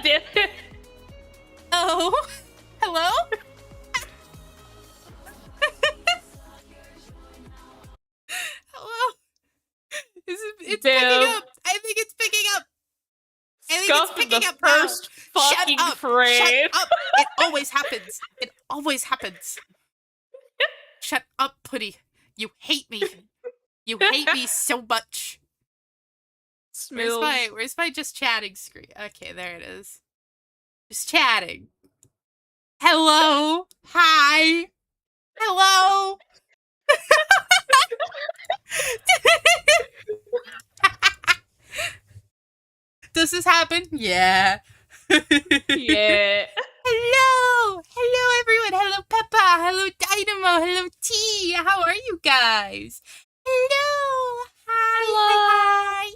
damn it. Oh, hello? Hello? It's picking up. I think it's picking up. I think Scuff it's picking the up first now. fucking Shut up. frame. Shut up. It always happens. It always happens. Shut up, Putty. You hate me. You hate me so much. Where's my just chatting screen? Okay, there it is. Just chatting. Hello. Hi. Hello. Does this happen? Yeah. Yeah. Hello. Hello, everyone. Hello, Peppa. Hello, Dynamo. Hello, T. How are you guys? Hello. Hi. Hello. Hi.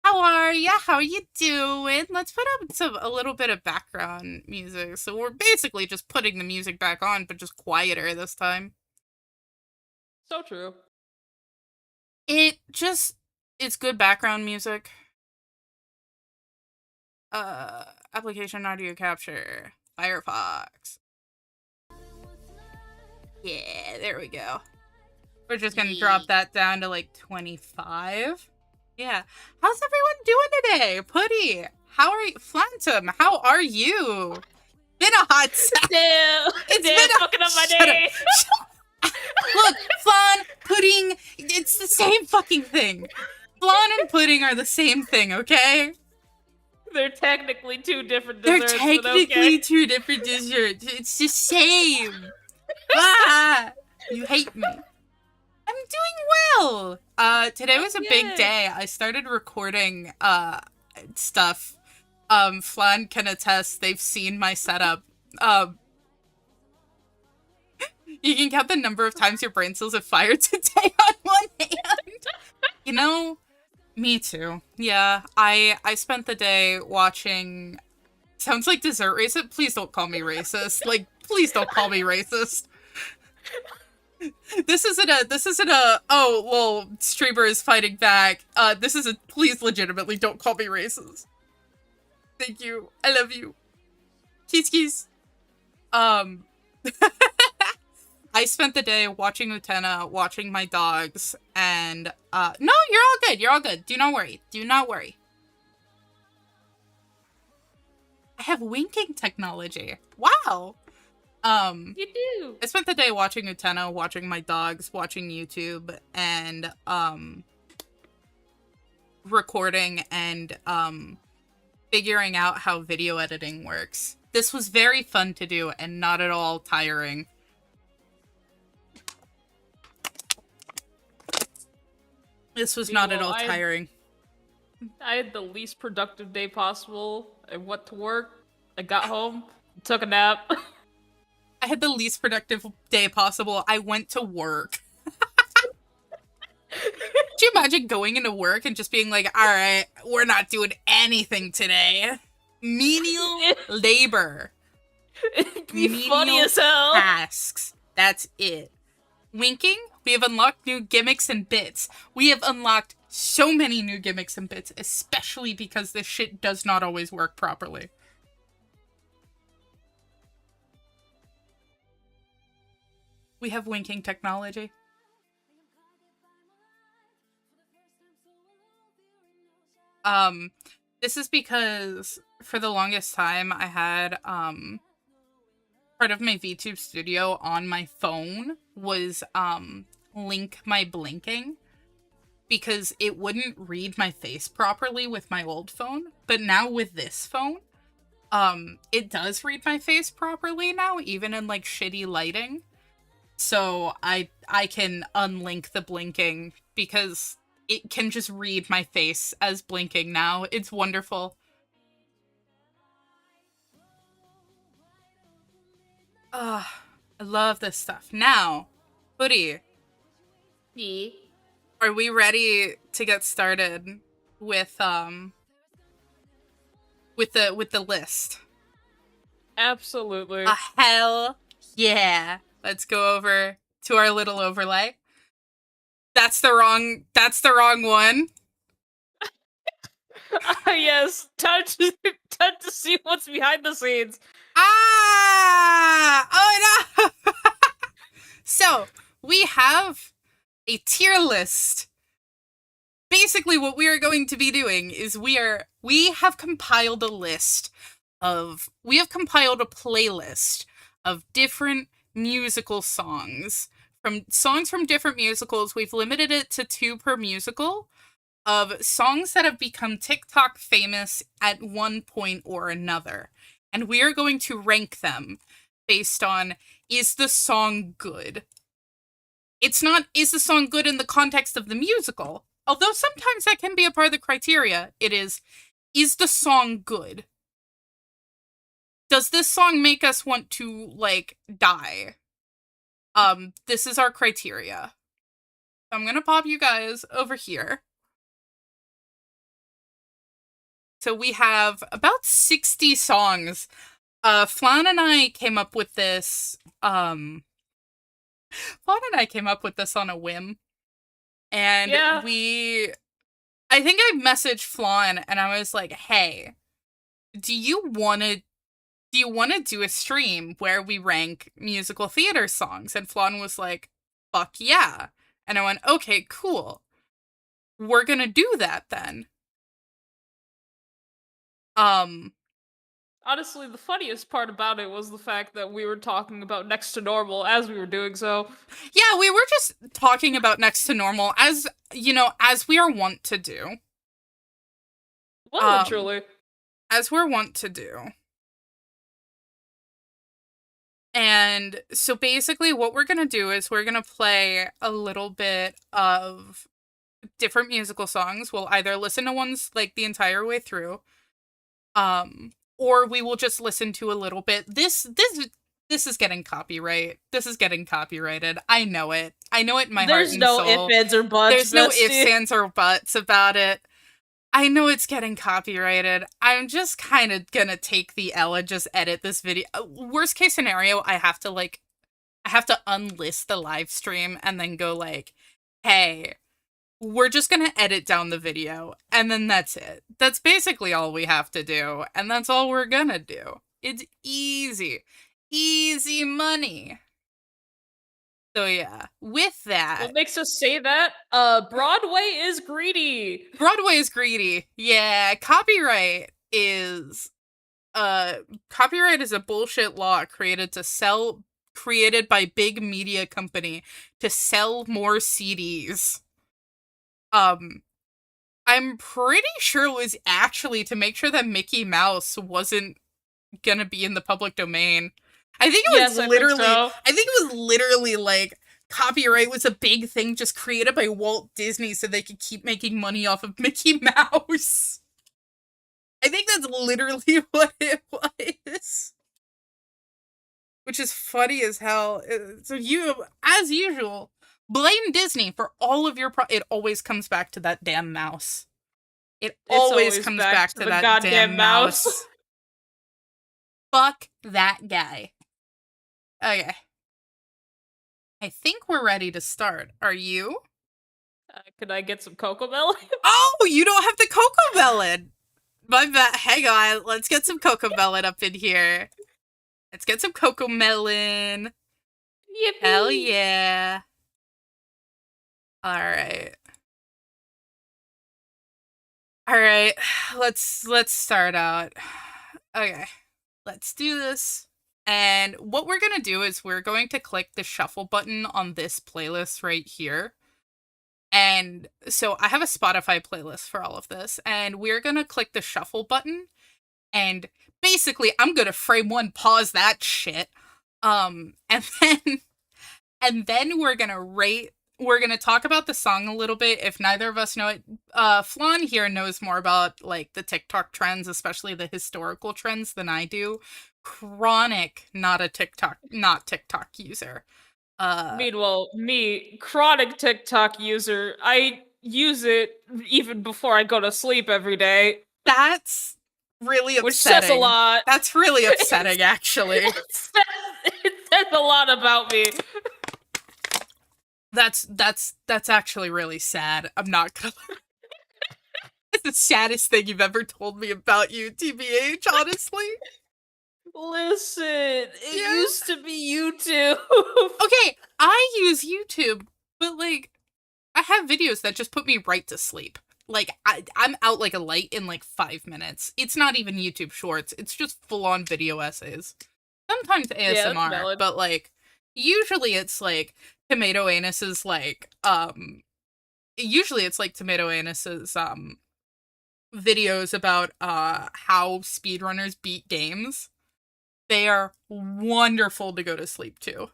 How are ya? How are you doing? Let's put up a little bit of background music. So we're basically just putting the music back on, but just quieter this time. So true. It's good background music. Application audio capture. Firefox. Yeah, there we go. We're just gonna drop that down to like 25. Yeah. How's everyone doing today? Putty, how are you? Flantom, how are you? Been a hot second. It's been fucking up my day. Look, flan, pudding, it's the same fucking thing. Flan and pudding are the same thing, okay? They're technically two different desserts. They're technically two different desserts. It's the same. Ah, you hate me. I'm doing well. Today was a big day. I started recording stuff. Flan can attest, they've seen my setup. You can count the number of times your brain cells have fired today on one hand. You know, me too. Yeah, I spent the day watching. Sounds like dessert racist. Please don't call me racist. Like, please don't call me racist. This isn't a, oh, well, streamer is fighting back. This is a, please legitimately don't call me racist. Thank you. I love you. Kiss kiss. I spent the day watching Utena, watching my dogs, and, no, you're all good. You're all good. Do not worry. Do not worry. I have winking technology. Wow. You do. I spent the day watching Utena, watching my dogs, watching YouTube, and, recording and, figuring out how video editing works. This was very fun to do and not at all tiring. This was not at all tiring. I had the least productive day possible. I went to work, I got home, took a nap. I had the least productive day possible. I went to work. Could you imagine going into work and just being like, alright, we're not doing anything today. Menial labor. It'd be funny as hell. Tasks. That's it. Winking? We have unlocked new gimmicks and bits. We have unlocked so many new gimmicks and bits, especially because this shit does not always work properly. We have winking technology. This is because for the longest time I had, part of my VTube studio on my phone was, link my blinking because it wouldn't read my face properly with my old phone. But now with this phone, it does read my face properly now, even in like shitty lighting. So I can unlink the blinking because it can just read my face as blinking now. It's wonderful. I love this stuff. Now, Hoodie. Yeah. Are we ready to get started with the list? Absolutely. Hell yeah. Let's go over to our little overlay. That's the wrong one. Yes, time to see what's behind the scenes. Ah! Oh no! So, we have a tier list. Basically, what we are going to be doing is we have compiled a playlist of different musical songs from different musicals. We've limited it to 2 per musical, of songs that have become TikTok famous at one point or another. And we are going to rank them based on, is the song good? It's not, is the song good in the context of the musical? Although sometimes that can be a part of the criteria. It is the song good? Does this song make us want to, like, die? This is our criteria. I'm gonna pop you guys over here. So we have about 60 songs. Flan and I came up with this. Flan and I came up with this on a whim. And Yeah. I think I messaged Flan and I was like, hey, do you wanna do a stream where we rank musical theater songs? And Flan was like, fuck yeah. And I went, okay, cool. We're gonna do that then. Honestly, the funniest part about it was the fact that we were talking about Next to Normal as we were doing so. Yeah, we were just talking about Next to Normal, as, you know, as we are wont to do. Well and truly. As we're wont to do. And so basically what we're going to do is we're going to play a little bit of different musical songs. We'll either listen to ones like the entire way through, or we will just listen to a little bit. This is getting copyright. This is getting copyrighted. I know it. I know it in my heart and soul. There's no ifs, ands, or buts. There's no ifs, ands, or buts about it. I know it's getting copyrighted. I'm just kind of gonna take the L and just edit this video. Worst case scenario, I have to unlist the live stream and then go like, hey, we're just gonna edit down the video. And then that's it. That's basically all we have to do. And that's all we're gonna do. It's easy. Easy money. So yeah, with that. What makes us say that? Broadway is greedy. Broadway is greedy. Yeah, copyright is a bullshit law created by big media company to sell more CDs. I'm pretty sure it was actually to make sure that Mickey Mouse wasn't gonna be in the public domain. I think it was I think it was literally like copyright was a big thing just created by Walt Disney so they could keep making money off of Mickey Mouse. I think that's literally what it was. Which is funny as hell. So you, as usual, blame Disney for all of your it always comes back to that damn mouse. It always comes back to that goddamn mouse. Fuck that guy. Okay. I think we're ready to start. Are you? Could I get some cocoa melon? Oh, you don't have the cocoa melon. My bad. Hang on. Let's get some cocoa melon up in here. Let's get some cocoa melon. Yippee. Hell yeah. Alright. Alright. Let's start out. Okay. Let's do this. And what we're going to do is we're going to click the shuffle button on this playlist right here. And so I have a Spotify playlist for all of this. And we're going to click the shuffle button. And basically, I'm going to frame one, pause that shit. And then we're going to talk about the song a little bit. If neither of us know it, Flan here knows more about like the TikTok trends, especially the historical trends, than I do. Chronic, not TikTok user. Meanwhile, me, chronic TikTok user, I use it even before I go to sleep every day. That's really upsetting. Which says a lot. That's really upsetting, actually. It says a lot about me. That's actually really sad. I'm not gonna. the saddest thing you've ever told me about you, TBH, honestly. Listen, it Yeah. used to be YouTube. Okay, I use YouTube, but like, I have videos that just put me right to sleep. Like, I'm out like a light in like 5 minutes. It's not even YouTube Shorts. It's just full-on video essays. Sometimes Yeah, that's ASMR, valid. but like, usually it's like Tomato Anus's like, usually it's like Tomato Anus's, videos about, how speedrunners beat games. They are wonderful to go to sleep to.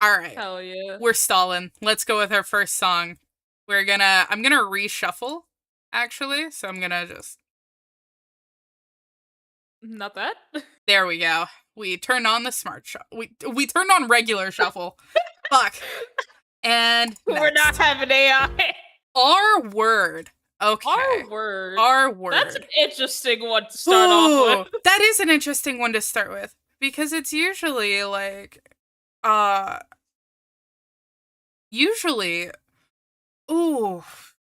Alright. Hell yeah. We're stalling. Let's go with our first song. I'm gonna reshuffle, actually. So I'm gonna just, Not that. there we go. We turn on the smart shuffle. We turn on regular shuffle. Fuck. And We're not next. having AI. Our word. Okay. Our word. Our word. That's an interesting one to start off with. That is an interesting one to start with. Because it's usually like, usually, ooh,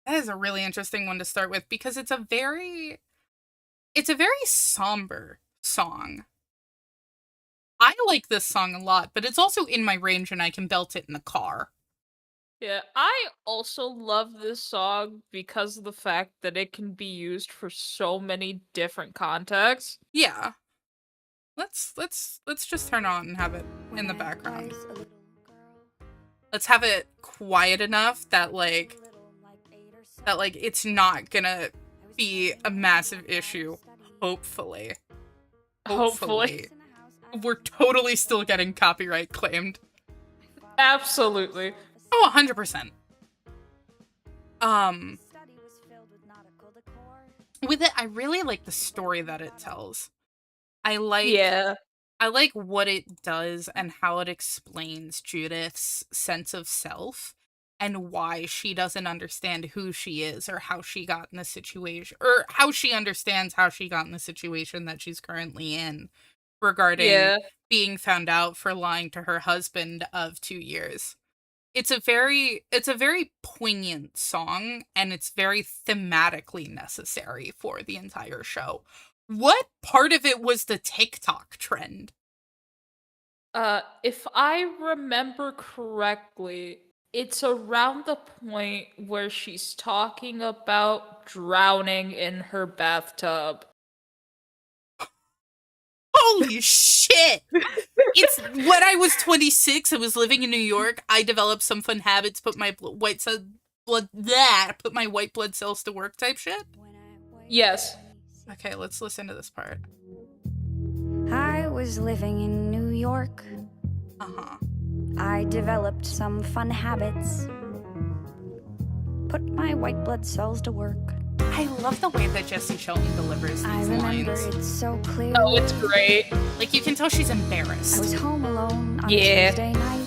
that is a really interesting one to start with because it's a very somber song. I like this song a lot, but it's also in my range and I can belt it in the car. Yeah, I also love this song because of the fact that it can be used for so many different contexts. Yeah. Let's just turn on and have it in the background. Let's have it quiet enough that like it's not gonna be a massive issue. Hopefully. We're totally still getting copyright claimed. Absolutely. Oh, 100%. With it, I really like the story that it tells. I like what it does and how it explains Judith's sense of self and why she doesn't understand who she is or how she got in the situation, or how she understands how she got in the situation that she's currently in regarding being found out for lying to her husband of 2 years. It's a very poignant song, and it's very thematically necessary for the entire show. What part of it was the TikTok trend? If I remember correctly, it's around the point where she's talking about drowning in her bathtub. Holy shit! It's when I was 26, I was living in New York. I developed some fun habits, put my white blood cells to work type shit. Yes. Okay, let's listen to this part. I was living in New York. Uh-huh. I developed some fun habits. Put my white blood cells to work. I love the way that Jessie Shelton delivers I these remember lines. it so clear. Oh, it's great. Like, you can tell she's I embarrassed. was home alone on Yeah. Tuesday night.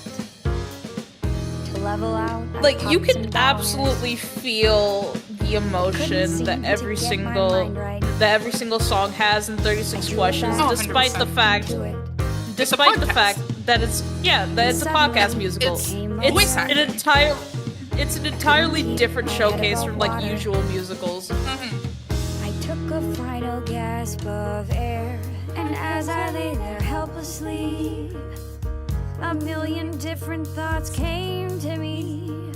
To level out, I Like, you popped can some dollars. absolutely feel the emotion Couldn't seem that to every get my single mind right. song has in 36 questions, Oh, despite the 100%. fact Do it. despite the podcast. fact that it's a podcast musical. It's It's voice an acting. entirely different showcase from like usual musicals. I took a final gasp of air, and as I lay there helplessly, a million different thoughts came to me.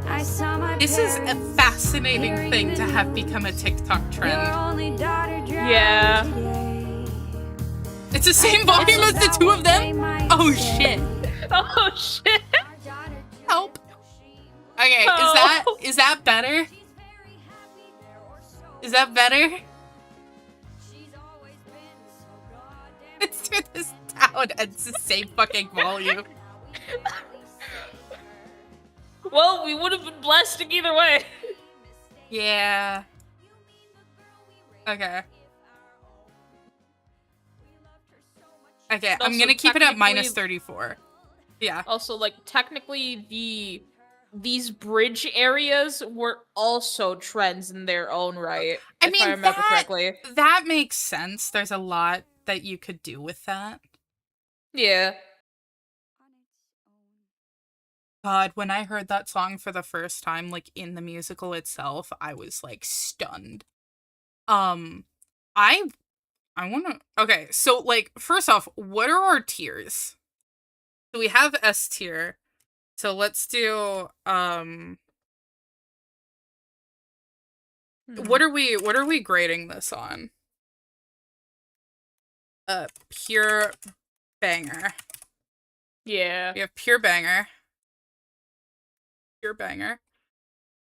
I saw my This is a parents fascinating thing to have hearing become a TikTok Your trend. only daughter drowned Yeah. today. It's the same volume as the two of them? Oh shit. Oh shit! Help. Okay, Oh. is that better? Is that better? Let's turn this down. It's the same fucking volume. Well, we would have been blasting either way. Yeah. Okay. Okay, I'm Also, gonna keep it at minus technically- 34. Yeah. Also, like technically, these bridge areas were also trends in their own right. I if mean, I remember correctly. that makes sense. There's a lot that you could do with that. Yeah. God, when I heard that song for the first time, like in the musical itself, I was like stunned. Um, I want to. Okay, so like first off, what are our tiers? So we have S tier. So let's do what are we grading this on? Pure banger. Yeah. We have pure banger. Pure banger.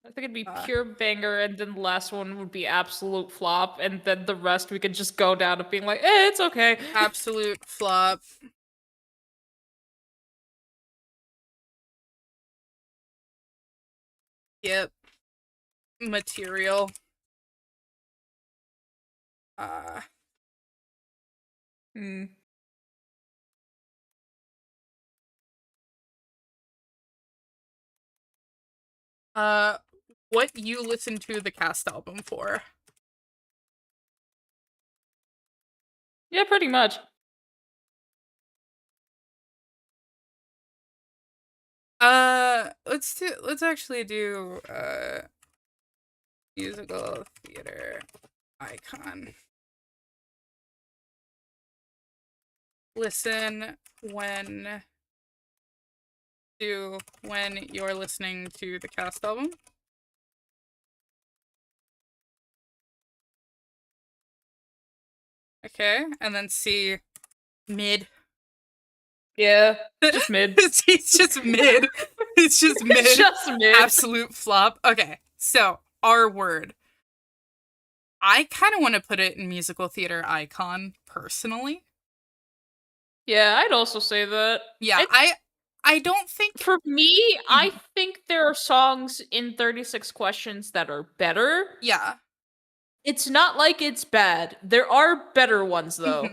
I think it'd be pure banger, and then the last one would be absolute flop, and then the rest we could just go down to being like, it's okay. Absolute flop. Yep. Material. Hmm. What you listen to the cast album for? Yeah, pretty much. Let's actually do musical theater icon. Listen when you're listening to the cast album. Okay, and then C, mid. Yeah, just mid. It's just mid. It's just mid. Just mid. Absolute flop. Okay, so R word. I kind of want to put it in musical theater icon, personally. Yeah, I'd also say that. Yeah, I don't think... For me, I think there are songs in 36 Questions that are better. Yeah. It's not like it's bad. There are better ones, though.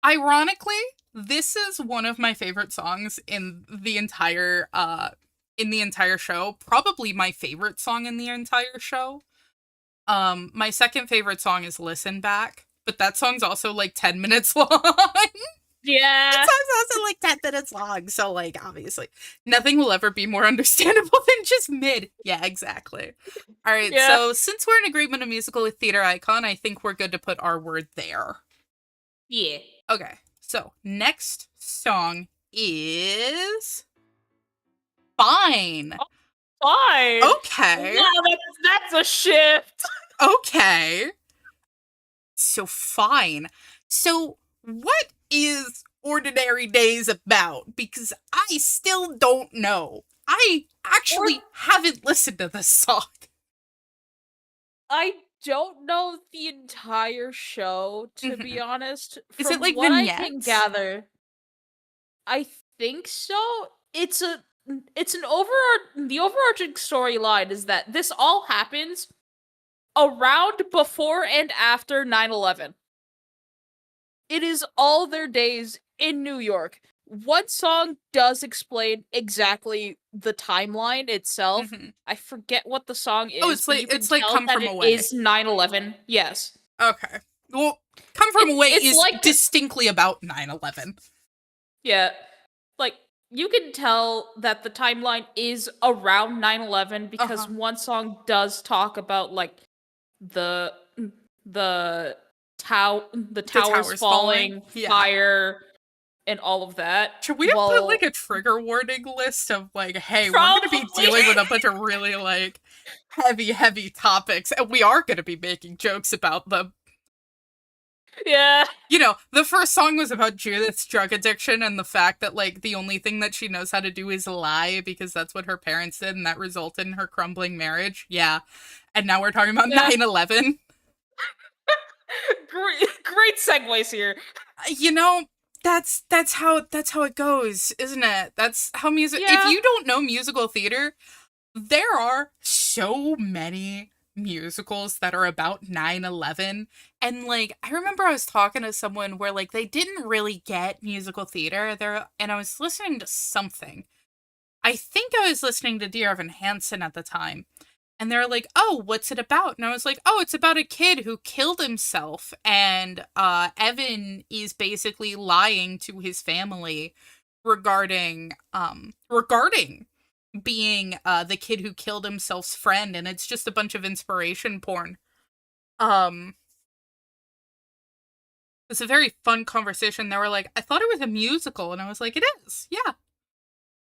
Ironically, this is one of my favorite songs in the entire show. Probably my favorite song in the entire show. My second favorite song is Listen Back, but that song's also like 10 minutes long. Yeah. That song's also like 10 minutes long, so like obviously nothing will ever be more understandable than just mid. Yeah, exactly. All right, so since we're in agreement of musical theater icon, I think we're good to put our word there. Yeah. Okay, so next song is Fine. Oh, Fine. Okay. Wow, that's a shift. Okay. So Fine. So what is Ordinary Days about? Because I still don't know. I actually haven't listened to this song. I don't know the entire show, to be honest. Is it like what vignettes? I can gather, I think so. It's an the overarching storyline is that this all happens around before and after 9/11. It is all their days in New York. One song does explain exactly the timeline itself. I forget what the song is. Oh, it's like Come From Away. It is 9/11. Yes. Okay. Well, Come From Away is like distinctly about 9/11. Yeah. Like, you can tell that the timeline is around 9/11 because one song does talk about like the towers falling, fire, and all of that. Should we have put like a trigger warning list of like, hey, we're gonna be dealing with a bunch of really like heavy topics, and we are gonna be making jokes about them. Yeah. You know, the first song was about Judith's drug addiction and the fact that, like, the only thing that she knows how to do is lie because that's what her parents did and that resulted in her crumbling marriage. Yeah. And now we're talking about 9/11. Great segues here. You know, that's how it goes, isn't it? That's how music... Yeah. If you don't know musical theater, there are so many musicals that are about 9/11, and like I remember I was talking to someone where like they didn't really get musical theater there, and I was listening to something. I think I was listening to Dear Evan Hansen at the time, and they're like, oh, what's it about? And I was like, oh, it's about a kid who killed himself, and Evan is basically lying to his family regarding being the kid who killed himself's friend, and it's just a bunch of inspiration porn. It's a very fun conversation. They were like, I thought it was a musical, and I was like, it is, yeah.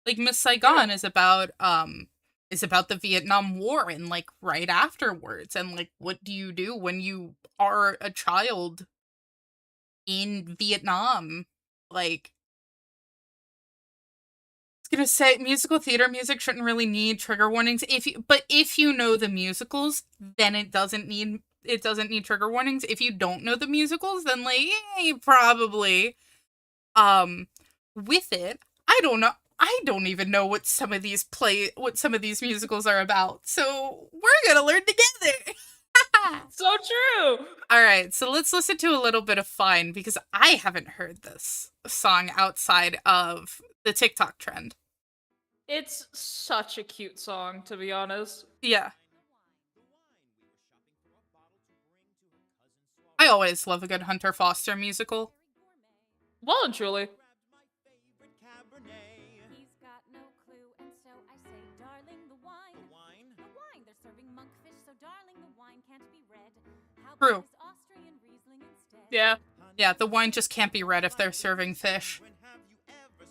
Like Miss Saigon is about the Vietnam War and like right afterwards, and like what do you do when you are a child in Vietnam? Like, I was gonna say musical theater music shouldn't really need trigger warnings. If you know the musicals, then it doesn't need trigger warnings. If you don't know the musicals, then like probably with it. I don't know. I don't even know what some of these musicals are about. So we're gonna learn together. So true. All right, so let's listen to a little bit of Fine, because I haven't heard this song outside of the TikTok trend. It's such a cute song, to be honest. Yeah. I always love a good Hunter Foster musical. Well and truly. He's got no clue, and so I say, darling, the wine. The wine? The wine. They're serving monkfish, so darling, the wine can't be red. How True. about this Austrian Riesling instead? Yeah. Yeah, the wine just can't be red if they're serving fish. Never, but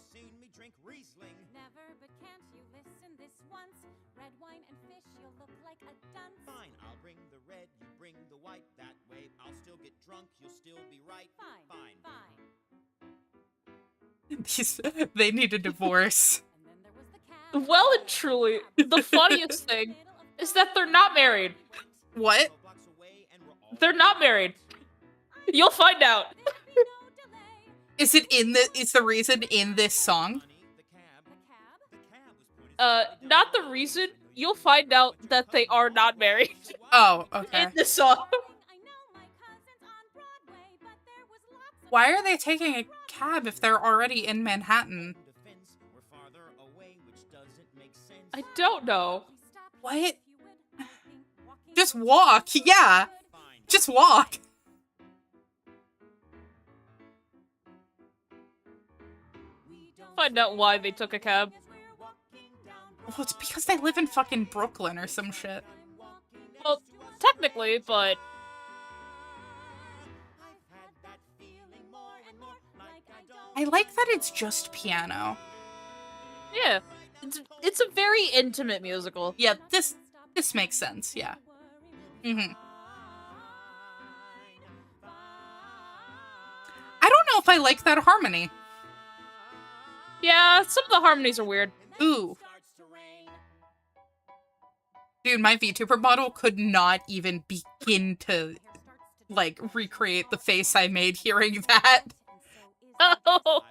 can't you listen this once? Red wine and fish, you'll look like a dunce. Fine, I'll bring the red, you bring the white. That way I'll still get drunk, you'll still be right. Fine, Fine. They need a divorce. And then there was the cab. Well and truly, the funniest thing is that they're not married. What? They're not married. You'll find out. Is the reason in this song? Not the reason. You'll find out that they are not married Oh, okay. in the song. Why are they taking a cab if they're already in Manhattan? I don't know. What? Just walk. Yeah. Just walk. Find out why they took a cab. Well, it's because they live in fucking Brooklyn or some shit. Well, technically, but I like that it's just piano. yeah, it's a very intimate musical. Yeah, this makes sense. Yeah. Mm-hmm. I don't know if I like that harmony. Yeah, some of the harmonies are weird. Ooh. Dude, my VTuber model could not even begin to, like, recreate the face I made hearing that. Oh.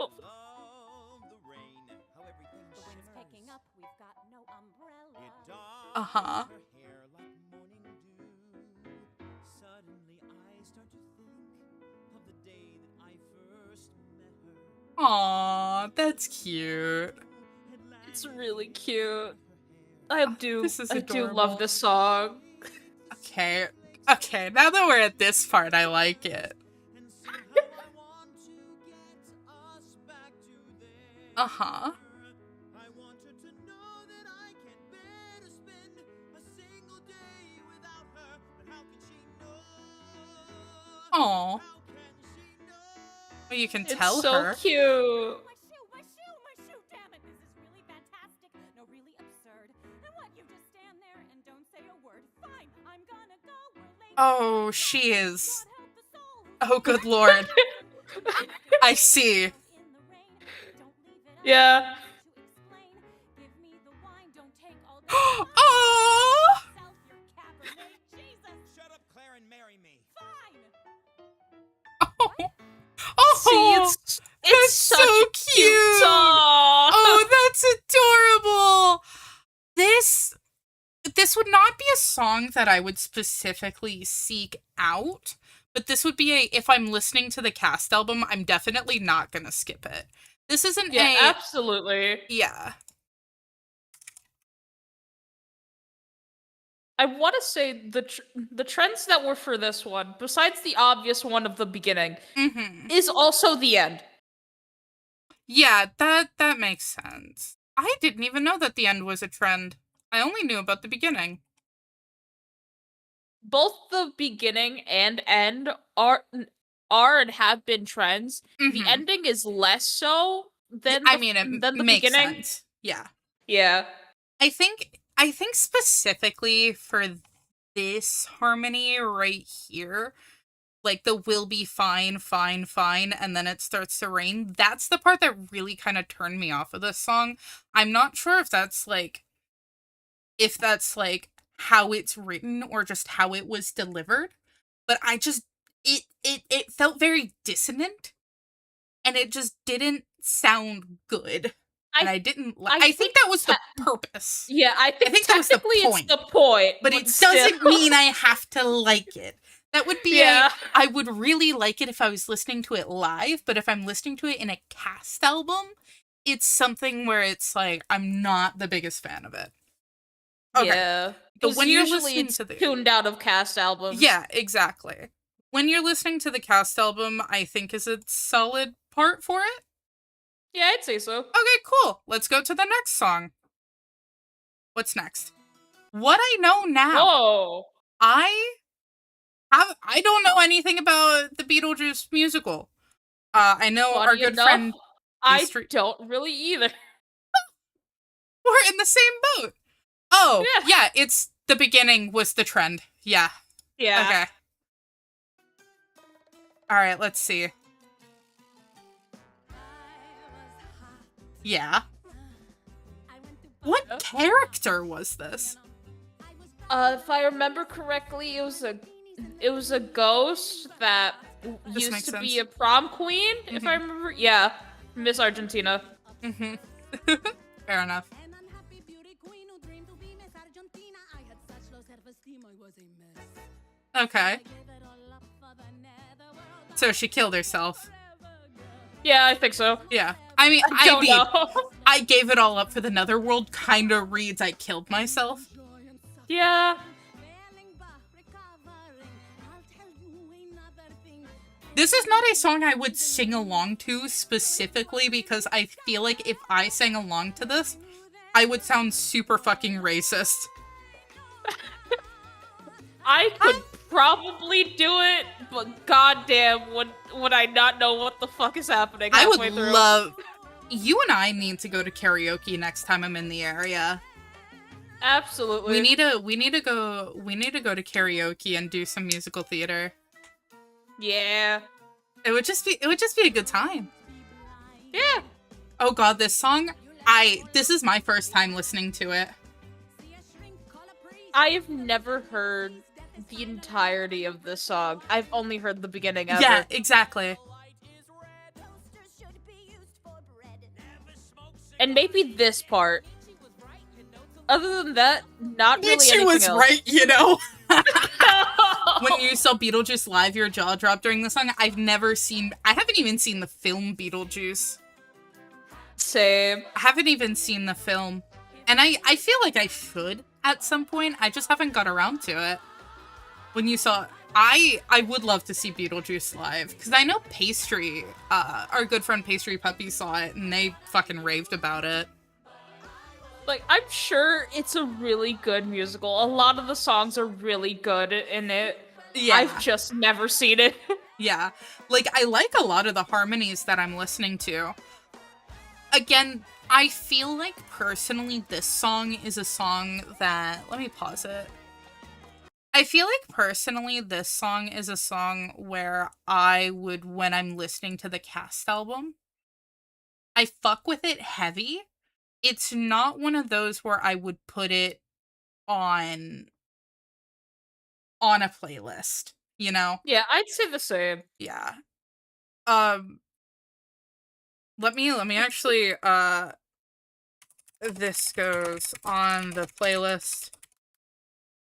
Uh-huh. Aw, that's cute. It's really cute. I do adorable. love this song. Okay, now that we're at this part, I like it. Uh-huh. Aw. Well, you can tell It's so her. cute. My shoe, damn it, this is really fantastic. No, really absurd. And what, you just stand there and don't say a word. Fine, I'm gonna go, we're late. Oh, she is. Oh, good lord. I see. Yeah. Oh! Shut up, Claire, and marry me. Oh, See, it's such so a cute song. Oh, that's adorable. This would not be a song that I would specifically seek out, but this would be if I'm listening to the cast album, I'm definitely not gonna skip it. This isn't absolutely. Yeah. I want to say the trends that were for this one, besides the obvious one of the beginning, Mm-hmm. is also the end. Yeah, that makes sense. I didn't even know that the end was a trend. I only knew about the beginning. Both the beginning and end are and have been trends. The Mhm. ending is less so than I mean, it than the makes beginning. sense. Yeah. Yeah. I think specifically for this harmony right here, like the will be fine, fine, fine, and then it starts to rain. That's the part that really kind of turned me off of this song. I'm not sure if that's like how it's written or just how it was delivered, but I just it felt very dissonant and it just didn't sound good. And I I didn't I I think think that was the purpose. yeah, I I think think that was the technically it's point. the point, But but it still. doesn't mean I have to like it. That would be Yeah. I would really like it if I was listening to it live, but if I'm listening to it in a cast album, it's something where it's like I'm not the biggest fan of it. Okay. Yeah. So Because when you're usually listening it's to the tuned out of cast albums. Yeah, exactly. When you're listening to the cast album, I think is a solid part for it. Yeah, I'd say so. Okay, cool. Let's go to the next song. What's next? What I Know Now. Whoa. I don't know anything about the Beetlejuice musical. I know our Funny good enough, friend I don't really either. we're in the same boat. Oh, Yeah. yeah, it's the beginning was the trend. Yeah. Yeah. Okay. All right, let's see. Yeah. What character was this? If I remember correctly, it was a ghost that This used makes to be sense. a prom queen. If I remember, yeah, Miss Argentina. Mm-hmm. Fair enough. Okay. So she killed herself. Yeah, I think so. Yeah. I mean, Don't know. I gave it all up for the netherworld kind of reads I killed myself. Yeah. This is not a song I would sing along to specifically because I feel like if I sang along to this, I would sound super fucking racist. I could probably do it, but goddamn, would I not know what the fuck is happening I halfway would through? love... You and I need to go to karaoke next time I'm in the area. Absolutely. We need to go to karaoke and do some musical theater. Yeah. It would just be a good time. Yeah. Oh god, this song, this is my first time listening to it. I've never heard the entirety of this song. I've only heard the beginning ever. Yeah, exactly. And maybe this part. Other than that, not really She anything was else. right, you know? When you saw Beetlejuice live, your jaw dropped during the song. I haven't even seen the film Beetlejuice. Same. I haven't even seen the film. And I feel like I should at some point. I just haven't got around to it. When you saw... I would love to see Beetlejuice live. Because I know Pastry, our good friend Pastry Puppy saw it, and they fucking raved about it. Like, I'm sure it's a really good musical. A lot of the songs are really good in it. Yeah. I've just never seen it. Yeah. Like, I like a lot of the harmonies that I'm listening to. Again, I feel like personally this song is a song that... Let me pause it. I feel like personally this song is a song where I would, when I'm listening to the cast album, I fuck with it heavy. It's not one of those where I would put it on a playlist, you know? Yeah, I'd say the same. Yeah. Let me actually, this goes on the playlist.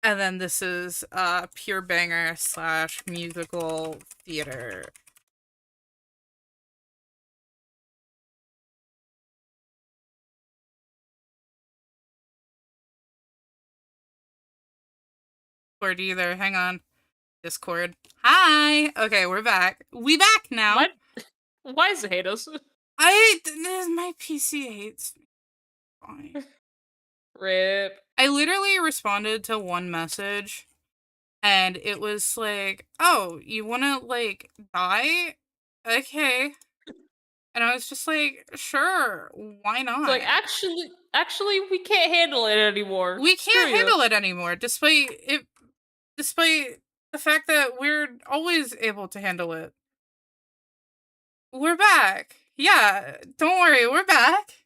And then this is, pure banger / musical theater. Discord either. Hang on. Discord. Hi! Okay, we're back. We back now. What? Why does it hate us? My PC hates me. Fine. Rip. I literally responded to one message, and it was like, "Oh, you wanna, like, die? Okay." And I was just like, "Sure, why It's not?" like, actually, we can't handle it anymore. We Screw can't you. handle it anymore, despite the fact that we're always able to handle it. We're back. Yeah, don't worry, we're back.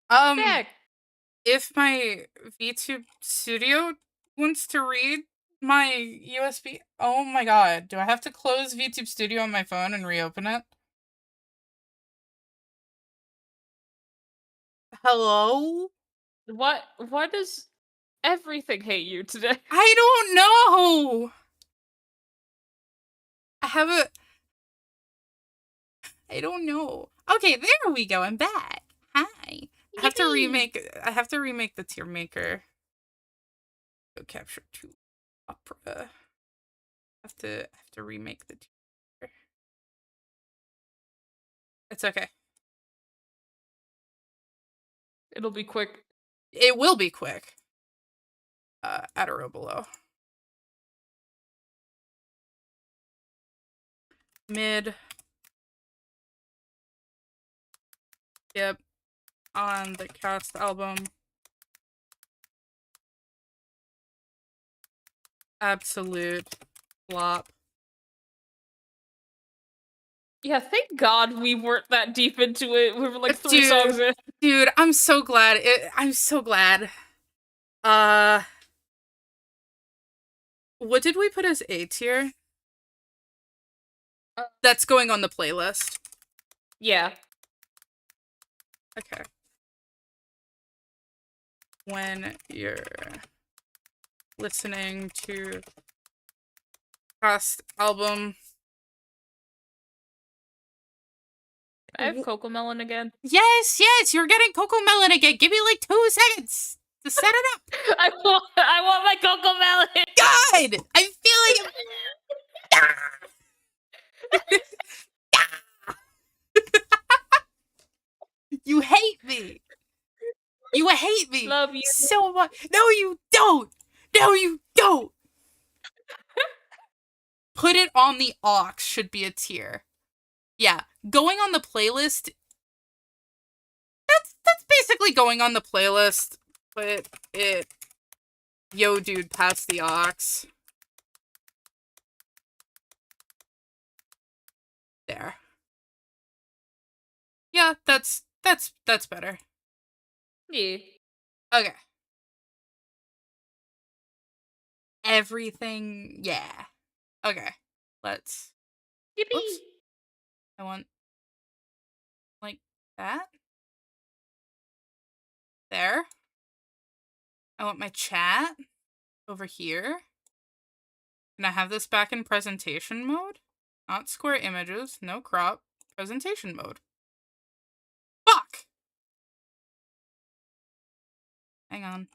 Heck, If my VTube Studio wants to read my USB, oh my god, do I have to close VTube Studio on my phone and reopen it? Hello? why does everything hate you today? I don't know. I don't know. Okay, there we go. I'm back. Hi. I have to remake the tier maker. Go capture 2 opera. Have to remake the tier. It's okay. It'll be quick. It will be quick. At a row below. Mid. Yep. On the cast album. Absolute flop. Yeah, thank God we weren't that deep into it. We were like 3 songs in. Dude, I'm so glad. I'm so glad. What did we put as A tier? That's going on the playlist. Yeah. Okay. When you're listening to past album. I have Cocomelon again. Yes, you're getting Cocomelon again. Give me like 2 seconds to set it up. I want my Cocomelon. God! I'm feeling You hate me. You hate me. Love you. So much. No, you don't. No, you don't. Put it on the aux should be a tier. Yeah, going on the playlist. That's basically going on the playlist. Put it. Yo, dude, pass the aux. There. Yeah, that's better. Yeah. Okay. Everything, yeah. Okay. Let's. Yippee. Oops. I want like that. There. I want my chat over here. Can I have this back in presentation mode? Not square images, no crop, presentation mode. Fuck! Hang on.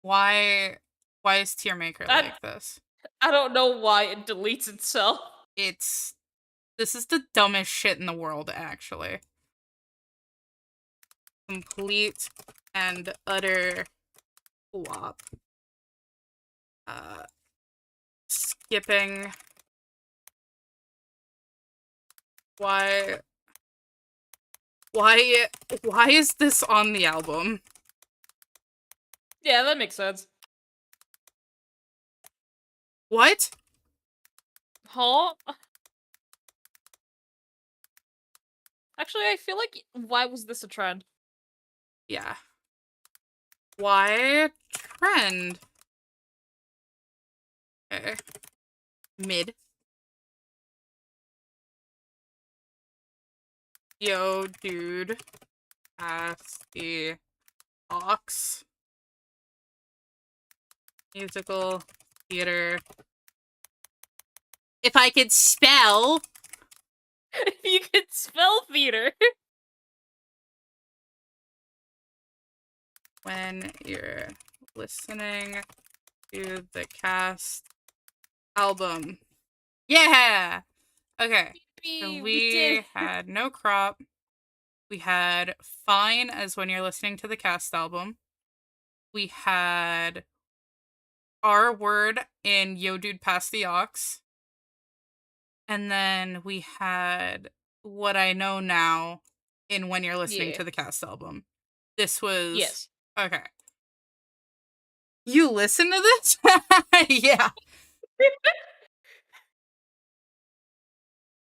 Why is tier maker like this? I don't know why it deletes itself. This is the dumbest shit in the world, actually. Complete and utter flop. Skipping. Why is this on the album? Yeah, that makes sense. What? Huh? Actually, I feel like, why was this a trend? Yeah. Why trend? Okay. Mid. Yo, dude. Pass the aux. Musical theater. If I could spell. If you could spell theater. When you're listening to the cast album. Yeah. Okay. So We we did. had No Crop. We had Fine as when you're listening to the cast album. We had Our Word in Yo Dude Pass the Aux. And then we had What I Know Now in When You're Listening Yeah. to the Cast album. This was... Yes. Okay. You listen to this? Yeah.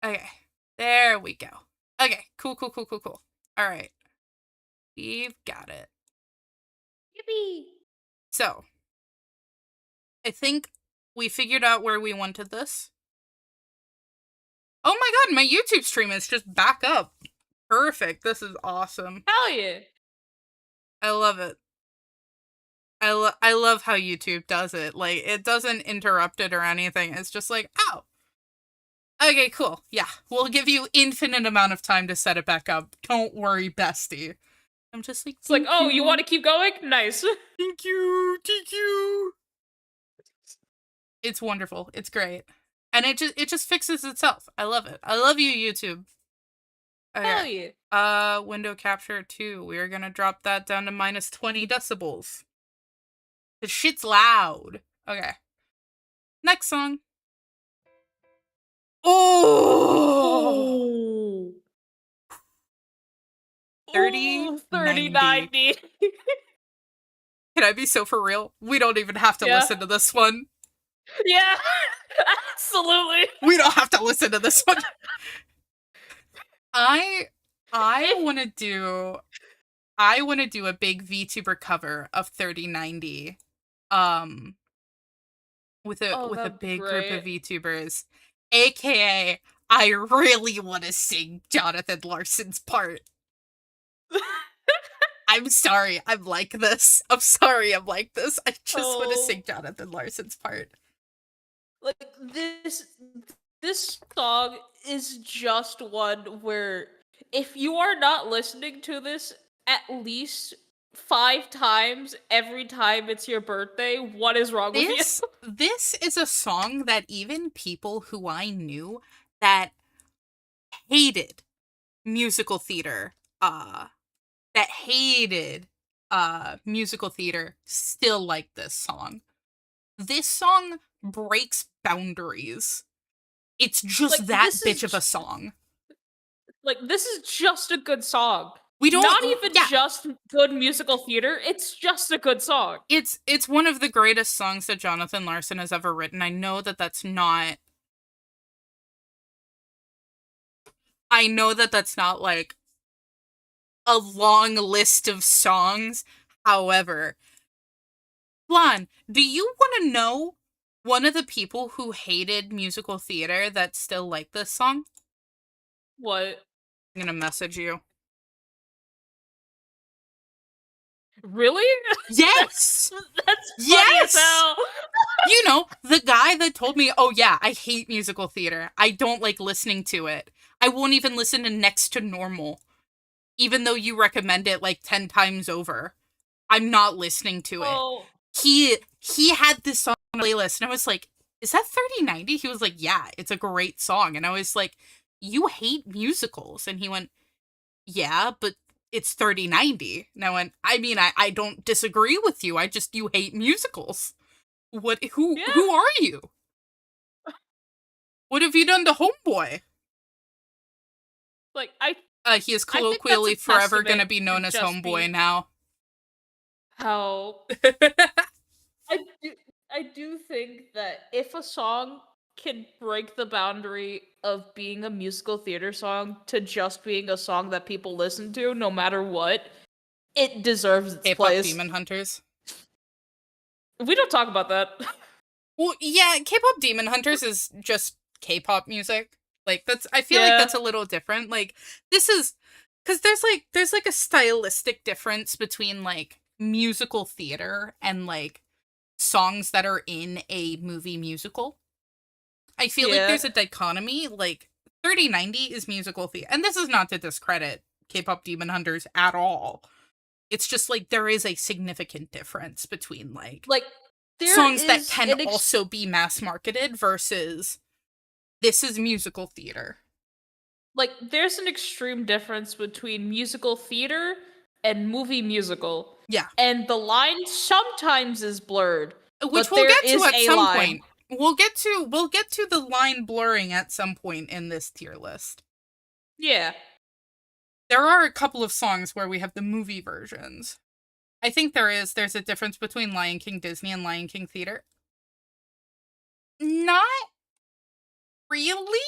Okay. There we go. Okay. Cool. All right. We've got it. Yippee! So, I think we figured out where we wanted this. Oh my god, my YouTube stream is just back up. Perfect. This is awesome. Hell yeah! I love it. I love how YouTube does it. Like, it doesn't interrupt it or anything. It's just like, ow. Okay, cool. Yeah, we'll give you infinite amount of time to set it back up. Don't worry, bestie. I'm just like, It's like, oh, you want to keep going? Nice. Thank you. It's wonderful. It's great. And it just fixes itself. I love it. I love you, YouTube. Okay. Hell yeah! Window capture 2. We're gonna drop that down to minus 20 decibels. The shit's loud. Okay. Next song. Oh! 30, 3090. Can I be so for real? We don't even have to Yeah. listen to this one. Yeah, absolutely. We don't have to listen to this one. I want to do a big VTuber cover of 3090. With a big group of VTubers. AKA, I really want to sing Jonathan Larson's part. I'm sorry, I'm like this. I just want to sing Jonathan Larson's part. Like, this song is just one where if you are not listening to this at least 5 times every time it's your birthday, what is wrong with you? This is a song that even people who I knew that hated musical theater, still like this song. This song breaks boundaries. It's just Like, that bitch of a song. Like, this is just a good song. We don't Not even just good musical theater, it's just a good song. It's one of the greatest songs that Jonathan Larson has ever written. I know that that's not like a long list of songs. However, Flan, do you want to know one of the people who hated musical theater that still like this song? What? I'm gonna message you. Really? Yes! That's funny as hell. You know, the guy that told me, oh yeah, I hate musical theater. I don't like listening to it. I won't even listen to Next to Normal. Even though you recommend it like 10 times over. I'm not listening to it. He had this song on the playlist, and I was like, is that 3090? He was like, yeah, it's a great song. And I was like, you hate musicals? And he went, yeah, but it's 3090. And I went, I mean, I don't disagree with you. You hate musicals. Who are you? What have you done to Homeboy? Like, he is colloquially forever gonna be known as Homeboy now. How I do think that if a song can break the boundary of being a musical theater song to just being a song that people listen to, no matter what, it deserves its K-pop place. Demon Hunters. We don't talk about that. Well, yeah, K-pop Demon Hunters is just K-pop music. Like, I feel like that's a little different. Like, this is, because there's like a stylistic difference between like musical theater and like songs that are in a movie musical. I feel like there's a dichotomy. Like, 3090 is musical theater, and this is not to discredit K-pop Demon Hunters at all. It's just like there is a significant difference between like songs that can also be mass marketed versus this is musical theater. Like, there's an extreme difference between musical theater and movie musical. Yeah. And the line sometimes is blurred. Which but we'll there get to is at a some line. point. We'll get to the line blurring at some point in this tier list. Yeah. There are a couple of songs where we have the movie versions. I think there's a difference between Lion King Disney and Lion King Theater. Not really.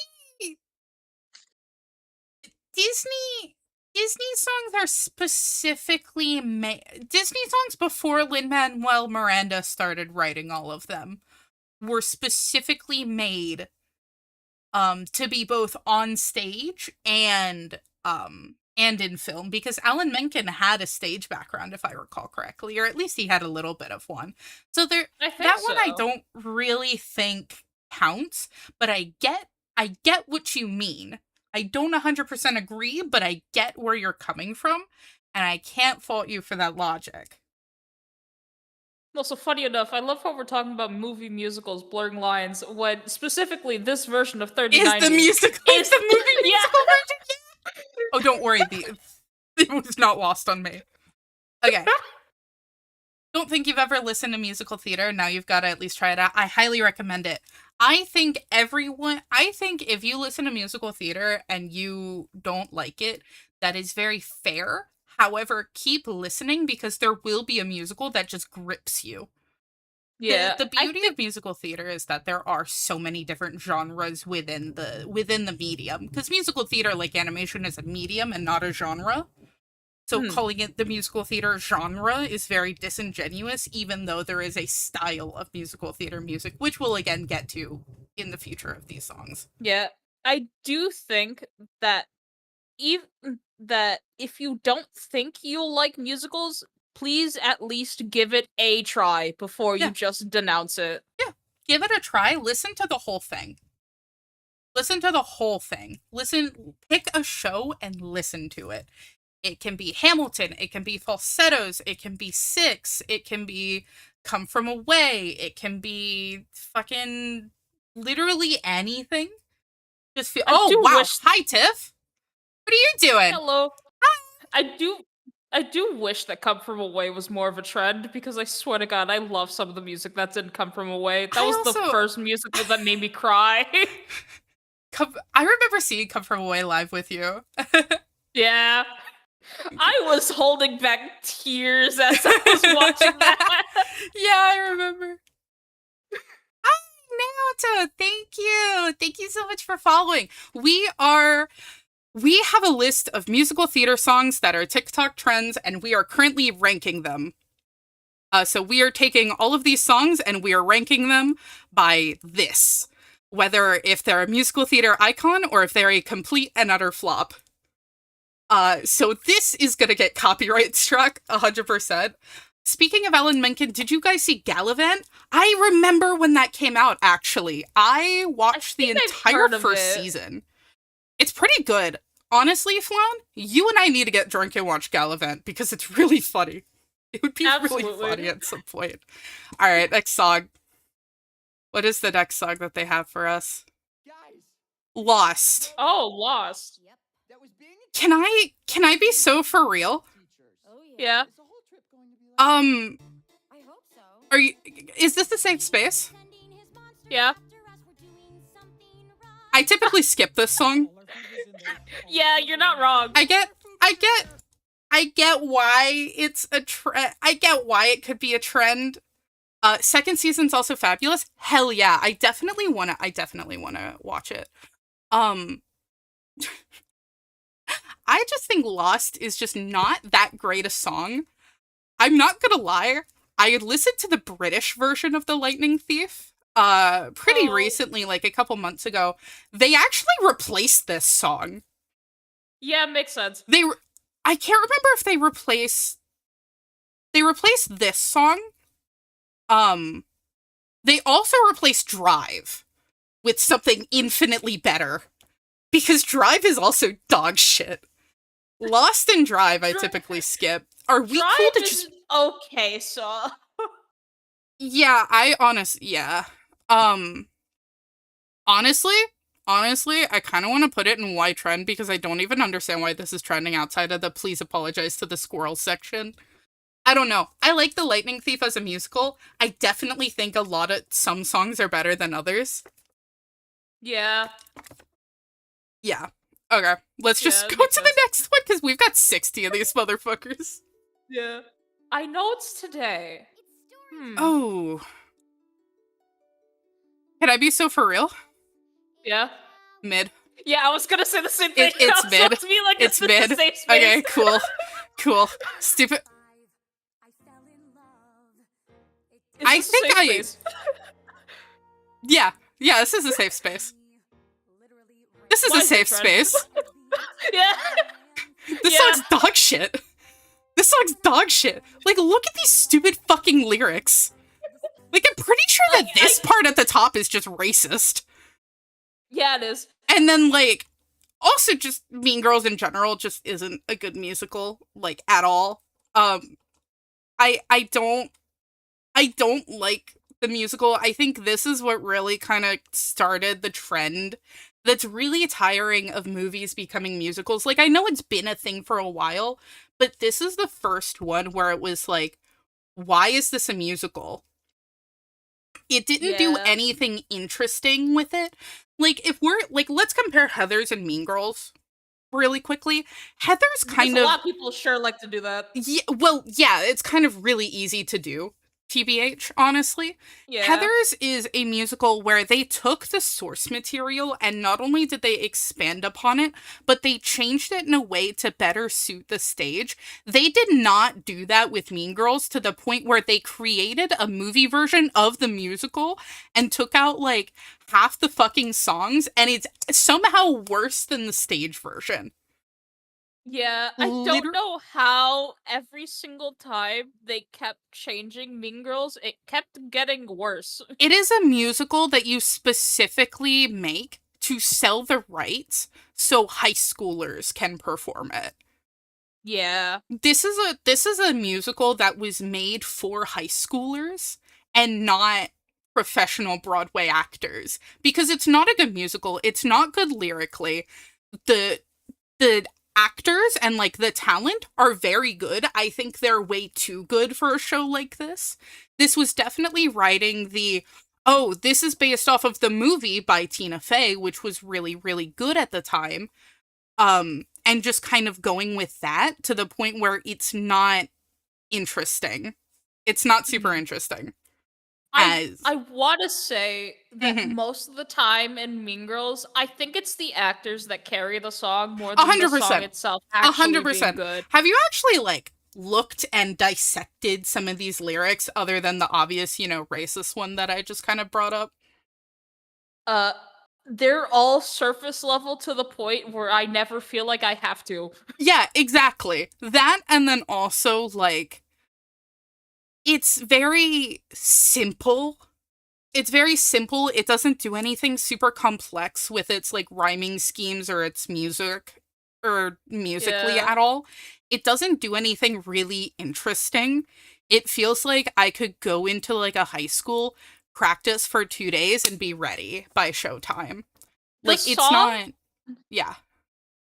Disney songs are specifically made. Disney songs before Lin-Manuel Miranda started writing all of them were specifically made to be both on stage and in film, because Alan Menken had a stage background, if I recall correctly, or at least he had a little bit of one. So that one I don't really think counts, but I get what you mean. I don't 100% agree, but I get where you're coming from, and I can't fault you for that logic. Also, funny enough, I love how we're talking about movie musicals blurring lines when specifically this version of 3090 is the movie musical version. Yeah. Oh, don't worry, it was not lost on me. Okay. Don't think you've ever listened to musical theater. Now you've got to at least try it out. I highly recommend it. I think if you listen to musical theater and you don't like it, that is very fair. However, keep listening, because there will be a musical that just grips you. Yeah. The beauty of musical theater is that there are so many different genres within the medium. Because musical theater, like animation, is a medium and not a genre. So calling it the musical theater genre is very disingenuous, even though there is a style of musical theater music, which we'll again get to in the future of these songs. Yeah. I do think that if you don't think you'll like musicals, please at least give it a try before you just denounce it. Yeah. Give it a try. Listen to the whole thing. Pick a show and listen to it. It can be Hamilton, it can be falsettos, it can be Six, it can be Come From Away, it can be fucking literally anything. Just feel. Hi Tiff. What are you doing? Hello. Hi. I do wish that Come From Away was more of a trend, because I swear to God, I love some of the music that's in Come From Away. That was the first musical that made me cry. I remember seeing Come From Away live with you. Yeah. I was holding back tears as I was watching that. Yeah, I remember. Hi, Naoto. Thank you. Thank you so much for following. We have a list of musical theater songs that are TikTok trends, and we are currently ranking them. So we are taking all of these songs and we are ranking them by this. Whether if they're a musical theater icon or if they're a complete and utter flop. So this is gonna get copyright struck 100%. Speaking of Alan Menken, did you guys see Gallivant? I remember when that came out, actually. I watched the entire first season. It's pretty good. Honestly, Flan, you and I need to get drunk and watch Gallivant, because it's really funny. It would be really funny at some point. Alright, next song. What is the next song that they have for us? Lost. Oh, Lost. Can I be so for real? Yeah. Is this the safe space? Yeah. I typically skip this song. Yeah, you're not wrong. I get why it's a trend. I get why it could be a trend. Second season's also fabulous. Hell yeah, I definitely wanna watch it. I just think Lost is just not that great a song. I'm not gonna lie. I had listened to the British version of The Lightning Thief pretty recently, like a couple months ago. They actually replaced this song. Yeah, makes sense. I can't remember if they replaced this song. They also replaced Drive with something infinitely better, because Drive is also dog shit. Lost and Drive I typically skip. Are we cool to just okay, so yeah, honestly, Honestly, I kind of want to put it in why trend because I don't even understand why this is trending outside of the please apologize to the squirrel section. I don't know. I like The Lightning Thief as a musical. I definitely think some songs are better than others. Yeah. Yeah. Okay. Let's just Yeah, go makes to the sense. next one because we've got 60 of these motherfuckers. Yeah. I know it's today. Oh. Can I be so for real? Yeah. Mid. Yeah, I was gonna say the same thing. It's I was mid. about to be like, It's is this mid. a safe space? Okay, cool. Cool. Stupid. Is I this a think safe I- space? Yeah. Yeah, this is a safe space. This is Why a is it safe trend? space. Yeah. This Yeah. song's dog shit. This song's dog shit. Like, look at these stupid fucking lyrics. Like, I'm pretty sure that this part at the top is just racist. Yeah, it is. And then, like, also just Mean Girls in general just isn't a good musical, like, at all. I don't like the musical. I think this is what really kind of started the trend that's really tiring of movies becoming musicals. Like, I know it's been a thing for a while, but this is the first one where it was like, why is this a musical? It didn't do Yeah. anything interesting with it. Like, if we're, like, let's compare Heathers and Mean Girls really quickly. Heathers kind Because of... a lot of people sure like to do that. Yeah, well, yeah, it's kind of really easy to do, TBH, honestly. Yeah. Heathers is a musical where they took the source material and not only did they expand upon it, but they changed it in a way to better suit the stage. They did not do that with Mean Girls to the point where they created a movie version of the musical and took out, like, half the fucking songs, and it's somehow worse than the stage version. Yeah, I don't know how every single time they kept changing Mean Girls, it kept getting worse. It is a musical that you specifically make to sell the rights so high schoolers can perform it. Yeah. This is a musical that was made for high schoolers and not professional Broadway actors because it's not a good musical. It's not good lyrically. The actors and, like, the talent are very good. I think they're way too good for a show like this. This was definitely writing this is based off of the movie by Tina Fey, which was really, really good at the time. And just kind of going with that to the point where it's not interesting. It's not super interesting. I want to say that Mhm. most of the time in Mean Girls, I think it's the actors that carry the song more than the 100%. song itself actually being 100%. good. Have you actually, like, looked and dissected some of these lyrics other than the obvious, racist one that I just kind of brought up? They're all surface level to the point where I never feel like I have to. Yeah, exactly. That, and then also, like, it's very simple. It's very simple. It doesn't do anything super complex with its, like, rhyming schemes or its music or musically Yeah. at all. It doesn't do anything really interesting. It feels like I could go into, like, a high school, practice for 2 days, and be ready by showtime. Like, it's not... Yeah.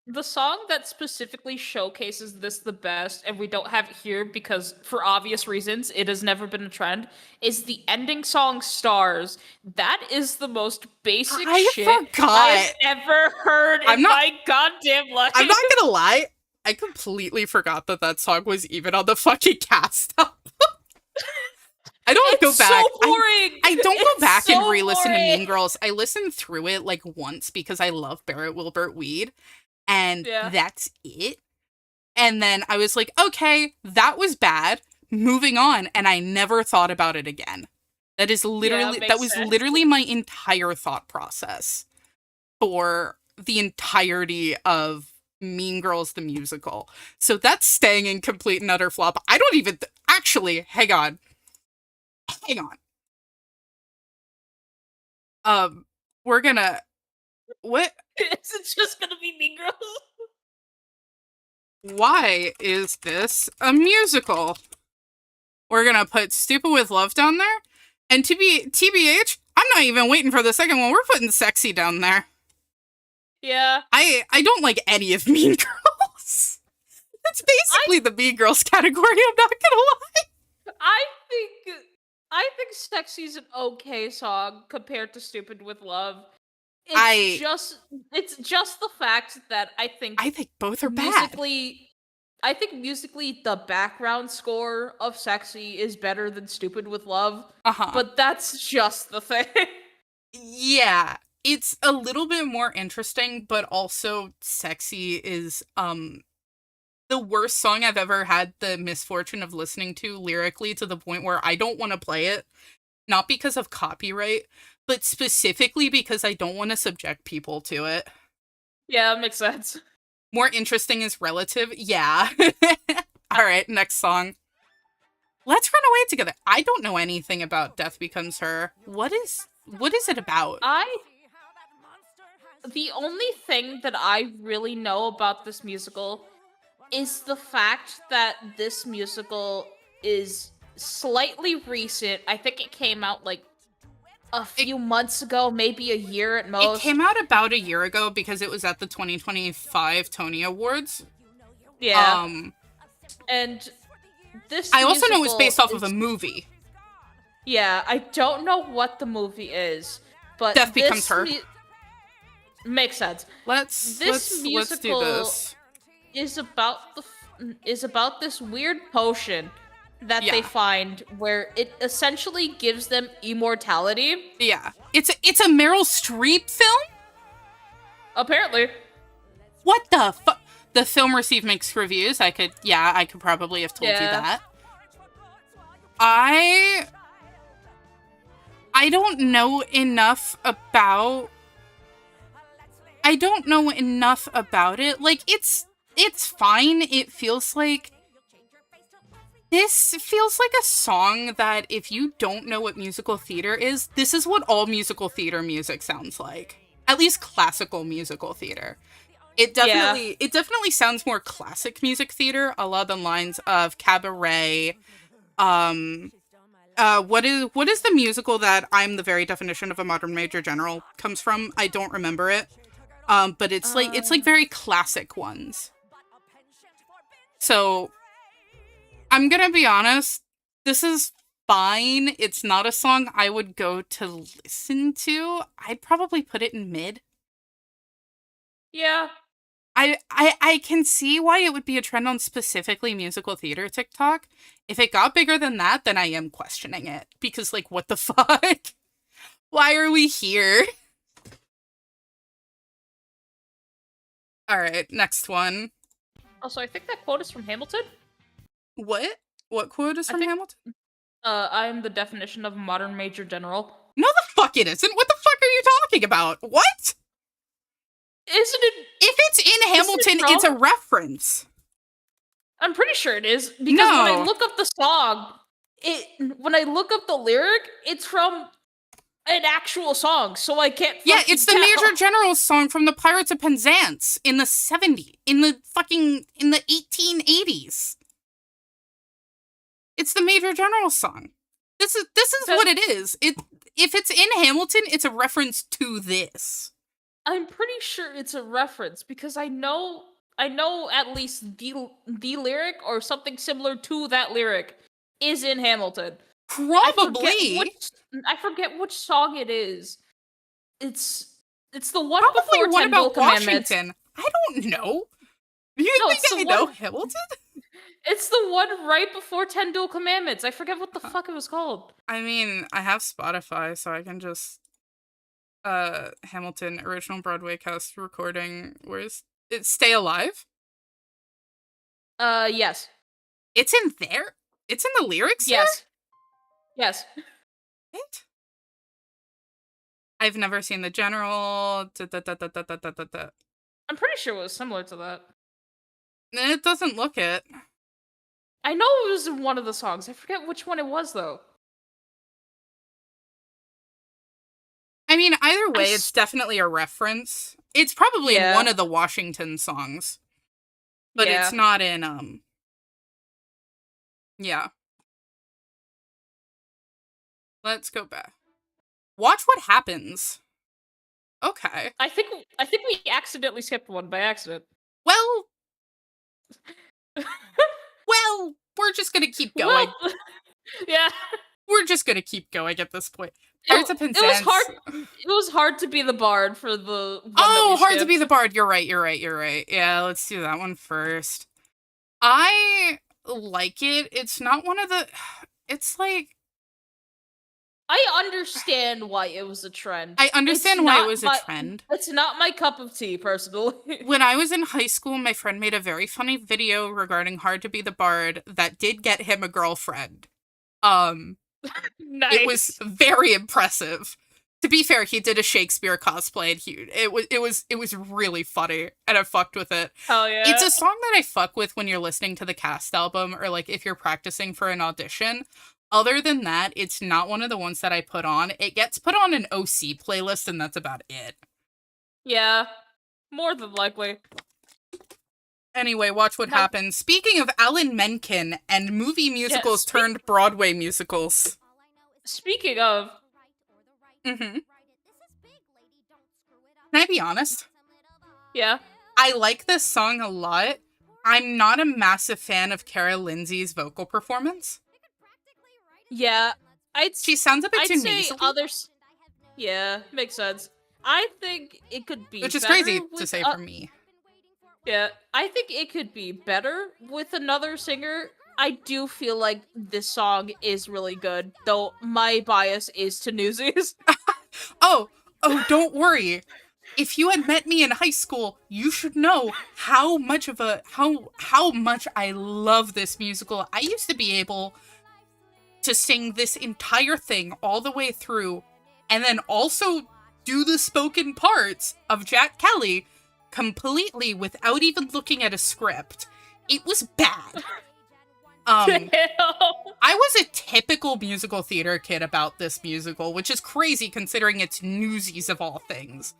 The song that specifically showcases this the best, and we don't have it here because, for obvious reasons, it has never been a trend, is the ending song Stars. That is the most basic shit I've ever heard in my goddamn life. I'm not gonna lie, I completely forgot that song was even on the fucking cast album. I don't go back. So boring. I don't go back and re-listen to Mean Girls. I listened through it, like, once because I love Barrett Wilbert Weed. And that's it. And then I was like, okay, that was bad. Moving on. And I never thought about it again. That is literally, literally my entire thought process for the entirety of Mean Girls the musical. So that's staying in complete and utter flop. I don't even, actually, hang on. We're gonna, what? Is it just gonna be Mean Girls? Why is this a musical? We're gonna put Stupid with Love down there. And TBH, I'm not even waiting for the second one. We're putting Sexy down there. Yeah. I don't like any of Mean Girls. That's basically the Mean Girls category, I'm not gonna lie. I think Sexy's an okay song compared to Stupid with Love. It's just the fact that I think both are bad. musically the background score of Sexy is better than Stupid with Love. Uh-huh. But that's just the thing. Yeah. It's a little bit more interesting, but also Sexy is the worst song I've ever had the misfortune of listening to lyrically, to the point where I don't want to play it. Not because of copyright, but specifically because I don't want to subject people to it. Yeah, that makes sense. More interesting is relative. Yeah. All right, next song. Let's Run Away Together. I don't know anything about Death Becomes Her. What is it about? The only thing that I really know about this musical is the fact that this musical is slightly recent. I think it came out like a few months ago, maybe a year at most. It came out about a year ago because it was at the 2025 Tony Awards. Yeah. And this I also know it was musical based off of a movie. Yeah, I don't know what the movie is, but Death Becomes Her. Makes sense. Let's do this. Is about this weird potion that they find where it essentially gives them immortality. Yeah. It's a Meryl Streep film? Apparently. What the fuck? The film received mixed reviews. I could probably have told you that. I don't know enough about it. Like, it's fine. It feels like this feels like a song that if you don't know what musical theater is, this is what all musical theater music sounds like. At least classical musical theater. It definitely sounds more classic music theater, along the lines of Cabaret. What is the musical that I'm the very definition of a modern major general comes from? I don't remember it. But it's like very classic ones. So I'm gonna be honest, this is fine. It's not a song I would go to listen to. I'd probably put it in mid. Yeah. I can see why it would be a trend on specifically musical theater TikTok. If it got bigger than that, then I am questioning it. Because, like, what the fuck? Why are we here? Alright, next one. Also, I think that quote is from Hamilton. What? What quote is from Hamilton? I'm the definition of a modern major general. No, the fuck it isn't. What the fuck are you talking about? What? Isn't it? If it's in Hamilton, it's a reference. I'm pretty sure it is, because when I look up the song, when I look up the lyric, it's from an actual song, so I can't. Yeah, it's the Major General's song from the Pirates of Penzance in the 70s, in the 1880s. It's the Major General's song. This is what it is. If it's in Hamilton, it's a reference to this. I'm pretty sure it's a reference because I know at least the lyric or something similar to that lyric is in Hamilton. Probably. I forget which song it is. It's the one probably before one 10 about Bill Commandments. Washington. I don't know. You think I know Hamilton? It's the one right before 10 Dual Commandments. I forget what the fuck it was called. I mean, I have Spotify, so I can just Hamilton original Broadway cast recording. Where's it? Stay Alive? Yes. It's in there? It's in the lyrics? Yes. Yes. What? I've never seen The General. I'm pretty sure it was similar to that. It doesn't look it. I know it was in one of the songs. I forget which one it was, though. I mean, either way, it's definitely a reference. It's probably in one of the Washington songs. But it's not in, Yeah. Let's go back. Watch What Happens. Okay. I think we accidentally skipped one by accident. Well, we're just gonna keep going. Well, yeah. We're just gonna keep going at this point. It, Hearts of it was Penzance. hard. It was hard to be the bard for the one that Oh, we Hard to Be the skipped. Bard. You're right. Yeah, let's do that one first. I like it. It's not one of the. It's like. I understand why it was a trend. I understand It's why it not was a my- trend. It's not my cup of tea, personally. When I was in high school, my friend made a very funny video regarding Hard to Be the Bard that did get him a girlfriend. Nice. It was very impressive. To be fair, he did a Shakespeare cosplay and it was really funny, and I fucked with it. Hell yeah. It's a song that I fuck with when you're listening to the cast album or like if you're practicing for an audition. Other than that, it's not one of the ones that I put on. It gets put on an OC playlist and that's about it. Yeah. More than likely. Anyway, watch what happens. Speaking of Alan Menken and movie musicals turned Broadway musicals. Speaking of... Mm-hmm. Can I be honest? Yeah. I like this song a lot. I'm not a massive fan of Cara Lindsay's vocal performance. Yeah. She sounds a bit too say nasally. others... Yeah, makes sense. I think it could be Which is better crazy with to say for me. Yeah, I think it could be better with another singer. I do feel like this song is really good, though my bias is to Newsies. Oh, don't worry. If you had met me in high school, you should know how much I love this musical. I used to be able to sing this entire thing all the way through, and then also do the spoken parts of Jack Kelly completely without even looking at a script. It was bad. I was a typical musical theater kid about this musical, which is crazy considering it's Newsies of all things.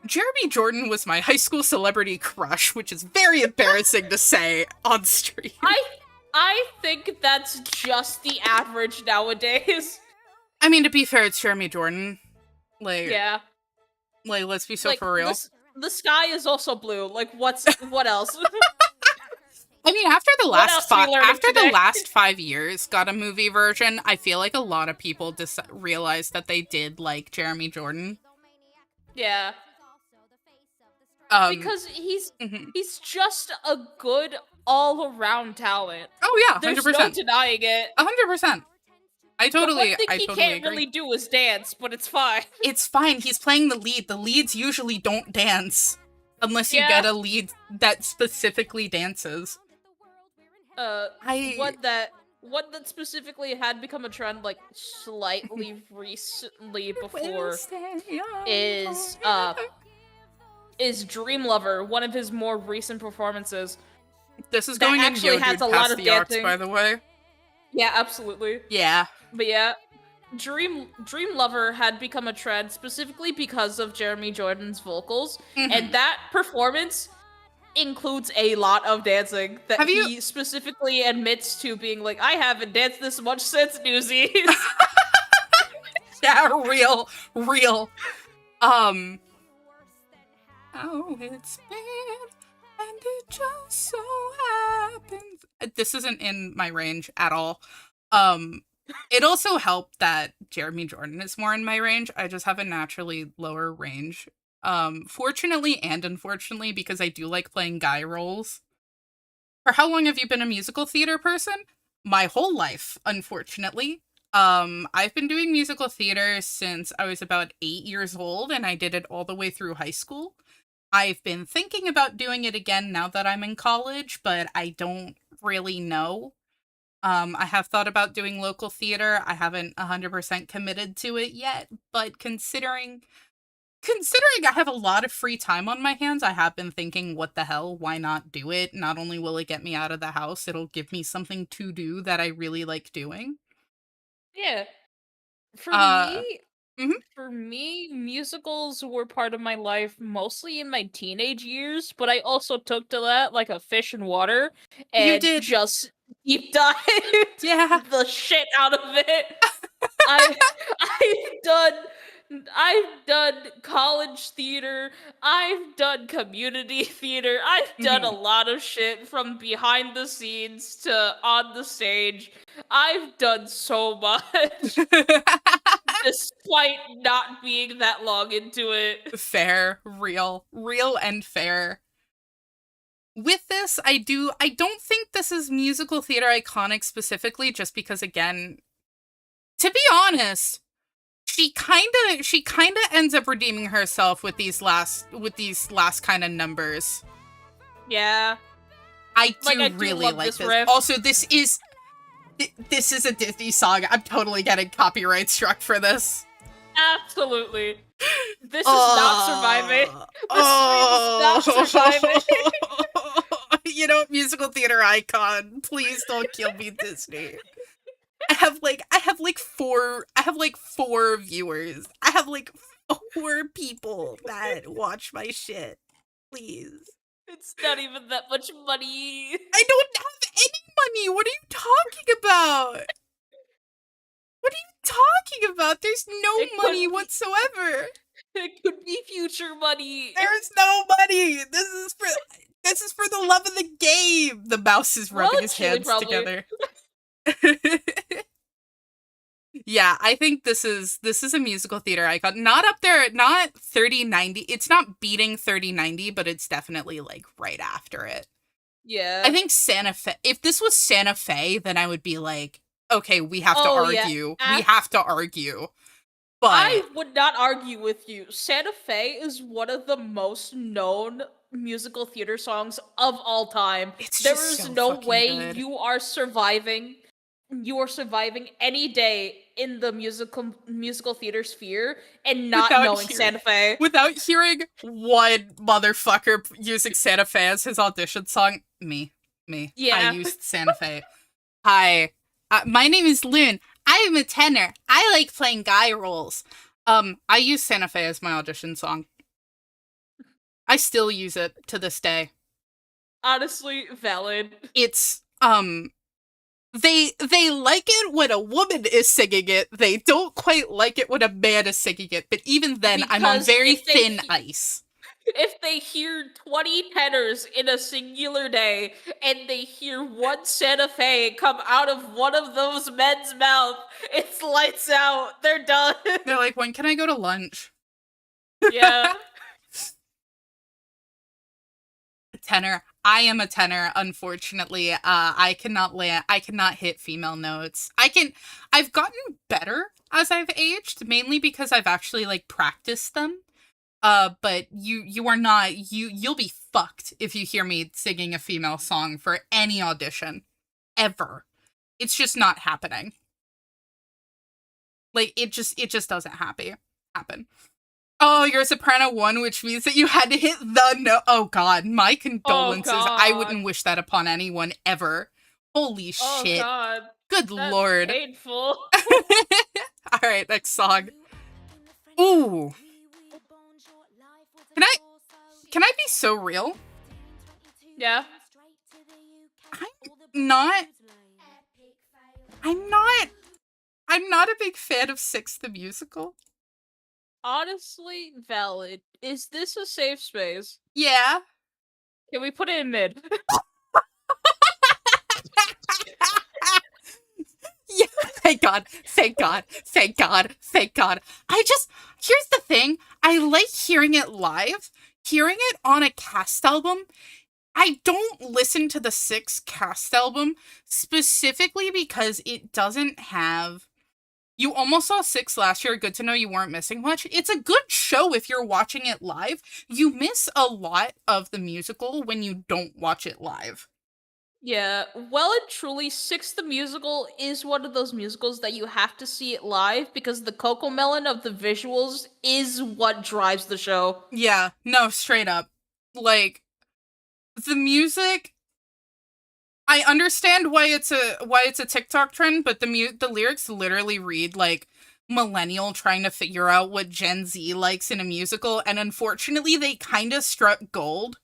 Jeremy Jordan was my high school celebrity crush, which is very embarrassing to say on stream. I think that's just the average nowadays. I mean, to be fair, it's Jeremy Jordan. Yeah. Let's be so for real. The sky is also blue. Like, what else? I mean, after the today? last 5 years got a movie version, I feel like a lot of people realized that they did like Jeremy Jordan. Yeah. Because he's just a good all-around talent. Oh yeah, 100%. There's no denying it. 100%. I totally he can't really do is dance, but it's fine. It's fine. He's playing the lead. The leads usually don't dance unless you get a lead that specifically dances. One that specifically had become a trend like slightly recently before is Dream Lover, one of his more recent performances. This is going in actually has a lot of dancing, by the way. Yeah, absolutely. Yeah. But yeah, Dream Lover had become a trend specifically because of Jeremy Jordan's vocals, and that performance includes a lot of dancing that he specifically admits to being like, I haven't danced this much since Newsies. Yeah, real. How it's been, and it just so happens. This isn't in my range at all. It also helped that Jeremy Jordan is more in my range. I just have a naturally lower range. Fortunately and unfortunately, because I do like playing guy roles. For how long have you been a musical theater person? My whole life, unfortunately. I've been doing musical theater since I was about 8 years old, and I did it all the way through high school. I've been thinking about doing it again now that I'm in college, but I don't really know. I have thought about doing local theater. I haven't 100% committed to it yet, but considering I have a lot of free time on my hands, I have been thinking, what the hell, why not do it? Not only will it get me out of the house, it'll give me something to do that I really like doing. Yeah. For me, musicals were part of my life mostly in my teenage years, but I also took to that like a fish in water and just deep dive the shit out of it. I've done I've done college theater. I've done community theater. I've done a lot of shit from behind the scenes to on the stage. I've done so much despite not being that long into it. Fair, real and fair. With this, I don't think this is musical theater iconic specifically, just because, again, to be honest, she kinda ends up redeeming herself with these last kind of numbers. Yeah. I do do really love like this this. riff. Also, this is a Disney song. I'm totally getting copyright struck for this. Absolutely. This is not surviving. Oh. This is not surviving. You know, musical theater icon. Please don't kill me, Disney. I have like four viewers. I have like 4 people that watch my shit. Please. It's not even that much money. I don't have any money. What are you talking about? What are you talking about? There's no money whatsoever. It could be future money. There's no money. This is for the love of the game. The mouse is rubbing his hands together. Yeah, I think this is a musical theater icon. Not up there, not 3090. It's not beating 3090, but it's definitely like right after it. Yeah. I think Santa Fe. If this was Santa Fe, then I would be like, okay, we have to argue. Yeah. We have to argue. But I would not argue with you. Santa Fe is one of the most known musical theater songs of all time. There is so no fucking way good. you are surviving any day in the musical theater sphere and not knowing Santa Fe. Without hearing one motherfucker using Santa Fe as his audition song. Me. Yeah. I used Santa Fe. Hi. My name is Lune. I am a tenor. I like playing guy roles. I use Santa Fe as my audition song. I still use it to this day. Honestly, valid. It's, they like it when a woman is singing it. They don't quite like it when a man is singing it. But even then, I'm on very thin ice. If they hear 20 tenors in a singular day, and they hear one Santa Fe come out of one of those men's mouth, it's lights out. They're done. They're like, when can I go to lunch? Yeah. Tenor. I am a tenor, unfortunately. I cannot hit female notes. I've gotten better as I've aged, mainly because I've actually like practiced them. But you'll be fucked if you hear me singing a female song for any audition. Ever. It's just not happening. Like, it just doesn't happen. Oh, you're a soprano 1, which means that you had to hit the note. Oh god, my condolences. Oh, I wouldn't wish that upon anyone ever. Holy shit. God. Good That's lord. painful. Alright, next song. Ooh. Can I be so real? Yeah. I'm not a big fan of Six the Musical. Honestly, valid. Is this a safe space? Yeah. Can we put it in mid? Yeah, thank God. Here's the thing. I like hearing it live. Hearing it on a cast album, I don't listen to the Six cast album specifically because it doesn't have... You almost saw Six last year. Good to know you weren't missing much. It's a good show if you're watching it live. You miss a lot of the musical when you don't watch it live. Yeah, well and truly, Six the Musical is one of those musicals that you have to see it live because the cocomelon of the visuals is what drives the show. Yeah, no, straight up. Like, the music... I understand why it's a TikTok trend, but the lyrics literally read like millennial trying to figure out what Gen Z likes in a musical, and unfortunately they kind of struck gold.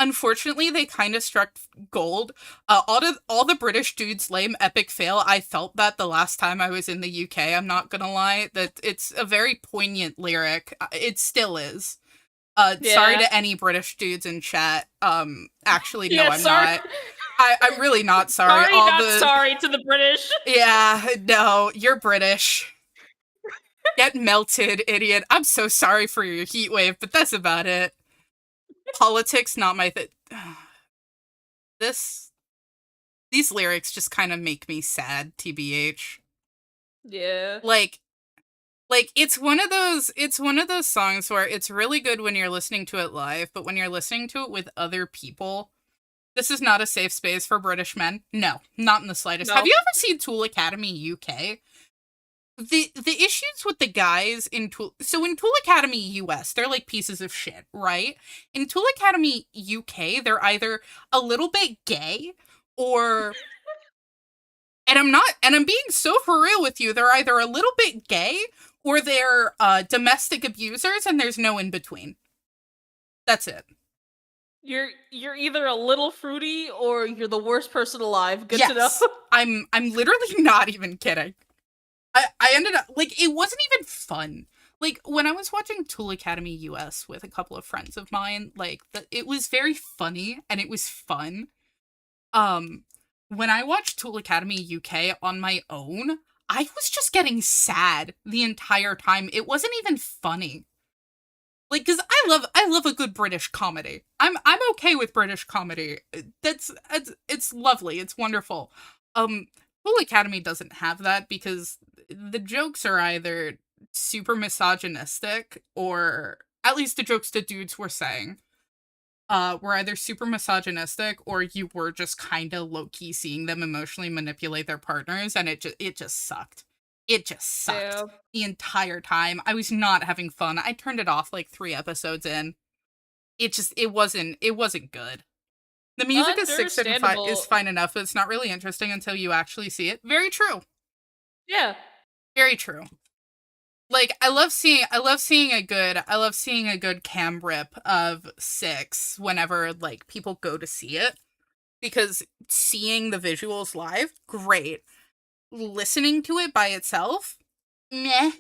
Unfortunately, they kind of struck gold. All the British dudes lame epic fail. I felt that the last time I was in the UK. I'm not gonna lie. That it's a very poignant lyric. It still is. Sorry Yeah. to any British dudes in chat. Actually, no, Yeah, I'm sorry. not. I'm really not sorry. Sorry, not sorry to the British. Yeah, no, you're British. Get melted, idiot. I'm so sorry for your heat wave, but that's about it. Politics, not my thing. These lyrics just kind of make me sad, TBH. Yeah. Like it's one of those songs where it's really good when you're listening to it live, but when you're listening to it with other people, this is not a safe space for British men. No, not in the slightest. No. Have you ever seen Tool Academy UK? The issues with the guys in Tool Academy US, they're like pieces of shit, right? In Tool Academy UK, they're either a little bit gay or and I'm being so for real with you, they're either a little bit gay or they're domestic abusers and there's no in between. That's it. You're either a little fruity or you're the worst person alive. Good to know. Yes. I'm literally not even kidding. I ended up, like, it wasn't even fun. Like, when I was watching Tool Academy US with a couple of friends of mine, like, it was very funny, and it was fun. When I watched Tool Academy UK on my own, I was just getting sad the entire time. It wasn't even funny. Like, because I love a good British comedy. I'm okay with British comedy. It's lovely. It's wonderful. Tool Academy doesn't have that because the jokes are either super misogynistic, or at least the jokes the dudes were saying were either super misogynistic, or you were just kind of low-key seeing them emotionally manipulate their partners, and it just sucked. It just sucked. Yeah. The entire time. I was not having fun. I turned it off like 3 episodes in. It wasn't good. The music is 6 and 5 is fine enough, but it's not really interesting until you actually see it. Very true. Yeah. Very true. Like, I love seeing a good cam rip of 6 whenever like people go to see it, because seeing the visuals live, great. Listening to it by itself, meh.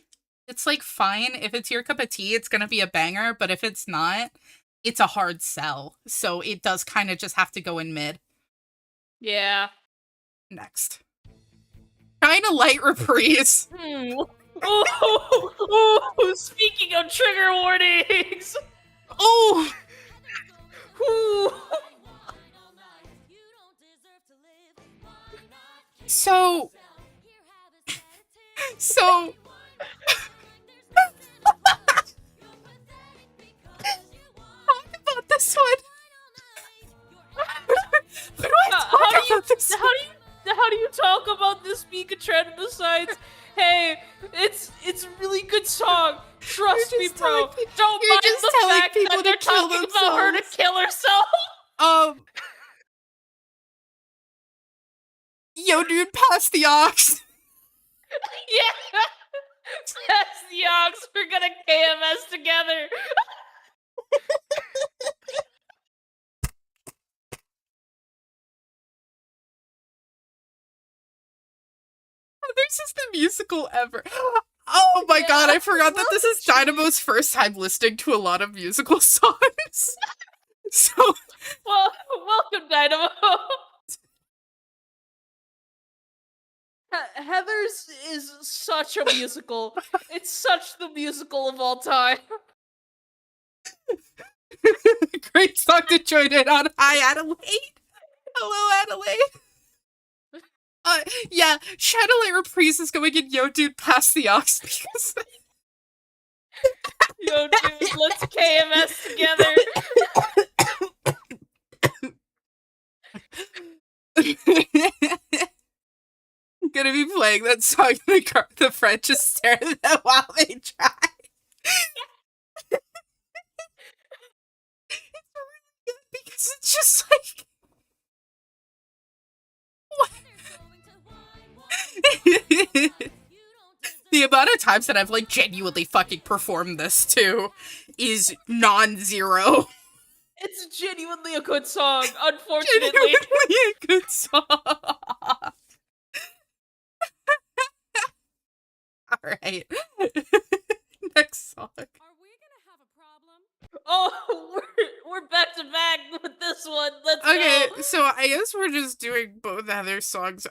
It's like fine. If it's your cup of tea, it's gonna be a banger, but if it's not, it's a hard sell. So it does kind of just have to go in mid. Yeah. Next. Kinda light reprise. Ooh, speaking of trigger warnings. Oh! Ooh. So talk about this one. What do I talk about this one? How do you talk about this being a trend in the sites? Hey, it's a really good song. Trust me, bro. Don't you're mind just the telling fact people that they're to kill talking about her to themselves. kill herself. Yo, dude, pass the ox. Yeah. That's the ox. We're gonna KMS together. This is the musical ever. Oh my god, I forgot that this is Dynamo's first time listening to a lot of musical songs. So, Well, welcome, Dynamo. Heather's is such a musical. It's such the musical of all time. great song to join in on. Hi, Adelaide. Hello, Adelaide. Yeah, Shadowlight Reprise is going in Yo Dude Pass the Ox because... Yo, dude, let's KMS together. I'm gonna be playing that song in the car. The French just stare at them while they try. It's really good because it's just like... The amount of times that I've like genuinely fucking performed this too is non-zero. It's genuinely a good song, unfortunately. Genuinely a good song. Alright. Next song. Are we gonna have a problem? Oh, we're back to back with this one. Let's Okay, go. so I guess we're just doing both Heather's songs.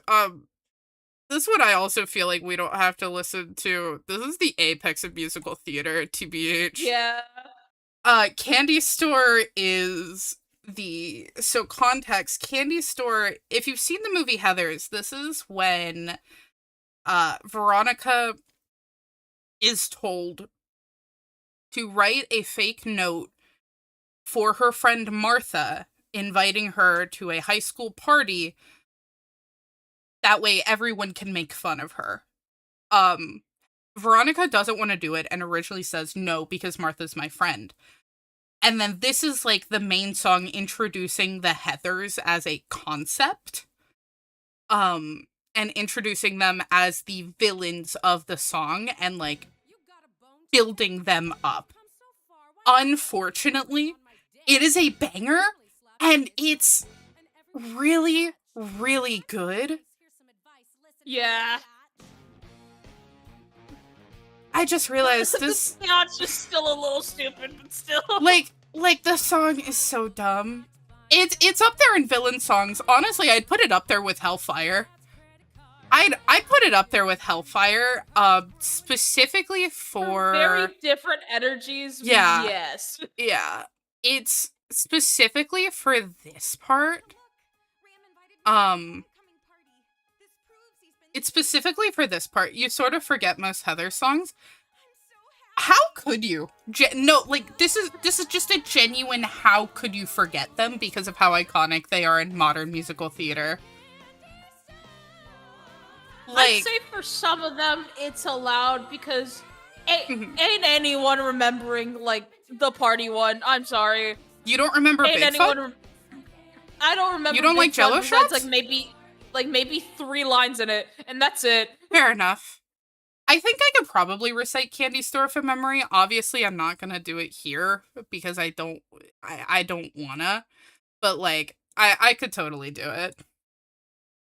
This one I also feel like we don't have to listen to. This is the apex of musical theater, TBH. Yeah. Candy Store is so context, Candy Store, if you've seen the movie Heathers, this is when Veronica is told to write a fake note for her friend Martha, inviting her to a high school party. That way everyone can make fun of her. Veronica doesn't want to do it and originally says no because Martha's my friend. And then this is like the main song introducing the Heathers as a concept. And introducing them as the villains of the song and like building them up. Unfortunately, it is a banger and it's really, really good. Yeah. I just realized this. The seance is still a little stupid, but still. Like the song is so dumb. It's up there in villain songs. Honestly, I'd put it up there with Hellfire. I'd put it up there with Hellfire. Specifically for very different energies. Yeah. Yes. Yeah. It's specifically for this part. It's specifically for this part. You sort of forget most Heather songs. How could you? No, like this is just a genuine how could you forget them because of how iconic they are in modern musical theater. I'd say for some of them it's allowed because ain't anyone remembering like the party one. I'm sorry. You don't remember Bigfoot? I don't remember. You don't like Jello shots? Like maybe 3 lines in it, and that's it. Fair enough. I think I could probably recite Candy Store from memory. Obviously, I'm not gonna do it here because I don't wanna. But like, I could totally do it.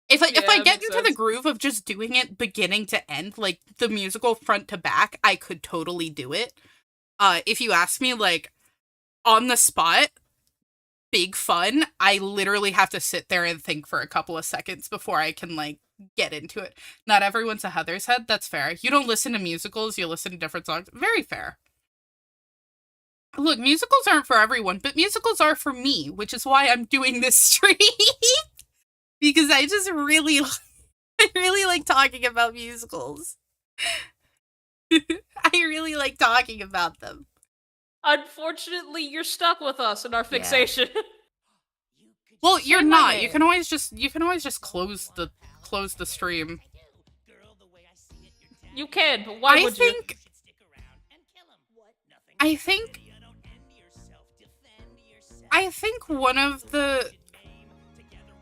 If I get into the groove of just doing it beginning to end, like the musical front to back, I could totally do it. If you ask me, like, on the spot, big fun, I literally have to sit there and think for a couple of seconds before I can, like, get into it. Not everyone's a Heather's head, that's fair. You don't listen to musicals, you listen to different songs. Very fair. Look, musicals aren't for everyone, but musicals are for me, which is why I'm doing this stream. Because I just really like talking about musicals. I really like talking about them. Unfortunately, you're stuck with us in our fixation. Well, you're not. You can always just close the stream. You can, but why would you? I think one of the...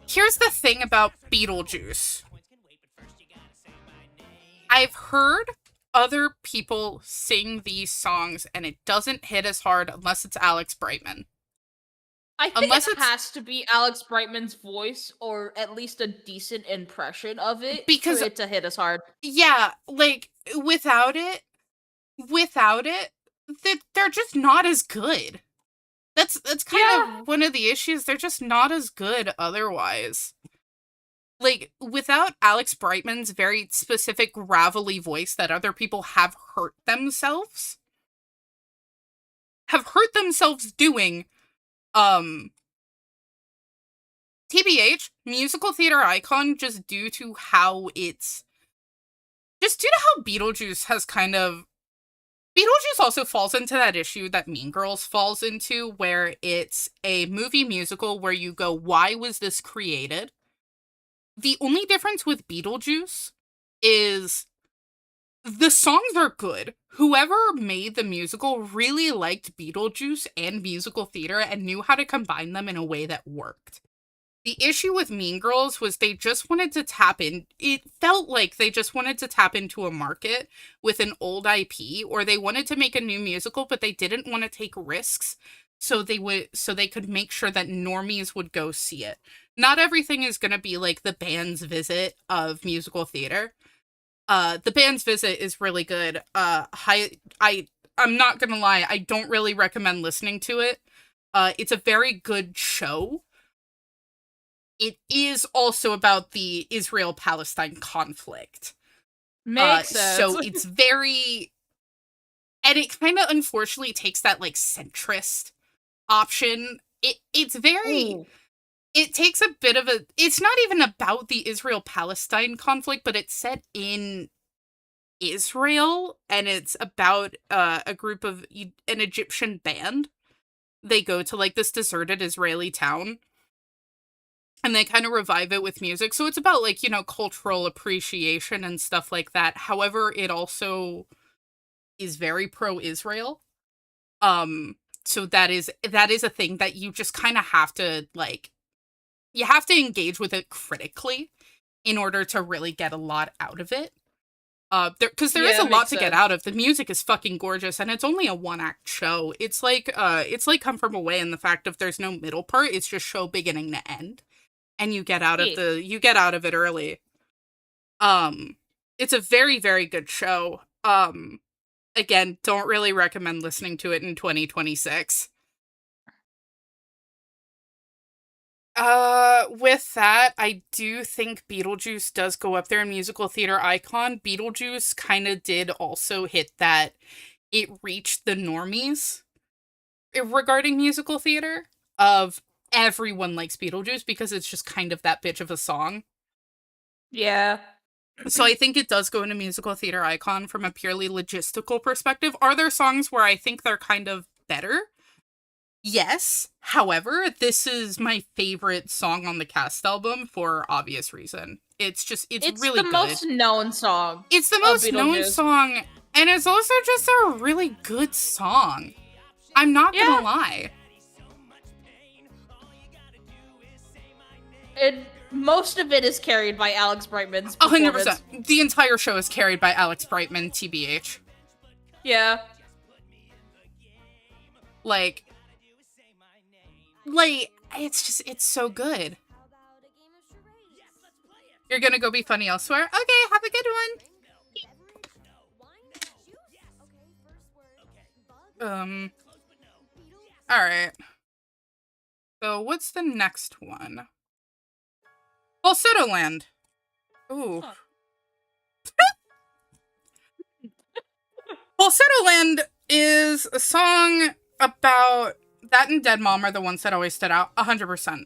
Here's the thing about Beetlejuice. I've heard other people sing these songs and it doesn't hit as hard unless it's Alex Brightman. I think it has to be Alex Brightman's voice or at least a decent impression of it for it to hit as hard. Yeah, like without it, they're just not as good. That's kind of one of the issues. They're just not as good otherwise. Like, without Alex Brightman's very specific gravelly voice that other people have hurt themselves doing, TBH, musical theater icon, just due to how Beetlejuice has kind of... Beetlejuice also falls into that issue that Mean Girls falls into, where it's a movie musical where you go, why was this created? The only difference with Beetlejuice is the songs are good. Whoever made the musical really liked Beetlejuice and musical theater and knew how to combine them in a way that worked. The issue with Mean Girls was they just wanted to tap in. It felt like they just wanted to tap into a market with an old IP, or they wanted to make a new musical, but they didn't want to take risks so they could make sure that normies would go see it. Not everything is going to be like the band's visit of musical theater. The band's visit is really good. I'm not going to lie, I don't really recommend listening to it. It's a very good show. It is also about the Israel-Palestine conflict. Makes sense. So it's very, and it kind of unfortunately takes that like centrist option. It's very, Ooh. it takes a bit of a, it's not even about the Israel-Palestine conflict, but it's set in Israel, and it's about a group of an Egyptian band. They go to like this deserted Israeli town, and they kind of revive it with music. So it's about like, you know, cultural appreciation and stuff like that. However, it also is very pro-Israel. So that is a thing that you just kind of have to like, you have to engage with it critically in order to really get a lot out of it. Because there is a lot to get out of. The music is fucking gorgeous, and it's only a 1-act show. It's like Come From Away in the fact of there's no middle part. It's just show beginning to end, and you get out of it early. It's a very, very good show. Again, don't really recommend listening to it in 2026. With that, I do think Beetlejuice does go up there in musical theater icon. Beetlejuice kind of did also hit that it reached the normies regarding musical theater of everyone likes Beetlejuice because it's just kind of that bitch of a song. Yeah. So I think it does go into musical theater icon from a purely logistical perspective. Are there songs where I think they're kind of better? Yes. However, this is my favorite song on the Cast album for obvious reason. It's really good. It's the most known song. It's the most known song, and it's also just a really good song. I'm not gonna lie. Most of it is carried by Alex Brightman's performance. 100%. The entire show is carried by Alex Brightman, TBH. Yeah. Like, it's so good. You're gonna go be funny elsewhere? Okay, have a good one. Alright. So, what's the next one? Falsetto Land. Ooh. Huh. Falsetto Land is a song about that and Dead Mom are the ones that always stood out 100%.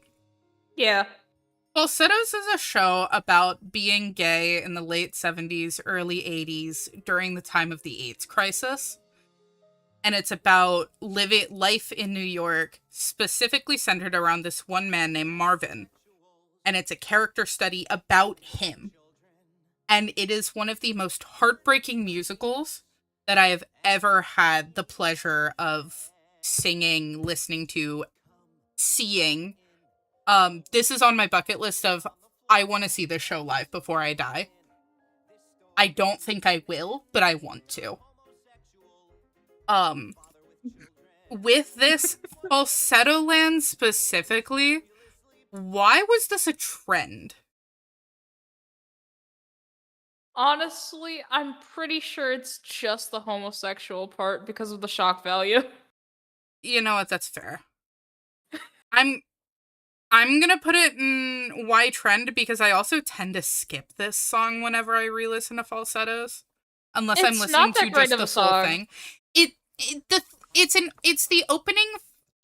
Yeah. Falsettos is a show about being gay in the late 70s, early 80s during the time of the AIDS crisis. And it's about living life in New York, specifically centered around this one man named Marvin. And it's a character study about him. And it is one of the most heartbreaking musicals that I have ever had the pleasure of singing, listening to, seeing. This is on my bucket list of, I want to see this show live before I die. I don't think I will, but I want to. With this Falsetto Land specifically, why was this a trend? Honestly, I'm pretty sure it's just the homosexual part because of the shock value. You know what? That's fair. I'm gonna put it in why trend because I also tend to skip this song whenever I re-listen to falsettos, unless I'm listening to just the full thing. It's the opening.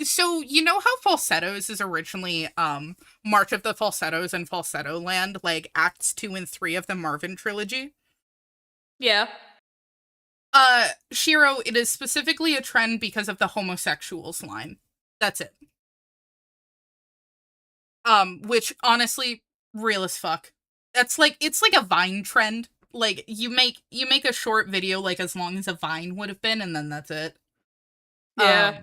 So, you know how Falsettos is originally March of the Falsettos and Falsetto Land, like acts 2 and 3 of the Marvin trilogy? Yeah. Shiro, it is specifically a trend because of the homosexuals line. That's it. Which honestly, real as fuck. It's like a Vine trend. Like you make a short video like as long as a Vine would have been, and then that's it. Yeah.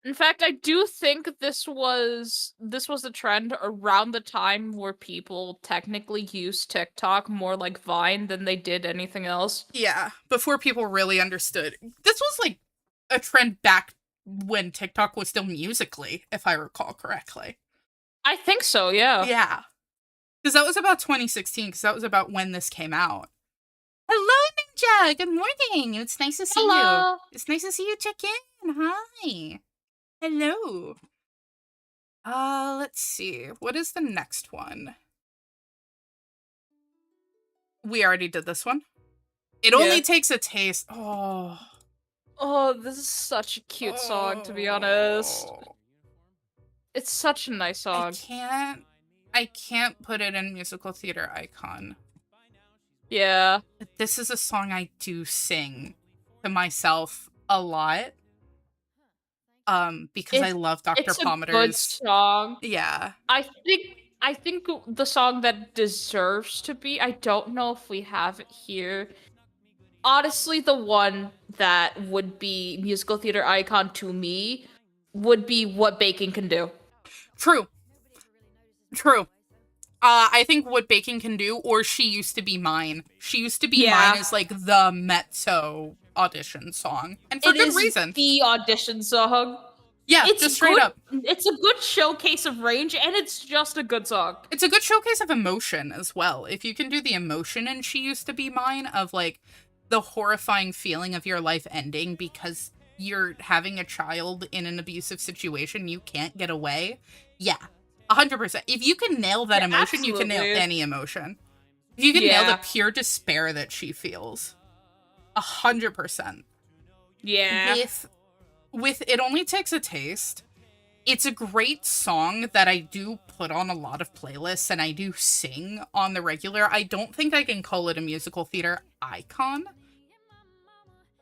In fact, I do think this was a trend around the time where people technically used TikTok more like Vine than they did anything else. Yeah, before people really understood. This was like a trend back when TikTok was still Musically, if I recall correctly. I think so, yeah. Yeah. Because that was about 2016, because that was about when this came out. Hello, Ninja! Good morning! It's nice to see Hello. you. It's nice to see you check in. Hi. Hello. Let's see. What is the next one? We already did this one. It only takes a taste. Oh. Oh, this is such a cute song, to be honest. It's such a nice song. I can't put it in musical theater icon. Yeah. This is a song I do sing to myself a lot. Because I love Dr. Palmer's. It's a good song. Yeah. I think the song that deserves to be, I don't know if we have it here. Honestly, the one that would be musical theater icon to me would be What Baking Can Do. True. I think What Baking Can Do, or She Used to Be Mine. She Used to Be Mine is like the mezzo audition song. And for good reason. The audition song. Yeah, it's just straight up. It's a good showcase of range, and it's just a good song. It's a good showcase of emotion as well. If you can do the emotion in She Used to Be Mine of like the horrifying feeling of your life ending because you're having a child in an abusive situation, you can't get away. Yeah, 100%. If you can nail that emotion, you can nail any emotion. If you can nail the pure despair that she feels, 100%. Yeah. With It Only Takes a Taste, it's a great song that I do put on a lot of playlists and I do sing on the regular. I don't think I can call it a musical theater icon.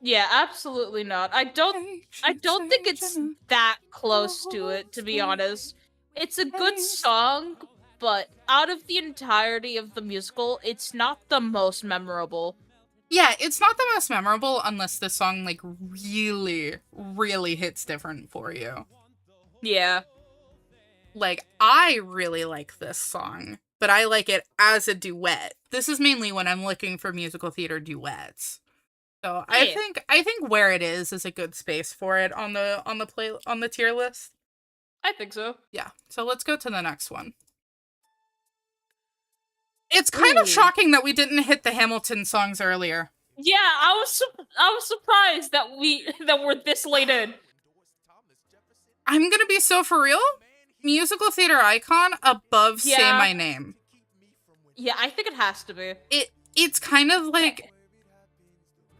Yeah, absolutely not. I don't think it's that close to it, to be honest. It's a good song, but out of the entirety of the musical, it's not the most memorable. Yeah, it's not the most memorable unless the song, like, really, really hits different for you. Yeah. Like, I really like this song, but I like it as a duet. This is mainly when I'm looking for musical theater duets. So I think Where It Is a good space for it on the tier list. I think so. Yeah. So let's go to the next one. It's kind of shocking that we didn't hit the Hamilton songs earlier. Yeah, I was surprised that we're this late in. I'm gonna be so for real. Musical theater icon above Say My Name. Yeah, I think it has to be. It's kind of like.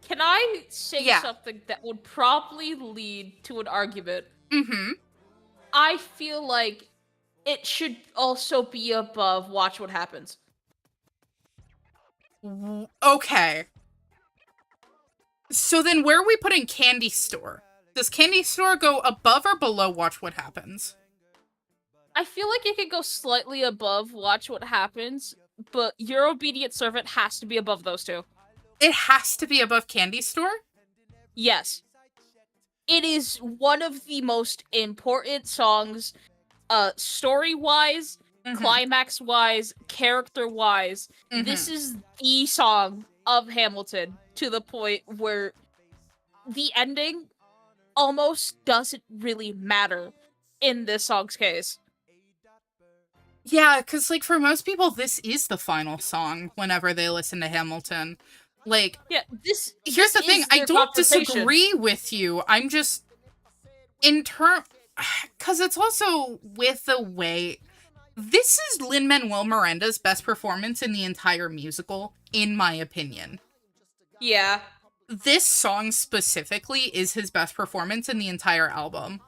Can I say something that would probably lead to an argument? Mm-hmm. I feel like it should also be above Watch What Happens. Okay. So then where are we putting Candy Store? Does Candy Store go above or below Watch What Happens? I feel like it could go slightly above Watch What Happens, but Your Obedient Servant has to be above those two. It has to be above Candy Store? Yes. It is one of the most important songs, story-wise, climax-wise, character-wise. Mm-hmm. This is the song of Hamilton, to the point where the ending almost doesn't really matter in this song's case. Yeah, because, like, for most people, this is the final song whenever they listen to Hamilton. Like, yeah, here's the thing, I don't disagree with you. I'm just, because it's also with the way, this is Lin-Manuel Miranda's best performance in the entire musical, in my opinion. Yeah. This song specifically is his best performance in the entire album.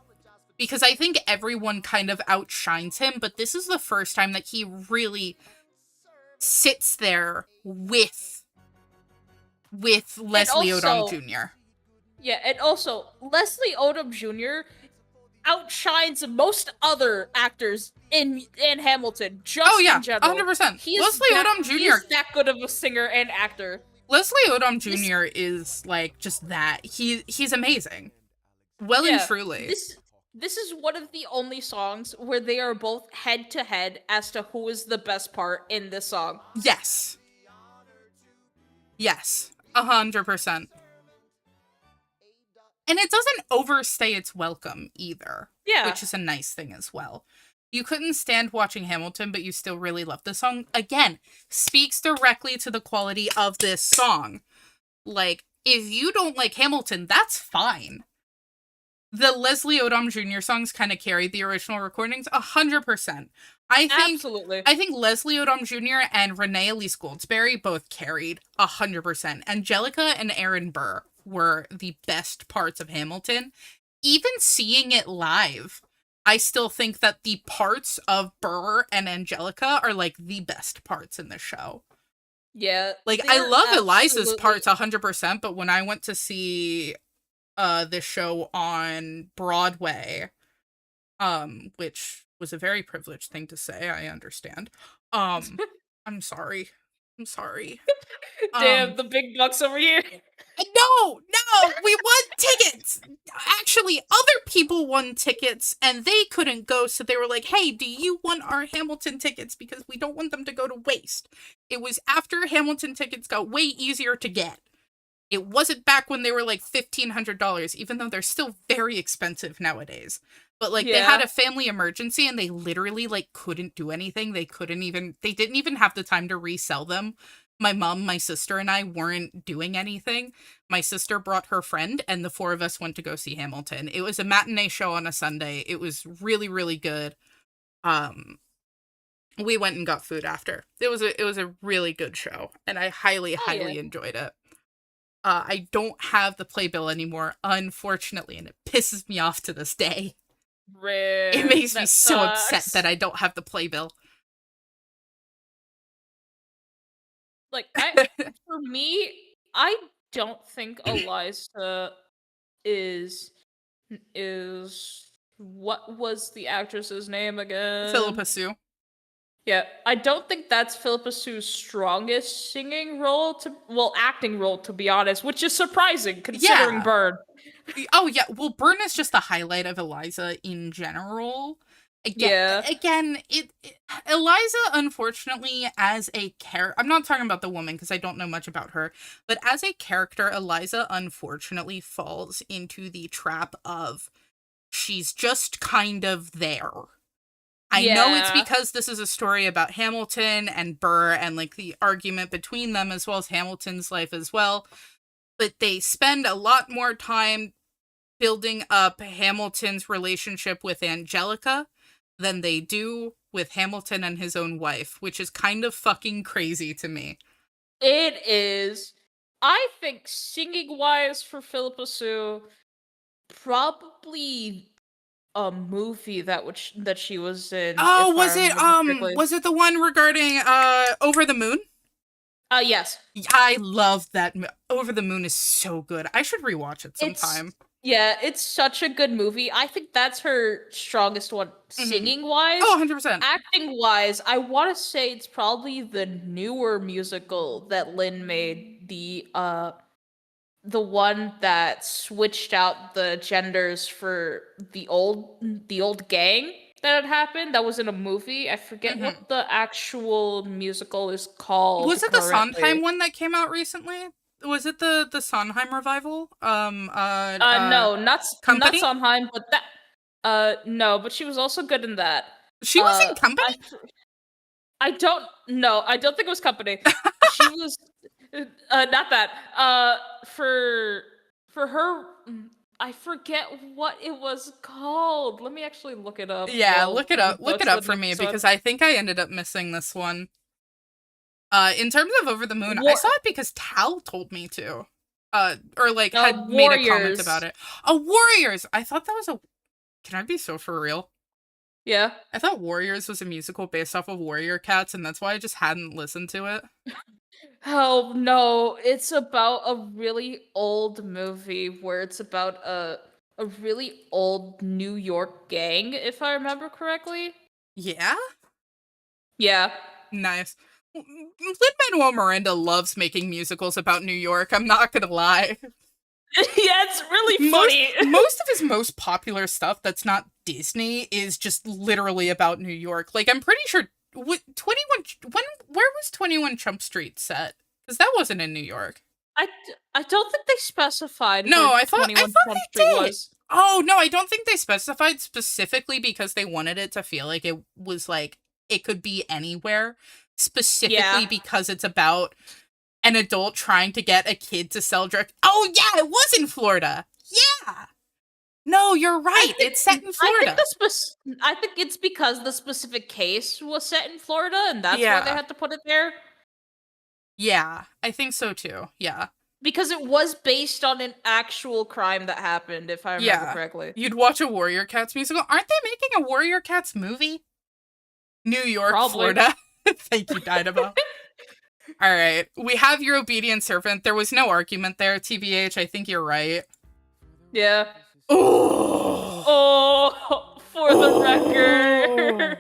Because I think everyone kind of outshines him, but this is the first time that he really sits there with Leslie Odom Jr. Yeah, and also, Leslie Odom Jr. outshines most other actors in Hamilton, in general. 100%. Leslie Odom Jr. He is that good of a singer and actor. Leslie Odom Jr. is, like, just that. He's amazing. Well and truly. This is one of the only songs where they are both head-to-head as to who is the best part in this song. Yes. Yes. 100%. And it doesn't overstay its welcome either, Yeah. which is a nice thing as well. You couldn't stand watching Hamilton, but you still really loved the song. Again, speaks directly to the quality of this song. Like, if you don't like Hamilton, that's fine. The Leslie Odom Jr. songs kind of carried the original recordings 100%. Absolutely. I think Leslie Odom Jr. and Renee Elise Goldsberry both carried 100%. Angelica and Aaron Burr were the best parts of Hamilton. Even seeing it live, I still think that the parts of Burr and Angelica are like the best parts in the show. Yeah. Like, I love Eliza's absolutely- parts 100%, but when I went to see this show on Broadway, which was a very privileged thing to say, I understand. I'm sorry. Damn, the big bucks over here. No, we won tickets. Actually, other people won tickets and they couldn't go, so they were like, hey, do you want our Hamilton tickets? Because we don't want them to go to waste. It was after Hamilton tickets got way easier to get. It wasn't back when they were like $1,500, even though they're still very expensive nowadays. But like, they had a family emergency and they literally like couldn't do anything. They didn't even have the time to resell them. My mom, my sister, and I weren't doing anything. My sister brought her friend, and the four of us went to go see Hamilton. It was a matinee show on a Sunday. It was really, really good. We went and got food after. It was a really good show, and I highly enjoyed it. I don't have the playbill anymore, unfortunately, and it pisses me off to this day. It makes me so upset that I don't have the playbill. Like, for me, I don't think Eliza is what was the actress's name again? Philippa Sue. Yeah, I don't think that's Philippa Sue's strongest acting role, to be honest, which is surprising considering Bird. Oh yeah, well, Byrne is just the highlight of Eliza in general. Again, Eliza, unfortunately, as a character, I'm not talking about the woman because I don't know much about her, but as a character, Eliza unfortunately falls into the trap of she's just kind of there. I know it's because this is a story about Hamilton and Burr and like the argument between them as well as Hamilton's life as well, but they spend a lot more time building up Hamilton's relationship with Angelica than they do with Hamilton and his own wife, which is kind of fucking crazy to me. It is. I think singing-wise for Philippa Sue, probably a movie that she was in. Oh, was it the one regarding Over the Moon? Yes. I love that. Over the Moon is so good. I should rewatch it sometime. It's such a good movie. I think that's her strongest one, singing-wise. Oh, 100%. Acting-wise, I want to say it's probably the newer musical that Lynn made, the one that switched out the genders for the old gang that had happened. That was in a movie. I forget what the actual musical is called. Was it the Sondheim one that came out recently? Was it the Sondheim revival? No, not Company? not Sondheim, but that. No, but she was also good in that. She was in Company? I don't know. I don't think it was Company. She was not that. For her, I forget what it was called. Let me actually look it up. Yeah, look it up. Look it up for me because I think I ended up missing this one. In terms of Over the Moon, I saw it because Tal told me to. Or like had made a comment about it. Oh, Warriors! I thought that was a... Can I be so for real? Yeah. I thought Warriors was a musical based off of Warrior Cats, and that's why I just hadn't listened to it. Oh, no. It's about a really old movie where it's about a really old New York gang, if I remember correctly. Yeah? Yeah. Nice. Lin-Manuel Miranda loves making musicals about New York, I'm not gonna lie. Yeah, it's really funny. Most of his most popular stuff that's not Disney is just literally about New York. Like, I'm pretty sure... where was 21 Jump Street set? Because that wasn't in New York. I don't think they specified No, where I thought 21 Jump they Street did. was. Oh, no, I don't think they specified specifically because they wanted it to feel like it was like it could be anywhere, specifically Yeah. because it's about an adult trying to get a kid to sell drugs. Oh, yeah, it was in Florida. Yeah. No, you're right. It's set in Florida. I think it's because the specific case was set in Florida, and that's why they Yeah. had to put it there. Yeah, I think so too. Yeah. Because it was based on an actual crime that happened, if I remember correctly. You'd watch a Warrior Cats musical. Aren't they making a Warrior Cats movie? New York, Probably. Florida. Thank you, Dynamo. All right. We have Your Obedient Servant. There was no argument there. TBH, I think you're right. Yeah. Oh. Oh, for the record.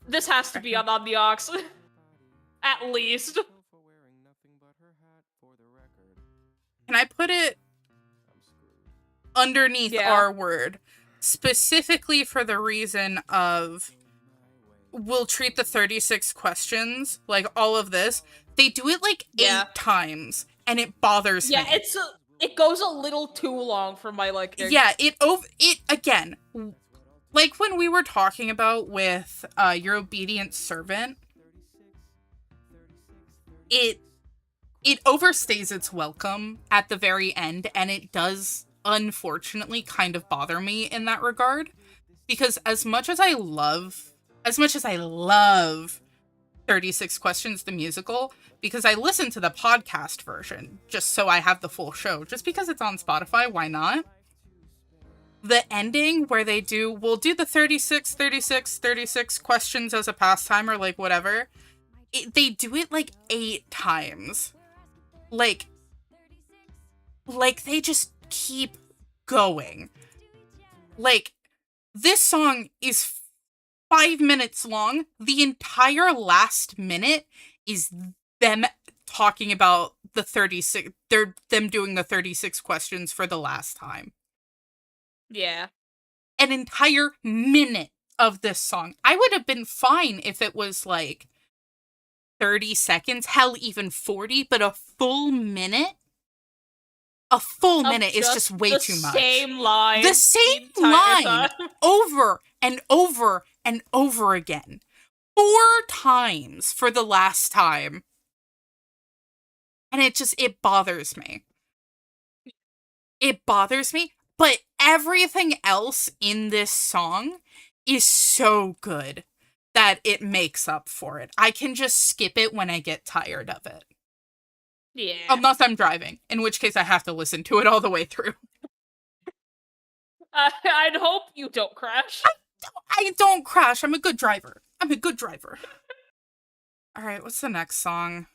This has to be on the Ox. At least. Can I put it underneath our word? Specifically for the reason of we'll treat the 36 questions, like all of this. They do it like 8 times, and it bothers me. Yeah, it goes a little too long for my liking. Yeah, it again, like when we were talking about with Your Obedient Servant, it overstays its welcome at the very end, and it does unfortunately kind of bother me in that regard, because as much as I love 36 Questions the musical, because I listen to the podcast version just so I have the full show, just because it's on Spotify, why not? The ending where we'll do the 36 questions as a pastime or like whatever. They do it like 8 times. Like they just keep going. Like, this song is 5 minutes long. The entire last minute is them talking about the 36, them doing the 36 questions for the last time. Yeah. An entire minute of this song. I would have been fine if it was like 30 seconds, hell, even 40, but a full minute? A full minute is just way too much. The same line. The same line over and over and over again. 4 times for the last time. And it bothers me. It bothers me, but everything else in this song is so good that it makes up for it. I can just skip it when I get tired of it. Yeah. Unless I'm driving, in which case I have to listen to it all the way through. I'd hope you don't crash. I don't crash. I'm a good driver. All right, what's the next song?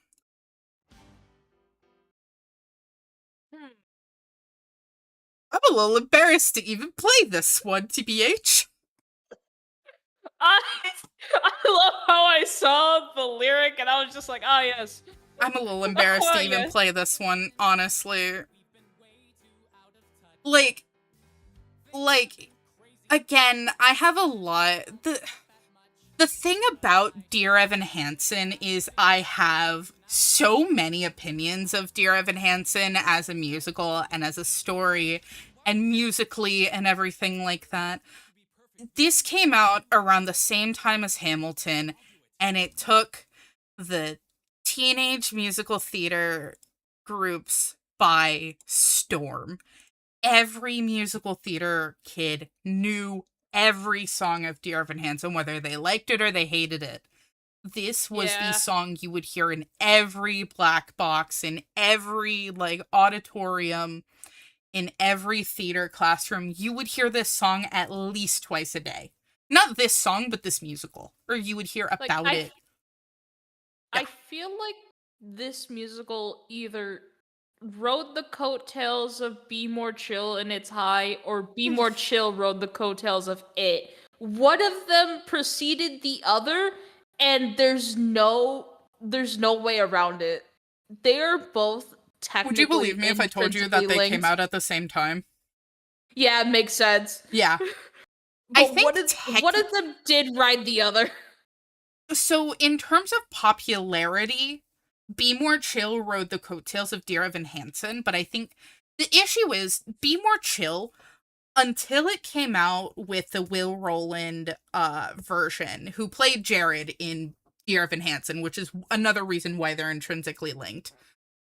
I'm a little embarrassed to even play this one, TBH. I love how I saw the lyric and I was just like, oh yes. I'm a little embarrassed to even play this one, honestly. Like, again, I have a lot. The thing about Dear Evan Hansen is I have so many opinions of Dear Evan Hansen as a musical and as a story and musically and everything like that. This came out around the same time as Hamilton, and it took the teenage musical theater groups by storm. Every musical theater kid knew every song of Dear Evan Hansen, whether they liked it or they hated it. This was the song you would hear in every black box, in every auditorium, in every theater classroom. You would hear this song at least twice a day. Not this song, but this musical. Or you would hear about it. I feel like this musical either rode the coattails of Be More Chill in its high, or Be More Chill rode the coattails of it. One of them preceded the other, and there's no way around it. They are both technically. Would you believe me if I told you that they came out at the same time? Yeah, it makes sense. Yeah. I think one of them did ride the other. So in terms of popularity, Be More Chill rode the coattails of Dear Evan Hansen, but I think the issue is Be More Chill, until it came out with the Will Roland version, who played Jared in Dear Evan Hansen, which is another reason why they're intrinsically linked.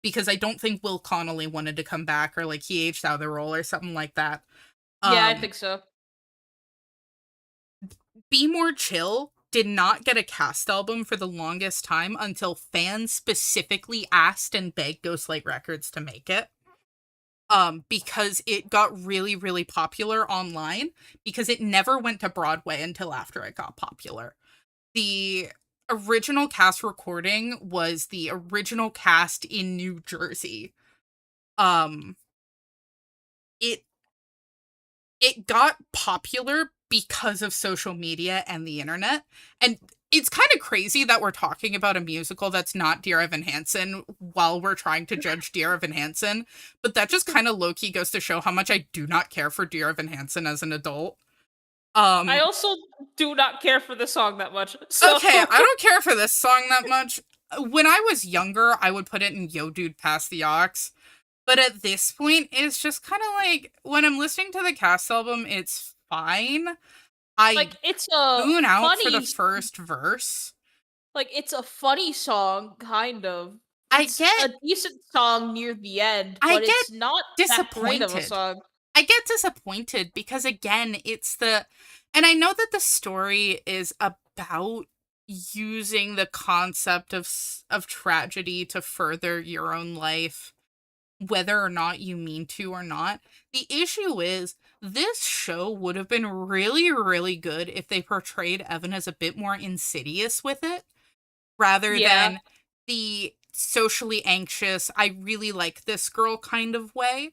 Because I don't think Will Connolly wanted to come back, or like he aged out of the role or something like that. Yeah, I think so. Be More Chill did not get a cast album for the longest time until fans specifically asked and begged Ghostlight Records to make it. Because it got really, really popular online, because it never went to Broadway until after it got popular. The original cast recording was the original cast in New Jersey. It got popular because of social media and the internet. And it's kind of crazy that we're talking about a musical that's not Dear Evan Hansen while we're trying to judge Dear Evan Hansen. But that just kind of low-key goes to show how much I do not care for Dear Evan Hansen as an adult. I also do not care for the song that much. So. Okay, I don't care for this song that much. When I was younger, I would put it in Yo Dude Pass the Aux. But at this point, it's just kind of like, when I'm listening to the cast album, it's fine. It's a tune out funny, for the first verse. Like, it's a funny song, kind of. It's get a decent song near the end, but it's not that great of a disappointed. song. I get disappointed because, again, and I know that the story is about using the concept of tragedy to further your own life, whether or not you mean to or not. The issue is, this show would have been really, really good if they portrayed Evan as a bit more insidious with it, rather than the socially anxious, I really like this girl kind of way.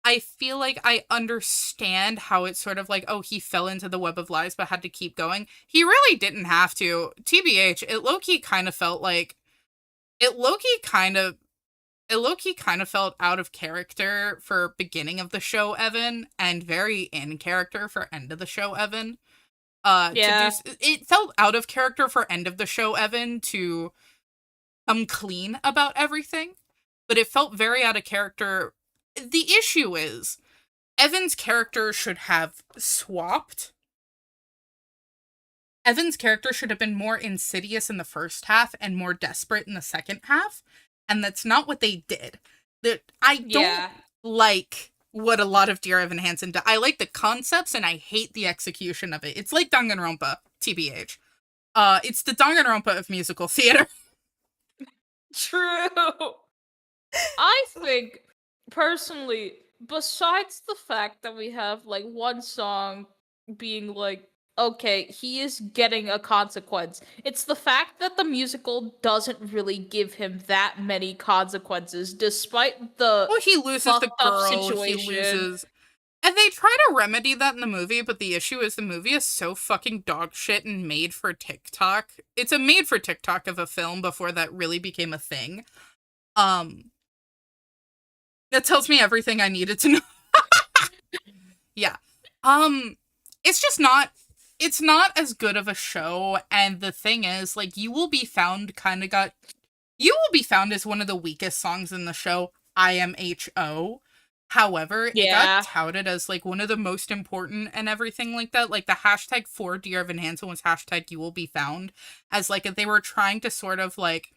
I feel like I understand how it's sort of like, oh, he fell into the web of lies but had to keep going. He really didn't have to. TBH, it low-key kind of felt like, it low-key kind of felt out of character for beginning of the show Evan, and very in character for end of the show Evan. It felt out of character for end of the show Evan to come clean about everything, but it felt very out of character. The issue is, Evan's character should have swapped. Evan's character should have been more insidious in the first half and more desperate in the second half. And that's not what they did. I don't like what a lot of Dear Evan Hansen does. I like the concepts and I hate the execution of it. It's like Danganronpa, TBH. It's the Danganronpa of musical theater. True. I think, personally, besides the fact that we have, like, one song being like, okay, he is getting a consequence. It's the fact that the musical doesn't really give him that many consequences, despite the he loses the girl, situation. He loses. And they try to remedy that in the movie, but the issue is the movie is so fucking dog shit and made for TikTok. It's a made for TikTok of a film before that really became a thing. That tells me everything I needed to know. Yeah. It's not as good of a show, and the thing is, like, You Will Be Found as one of the weakest songs in the show, IMHO. However, it got touted as, like, one of the most important and everything like that. Like, the hashtag for Dear Evan Hansen was hashtag You Will Be Found, as, like, they were trying to sort of, like,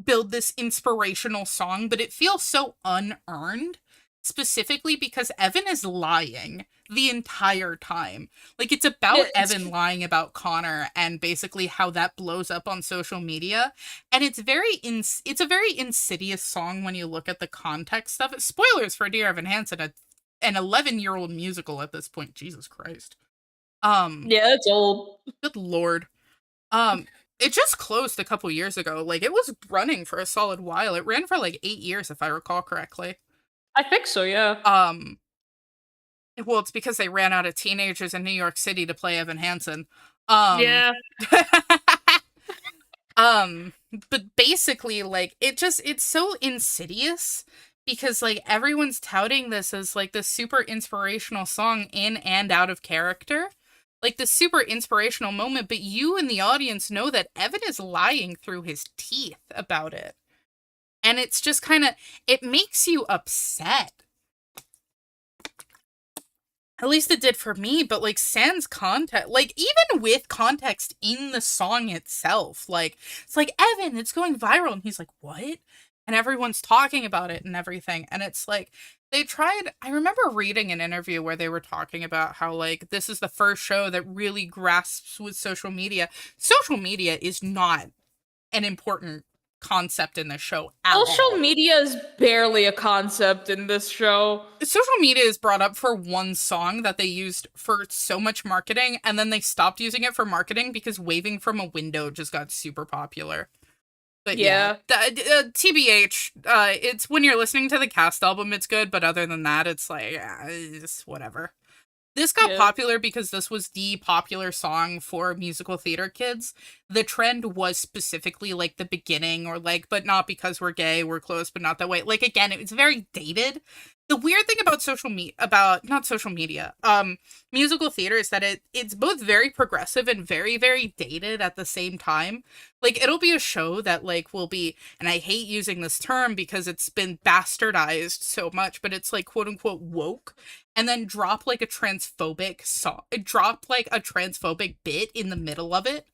build this inspirational song, but it feels so unearned, specifically because Evan is lying the entire time. Like, it's about Evan lying about Connor and basically how that blows up on social media, and it's a very insidious song when you look at the context of it. Spoilers for Dear Evan Hansen, an 11-year-old musical at this point. Jesus Christ. It's old. Good lord. It just closed a couple years ago. Like, it was running for a solid while. It ran for like 8 years, if I recall correctly. I think so, yeah. Well, it's because they ran out of teenagers in New York City to play Evan Hansen. Yeah. But basically, like, it's so insidious because, like, everyone's touting this as, like, this super inspirational song in and out of character. like this super inspirational moment, but you in the audience know that Evan is lying through his teeth about it. And it's just kind of, it makes you upset. At least it did for me, but like sans context, like even with context in the song itself, like it's like, Evan, it's going viral, and he's like, what? And everyone's talking about it and everything. And it's like, they tried, I remember reading an interview where they were talking about how like this is the first show that really grasps with social media. Social media is not an important concept in this show at all. Social media is barely a concept in this show. Social media is brought up for one song that they used for so much marketing, and then they stopped using it for marketing because waving from a window just got super popular. But yeah, TBH, it's when you're listening to the cast album, it's good, but other than that, it's like, it's whatever. This got popular because this was the popular song for musical theater kids. The trend was specifically like the beginning, or like, but not because we're gay, we're close, but not that way. Like, again, it's very dated. The weird thing about musical theater is that it's both very progressive and very, very dated at the same time. Like, it'll be a show that like will be, and I hate using this term because it's been bastardized so much, but it's like quote unquote woke, and then drop like a transphobic bit in the middle of it.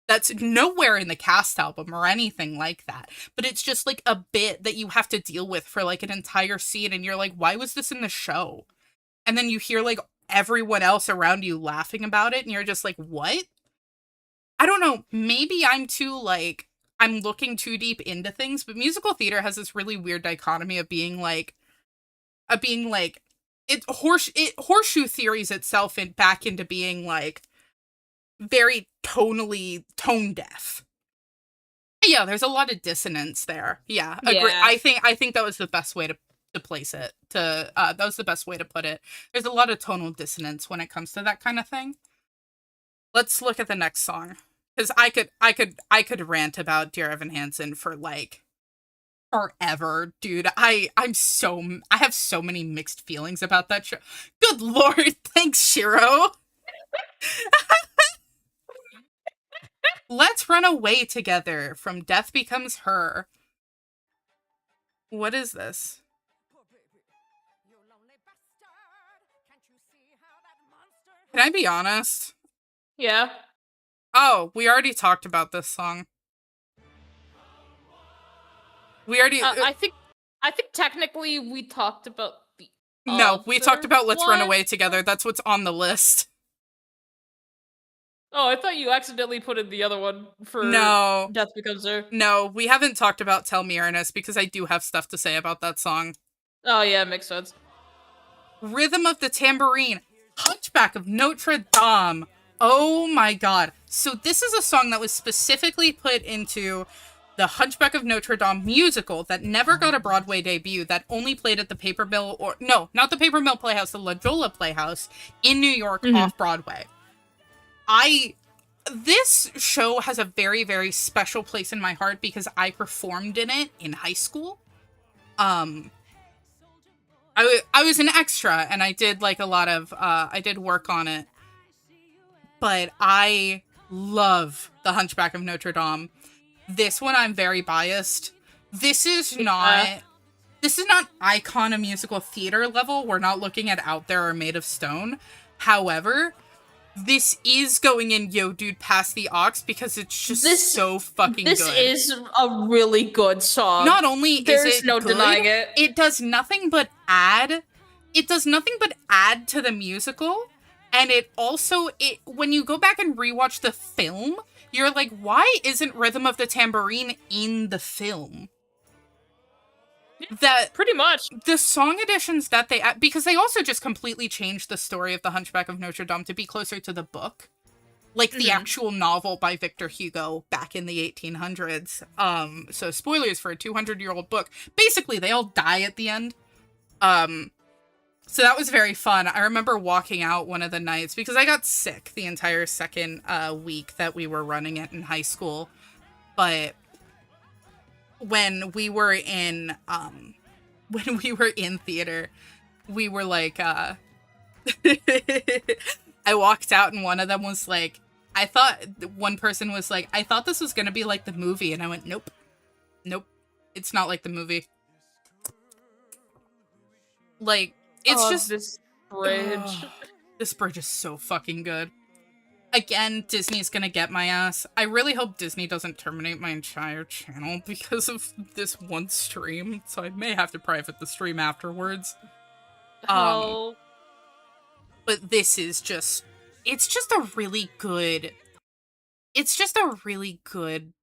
That's nowhere in the cast album or anything like that. But it's just like a bit that you have to deal with for like an entire scene. And you're like, why was this in the show? And then you hear like everyone else around you laughing about it. And you're just like, what? I don't know. Maybe I'm looking too deep into things. But musical theater has this really weird dichotomy of being like, horseshoe theories itself back into being like, very tonally tone deaf. Yeah, there's a lot of dissonance there. Yeah, agree. I think that was the best way to place it. That was the best way to put it. There's a lot of tonal dissonance when it comes to that kind of thing. Let's look at the next song, because I could rant about Dear Evan Hansen for like forever, dude. I have so many mixed feelings about that show. Good lord, thanks, Shiro. Let's Run Away Together from Death Becomes Her. What is this? Can I be honest? Yeah. Oh, we already talked about this song. We already... I think technically we talked about the No, we talked about Let's Run one? Away Together. That's what's on the list. Oh, I thought you accidentally put in the other one for No. Death Becomes Her. No, we haven't talked about Tell Me Ernest because I do have stuff to say about that song. Oh yeah, makes sense. Rhythm of the Tambourine, Hunchback of Notre Dame. Oh my god. So this is a song that was specifically put into the Hunchback of Notre Dame musical that never got a Broadway debut, that only played at the Paper Mill, or no, not the Paper Mill Playhouse, the La Jolla Playhouse in New York off Broadway. This show has a very, very special place in my heart because I performed in it in high school. I was an extra and I did like a lot of, I did work on it. But I love The Hunchback of Notre Dame. This one, I'm very biased. This is not icon of musical theater level. We're not looking at Out There or Made of Stone. However, this is going in Yo Dude Pass the Aux because it's just so fucking good. This is a really good song. Not only is There's it no good, denying it. It does nothing but add to the musical. And it also, when you go back and rewatch the film, you're like, why isn't Rhythm of the Tambourine in the film? That Pretty much. the song additions that they add, because they also just completely changed the story of the Hunchback of Notre Dame to be closer to the book, like the actual novel by Victor Hugo back in the 1800s. So spoilers for a 200-year-old book. Basically, they all die at the end. So that was very fun. I remember walking out one of the nights because I got sick the entire second week that we were running it in high school, but when we were in theater, we were like, I walked out and one of them was like, one person was like, I thought this was going to be like the movie. And I went, nope. It's not like the movie. Like, it's just... this bridge. Ugh, this bridge is so fucking good. Again, Disney's gonna get my ass. I really hope Disney doesn't terminate my entire channel because of this one stream. So I may have to private the stream afterwards. Oh. But this is just... It's just a really good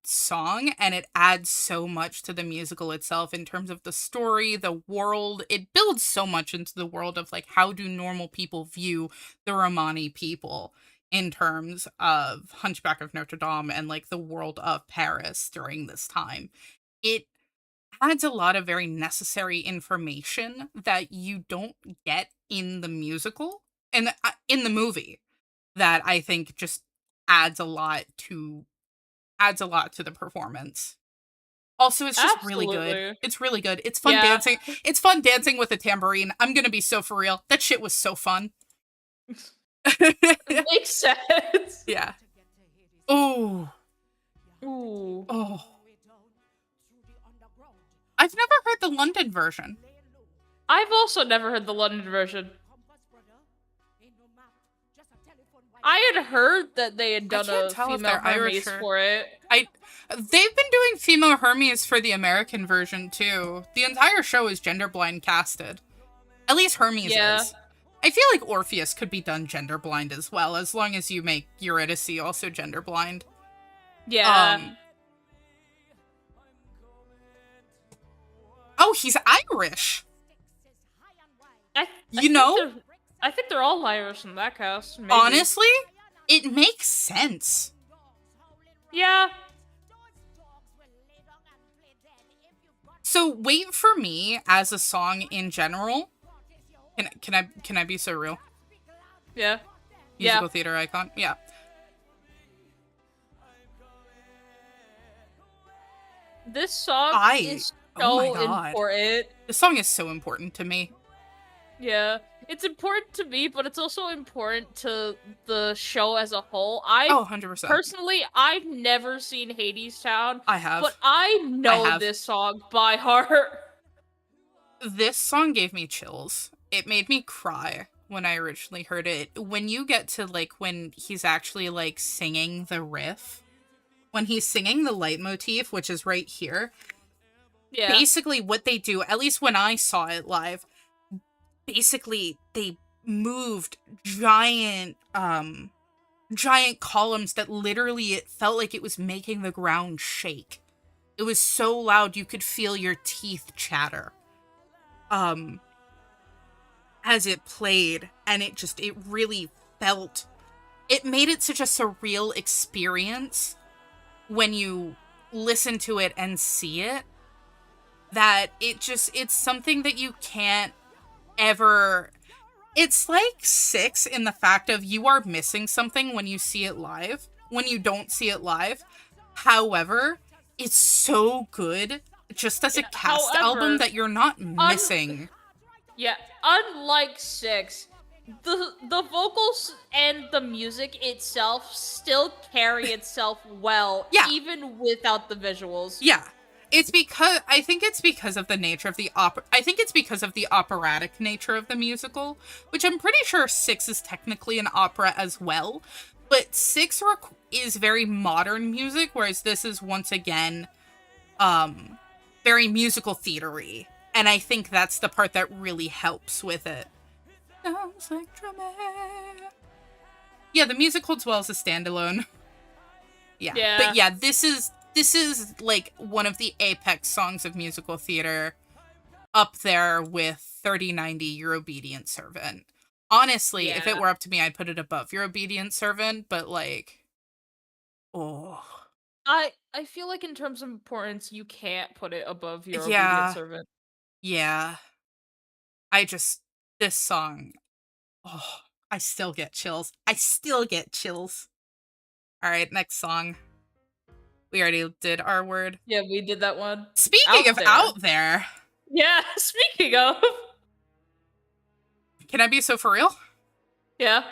song, and it adds so much to the musical itself in terms of the story, the world. It builds so much into the world of, like, how do normal people view the Romani people in terms of Hunchback of Notre Dame and, like, the world of Paris during this time. It adds a lot of very necessary information that you don't get in the musical and in the movie, that I think just adds a lot to the performance. Also, it's just really good. It's really good. It's fun dancing. It's fun dancing with a tambourine. I'm gonna be so for real. That shit was so fun. It makes sense. Yeah. Ooh. Ooh. I've never heard the London version. I've also never heard the London version. I had heard that they had done a female Hermes for it. They've been doing female Hermes for the American version too. The entire show is gender blind casted. At least Hermes is. I feel like Orpheus could be done gender blind as well, as long as you make Eurydice also gender blind. Yeah. Oh, he's Irish. I think they're all Irish in that cast. Maybe. Honestly, it makes sense. Yeah. So, Wait for Me as a song in general. Can I be so real? Yeah. Musical theater icon. Yeah. This song is so important. This song is so important to me. Yeah. It's important to me, but it's also important to the show as a whole. 100%. Personally, I've never seen Hadestown. I have. But I know this song by heart. This song gave me chills. It made me cry when I originally heard it. When you get to, like, when he's actually, like, singing the riff, when he's singing the leitmotif, which is right here, basically what they do, at least when I saw it live, basically they moved giant columns that literally it felt like it was making the ground shake. It was so loud you could feel your teeth chatter. As it played, and it really felt, it made it such a surreal experience when you listen to it and see it, that it's something that you can't ever, it's like Six in the fact of you are missing something when you see it live, when you don't see it live. However, it's so good just as a cast album that you're not missing. Unlike Six, the vocals and the music itself still carry itself well, even without the visuals. Yeah. I think it's because of the nature of the I think it's because of the operatic nature of the musical, which I'm pretty sure Six is technically an opera as well. But Six is very modern music, whereas this is once again, very musical theater-y. And I think that's the part that really helps with it. Yeah, the music holds well as a standalone. Yeah. But yeah, this is like one of the apex songs of musical theater, up there with 3090 Your Obedient Servant. Honestly, if it were up to me, I'd put it above Your Obedient Servant, but like, I feel like in terms of importance, you can't put it above Your Obedient Servant. Yeah. This song, I still get chills. All right, next song. We already did our word. Yeah, we did that one. Speaking of out there. Yeah, speaking of. Can I be so for real? Yeah.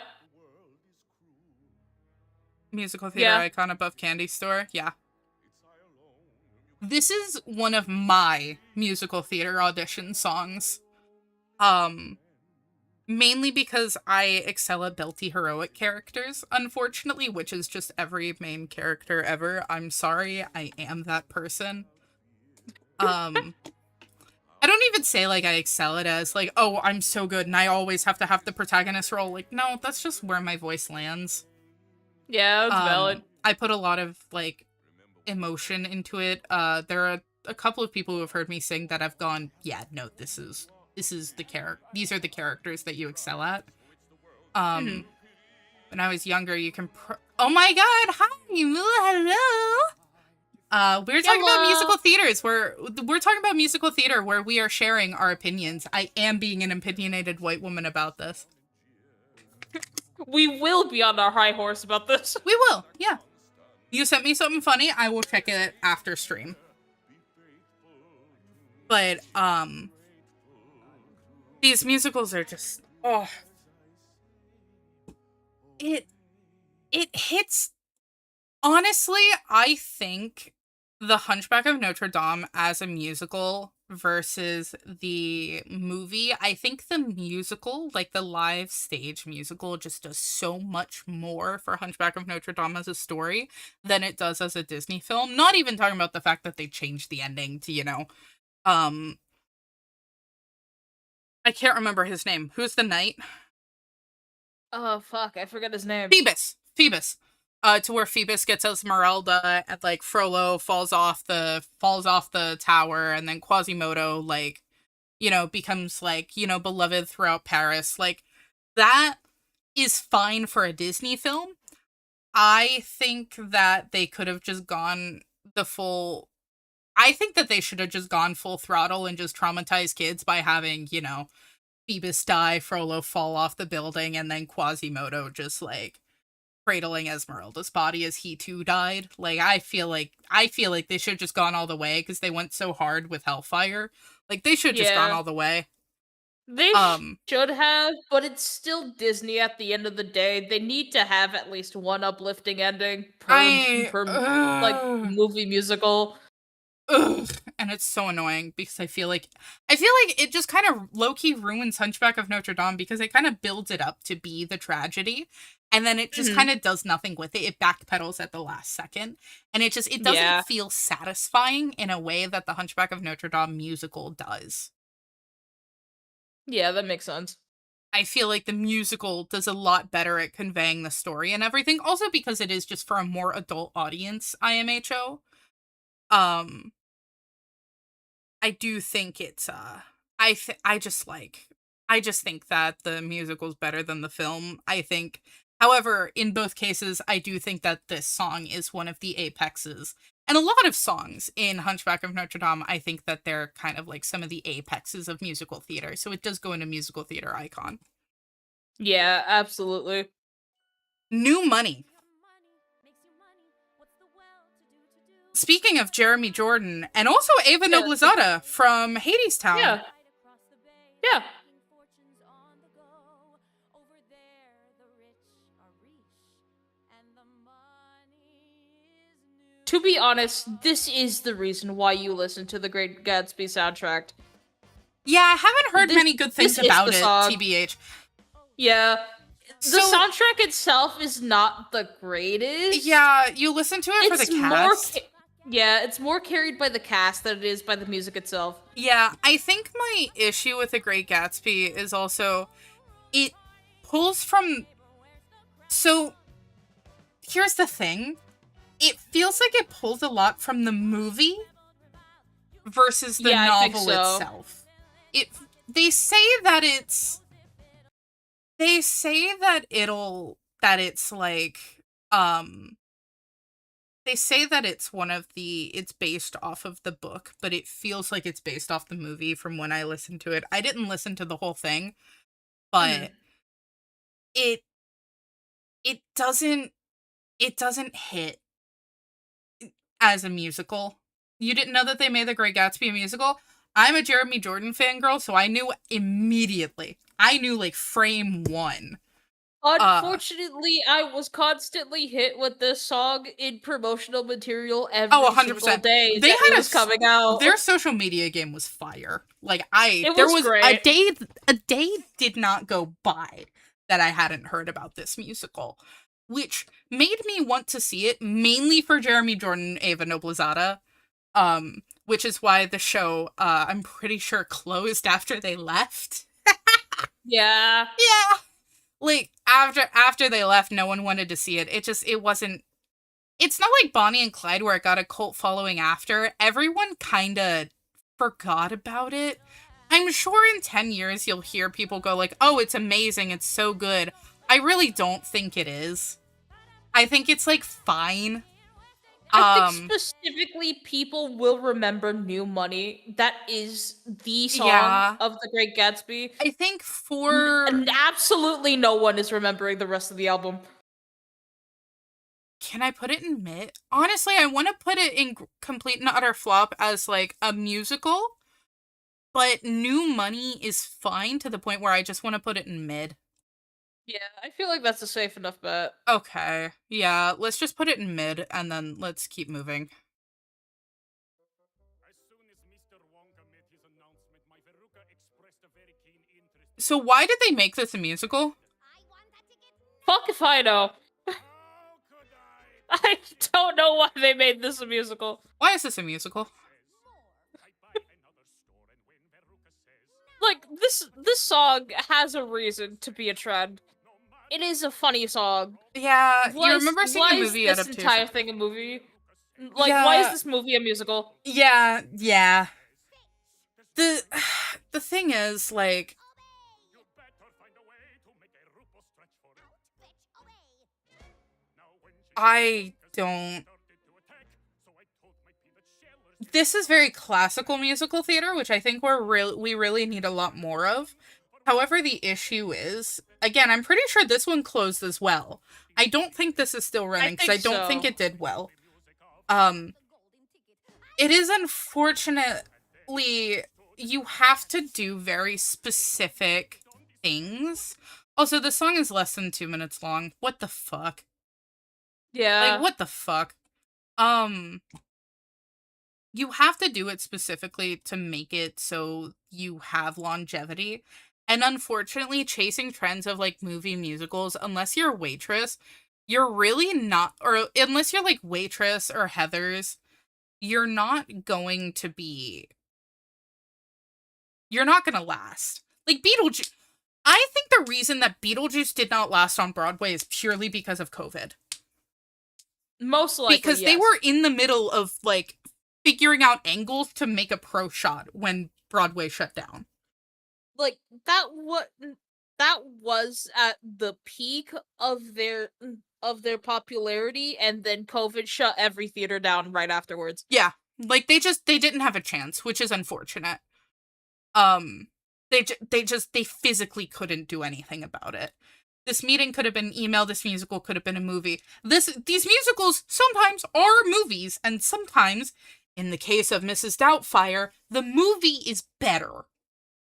musical theater icon above Candy Store. Yeah. This is one of my musical theater audition songs. Mainly because I excel at belty heroic characters, unfortunately, which is just every main character ever. I'm sorry, I am that person. I don't even say, like, I excel it as, like, oh, I'm so good and I always have to have the protagonist role. Like, no, that's just where my voice lands. Yeah, that's valid. I put a lot of, like, emotion into it. There are a couple of people who have heard me sing that have gone, yeah, no, this is the these are the characters that you excel at. When I was younger, you can oh my god, hi, hello. We're talking about musical theaters. We're talking about musical theater where we are sharing our opinions. I am being an opinionated white woman about this. We will be on our high horse about this. We will, yeah. You sent me something funny, I will check it after stream. But, these musicals are just, oh. It hits, honestly, I think The Hunchback of Notre Dame as a musical versus the movie, I think the musical, like the live stage musical, just does so much more for Hunchback of Notre Dame as a story than it does as a Disney film. Not even talking about the fact that they changed the ending to, you know, I can't remember his name. Who's the knight? Oh, fuck. I forgot his name. Phoebus. To where Phoebus gets Esmeralda and, like, Frollo falls off the tower, and then Quasimodo, like, you know, becomes, like, you know, beloved throughout Paris. Like, that is fine for a Disney film. I think that they could have just gone I think that they should have just gone full throttle and just traumatized kids by having, you know, Phoebus die, Frollo fall off the building, and then Quasimodo just, like, cradling Esmeralda's body as he too died. Like, I feel like they should have just gone all the way because they went so hard with Hellfire. Like, they should have just gone all the way. They should have, but it's still Disney at the end of the day. They need to have at least one uplifting ending per like movie musical. Ugh. And it's so annoying because I feel like it just kind of low-key ruins Hunchback of Notre Dame because it kind of builds it up to be the tragedy, and then it just kind of does nothing with it. It backpedals at the last second, and it doesn't feel satisfying in a way that the Hunchback of Notre Dame musical does. Yeah, that makes sense. I feel like the musical does a lot better at conveying the story and everything, also because it is just for a more adult audience, IMHO. I do think it's I just think that the musical's better than the film. I think, however, in both cases, I do think that this song is one of the apexes. And a lot of songs in Hunchback of Notre Dame, I think that they're kind of like some of the apexes of musical theater. So it does go into musical theater icon. Yeah, absolutely. New Money. Speaking of Jeremy Jordan, and also Ava Noblezada from Hadestown. Yeah. Yeah. To be honest, this is the reason why you listen to the Great Gatsby soundtrack. Yeah, I haven't heard many good things about it, TBH. Yeah. The soundtrack itself is not the greatest. Yeah, you listen to it for the cast. It's more carried by the cast than it is by the music itself. Yeah, I think my issue with The Great Gatsby is also, it pulls from... So, here's the thing. It feels like it pulls a lot from the movie versus the novel itself. They say that it's it's based off of the book, but it feels like it's based off the movie from when I listened to it. I didn't listen to the whole thing, but it doesn't hit as a musical. You didn't know that they made The Great Gatsby a musical? I'm a Jeremy Jordan fangirl, so I knew immediately. I knew, like, frame one. Unfortunately, I was constantly hit with this song in promotional material Oh, every single 100%. day They that it had was coming out. their social media game was fire. Like It there was was great. a day did not go by that I hadn't heard about this musical, which made me want to see it mainly for Jeremy Jordan and Ava Noblezada. Which is why the show I'm pretty sure closed after they left. Yeah. Yeah. Like after they left, no one wanted to see it. It wasn't. It's not like Bonnie and Clyde where it got a cult following after. Everyone kind of forgot about it. I'm sure in 10 years you'll hear people go like, "Oh, it's amazing. It's so good." I really don't think it is. I think it's like fine. I think specifically people will remember New Money. That is the song Yeah. of The Great Gatsby. I think for And absolutely no one is remembering the rest of the album. Can I put it in mid? Honestly, I want to put it in complete and utter flop as like a musical, but New Money is fine to the point where I just want to put it in mid. Yeah, I feel like that's a safe enough bet. Okay, yeah, let's just put it in mid and then let's keep moving. As soon as Mr. Wonka made his announcement, my Veruca expressed a very keen interest. So why did they make this a musical? Fuck if I know. How could I? I don't know why they made this a musical. Why is this a musical? I buy another store, and when Veruca says, Like, this song has a reason to be a trend. It is a funny song. Yeah, Why you is- remember seeing why a is movie this adaptation? entire thing a movie? Like, why is Yeah. this movie a musical? Yeah. The thing is, like, you better find a way to make a Rupo stretch for it. Now when she I don't. started to attack, so I told my peanut shellers This is very classical musical theater, which I think we really need a lot more of. However, the issue is, again, I'm pretty sure this one closed as well. I don't think this is still running because I think don't so. think it did well. music off. It is unfortunately you have to do very specific things. Also, the song is less than 2 minutes long. What the fuck? Yeah. Like, what the fuck? You have to do it specifically to make it so you have longevity. And unfortunately, chasing trends of like movie musicals, unless you're Waitress, you're really not, or unless you're like Waitress or Heathers, you're not going to be, you're not going to last. Like Beetlejuice, I think the reason that Beetlejuice did not last on Broadway is purely because of COVID. Most likely, Because they yes. were in the middle of like figuring out angles to make a pro shot when Broadway shut down. Like, that was at the peak of their popularity, and then COVID shut every theater down right afterwards. Yeah, like they didn't have a chance, which is unfortunate. They physically couldn't do anything about it. This meeting could have been email. This musical could have been a movie. These musicals sometimes are movies, and sometimes, in the case of Mrs. Doubtfire, the movie is better.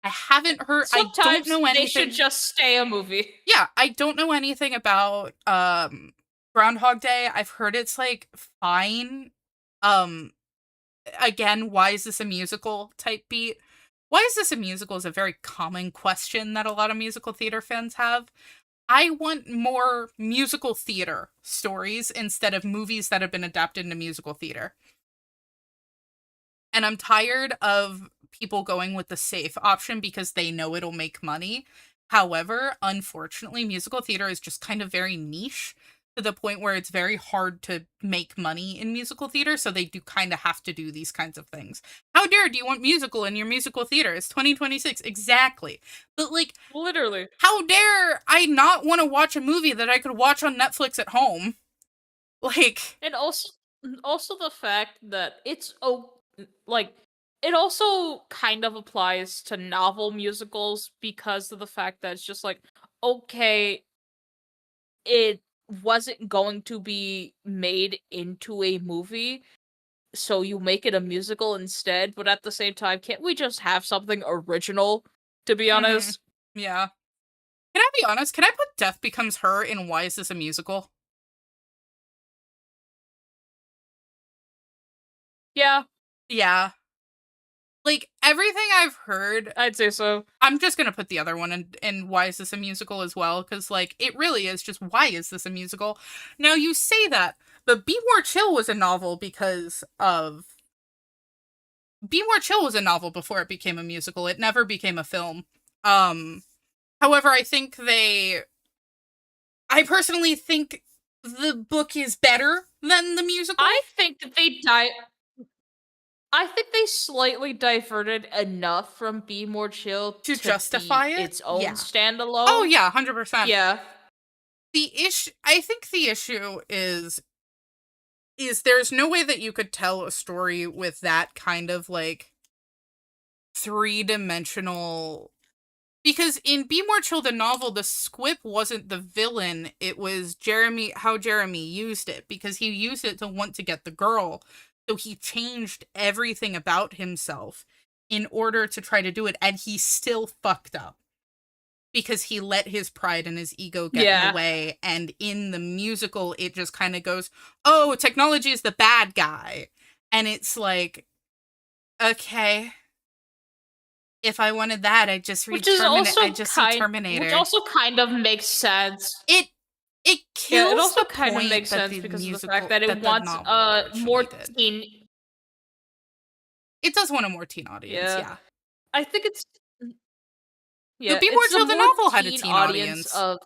I haven't heard. Sometimes I don't know anything. they should just stay a movie. Yeah, I don't know anything about Groundhog Day. I've heard it's like fine. Again, why is this a musical type beat? Why is this a musical is a very common question that a lot of musical theater fans have. I want more musical theater stories instead of movies that have been adapted into musical theater. And I'm tired of people going with the safe option because they know it'll make money. However, unfortunately, musical theater is just kind of very niche to the point where it's very hard to make money in musical theater, so they do kind of have to do these kinds of things. How dare do you want musical in your musical theater? It's 2026. Exactly. But like, Literally. how dare I not want to watch a movie that I could watch on Netflix at home? Like, And also the fact that it's like, it also kind of applies to novel musicals because of the fact that it's just like, okay, it wasn't going to be made into a movie, so you make it a musical instead, but at the same time, can't we just have something original, to be honest? yeah. Can I be honest? Can I put Death Becomes Her in Why Is This a Musical? Yeah, Yeah. Like, everything I've heard, I'd say so. I'm just gonna put the other one in Why Is This a Musical as well, because, like, it really is just Why Is This a Musical? Now, you say that, but Be More Chill was a novel because of... Be More Chill was a novel before it became a musical. It never became a film. However, I personally think the book is better than the musical. I think that I think they slightly diverted enough from Be More Chill To to justify be it? its own Yeah. standalone. Oh yeah, 100%. Yeah. I think the issue is there's no way that you could tell a story with that kind of, like, three-dimensional... Because in Be More Chill, the novel, the squib wasn't the villain, it was how Jeremy used it, because he used it to want to get the girl. So he changed everything about himself in order to try to do it, and he still fucked up. Because he let his pride and his ego get in the way, and in the musical, it just kind of goes, oh, technology is the bad guy. And it's like, okay... If I wanted that, I'd just read Terminator. Which also kind of makes sense. It kills It also the kind of point makes that sense the because of the musical, fact that it the wants novel more originally did. teen. It does want a more teen audience, yeah. I think it's The Be More it's Chill, the the more novel had a teen teen audience audience.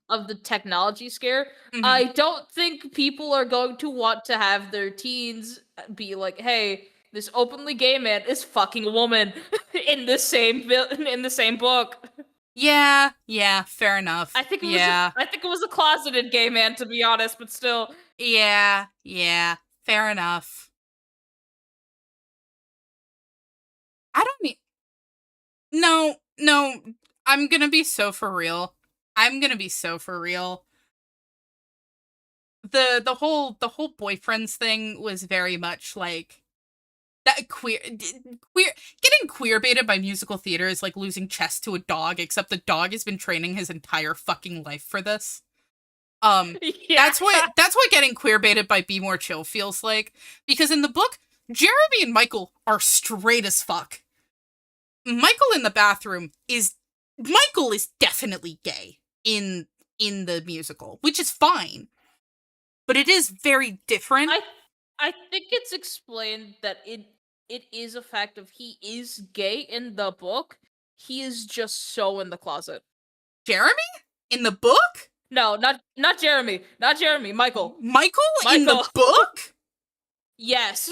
of the technology scare. Mhm. I don't think people are going to want to have their teens be like, "Hey, this openly gay man is fucking a woman," in the same book. Yeah, fair enough. I think it was a closeted gay man, to be honest, but still. Yeah, fair enough. I don't mean... No, I'm gonna be so for real. The whole boyfriends thing was very much like that queer getting queer baited by musical theater is like losing chess to a dog, except the dog has been training his entire fucking life for this. That's what getting queer baited by Be More Chill feels like, because in the book, Jeremy and Michael are straight as fuck. Michael in the bathroom is definitely gay in the musical, which is fine. But it is very different. I think it's explained that it is a fact of he is gay in the book. He is just so in the closet. Jeremy? In the book? No, not Jeremy. Not Jeremy. Michael. Michael in the book? Yes.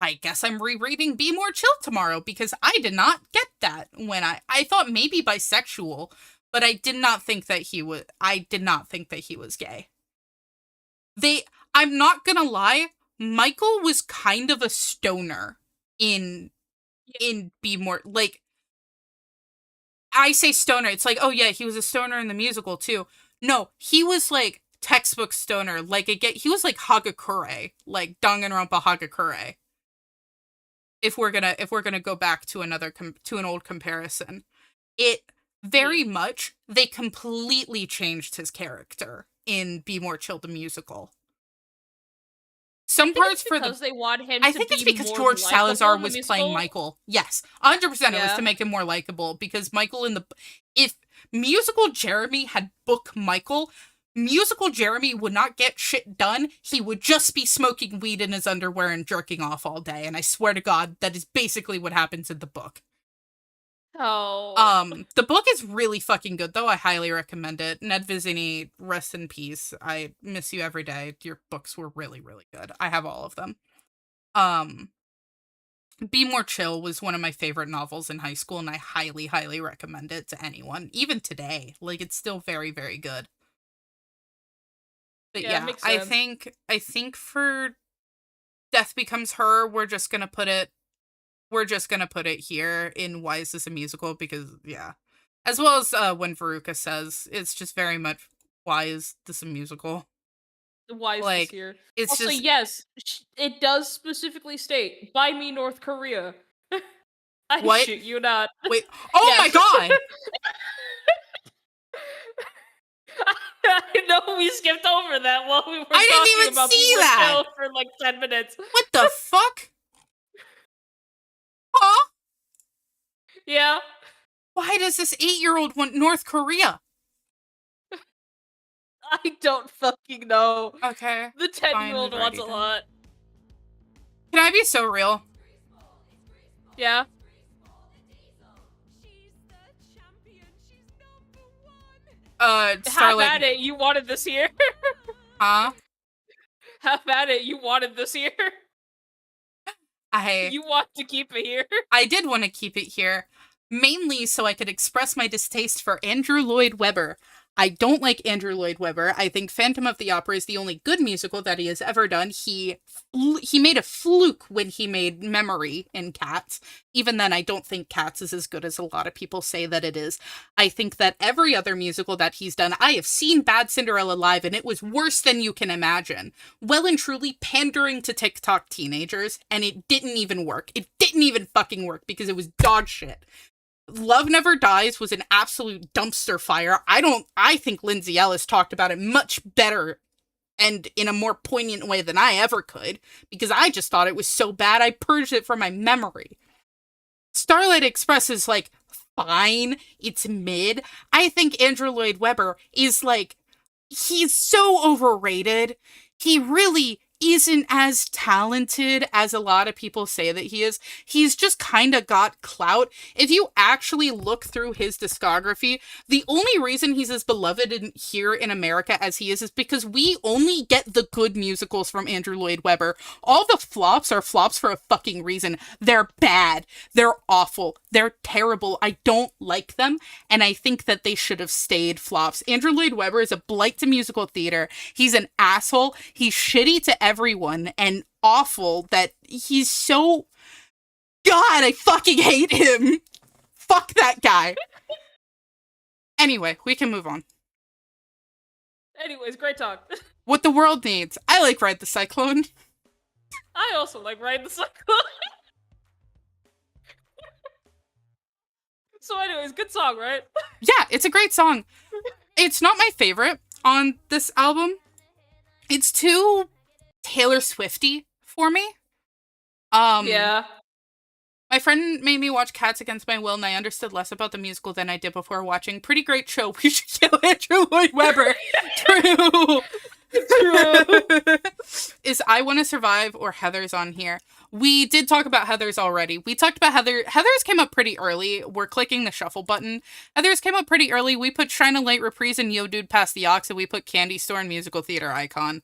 I guess I'm rereading Be More Chill tomorrow, because I did not get that when I thought maybe bisexual, but I did not think that he was gay. I'm not gonna lie, Michael was kind of a stoner in Be More, like, I say stoner, it's like, oh yeah, he was a stoner in the musical too. No, he was like textbook stoner, like he was like Hagakure, like Danganronpa Hagakure. If we're gonna go back to an old comparison, it very much, they completely changed his character in Be More Chill the musical. Some parts because they want him. I think it's because George Salazar was playing Michael. Yes, 100%. It was to make him more likable, because Michael if musical Jeremy had book Michael, musical Jeremy would not get shit done. He would just be smoking weed in his underwear and jerking off all day. And I swear to God, that is basically what happens in the book. Oh. The book is really fucking good, though. I highly recommend it. Ned Vizini, rest in peace. I miss you every day. Your books were really, really good. I have all of them. Be More Chill was one of my favorite novels in high school, and I highly, highly recommend it to anyone. Even today. Like, it's still very, very good. But yeah, I think for Death Becomes Her, we're just gonna put it here in Why Is This a Musical? Because, yeah. As well as when Veruca says, it's just very much, why is this a musical? Why is this here? It's also, yes, it does specifically state, buy me North Korea. I What? shoot you not. Wait. Oh Yes. my god! I know we skipped over that while we were I didn't talking even about see people that! in jail for like 10 minutes. What the fuck? Huh? Yeah. Why does this 8-year-old want North Korea? I don't fucking know. Okay. The Fine, 10-year-old we've wants a already done. lot. Can I be so real? Yeah. Have Starlight. at it, you wanted this here. Huh? Have at it, you wanted this here. I You want to keep it here. did want to keep it here, mainly so I could express my distaste for Andrew Lloyd Webber. I don't like Andrew Lloyd Webber. I think Phantom of the Opera is the only good musical that he has ever done. He made a fluke when he made Memory in Cats. Even then, I don't think Cats is as good as a lot of people say that it is. I think that every other musical that he's done, I have seen Bad Cinderella live, and it was worse than you can imagine. Well and truly pandering to TikTok teenagers, and it didn't even work. It didn't even fucking work because it was dog shit. Love Never Dies was an absolute dumpster fire. I think Lindsay Ellis talked about it much better and in a more poignant way than I ever could, because I just thought it was so bad I purged it from my memory. Starlight Express is like fine, it's mid. I think Andrew Lloyd Webber is like, he's so overrated. He really isn't as talented as a lot of people say that he is. He's just kind of got clout. If you actually look through his discography, the only reason he's as beloved here in America as he is because we only get the good musicals from Andrew Lloyd Webber. All the flops are flops for a fucking reason. They're bad. They're awful. They're terrible. I don't like them, and I think that they should have stayed flops. Andrew Lloyd Webber is a blight to musical theater. He's an asshole. He's shitty to everyone and awful that he's so... God, I fucking hate him. Fuck that guy. Anyway, we can move on. Anyways, great talk. What the world needs. I like Ride the Cyclone. I also like Ride the Cyclone. So anyways, good song, right? Yeah, it's a great song. It's not my favorite on this album. It's too Taylor Swifty for me. Yeah. My friend made me watch Cats Against My Will, and I understood less about the musical than I did before watching. Pretty great show. We should kill Andrew Lloyd Webber. True. True. Is I Want to Survive or Heathers on here? We did talk about Heathers already. We talked about Heather. Heathers came up pretty early. We're clicking the shuffle button. Heathers came up pretty early. We put Shine a Light Reprise and Yo Dude Past the Ox, and we put Candy Store and Musical Theater Icon.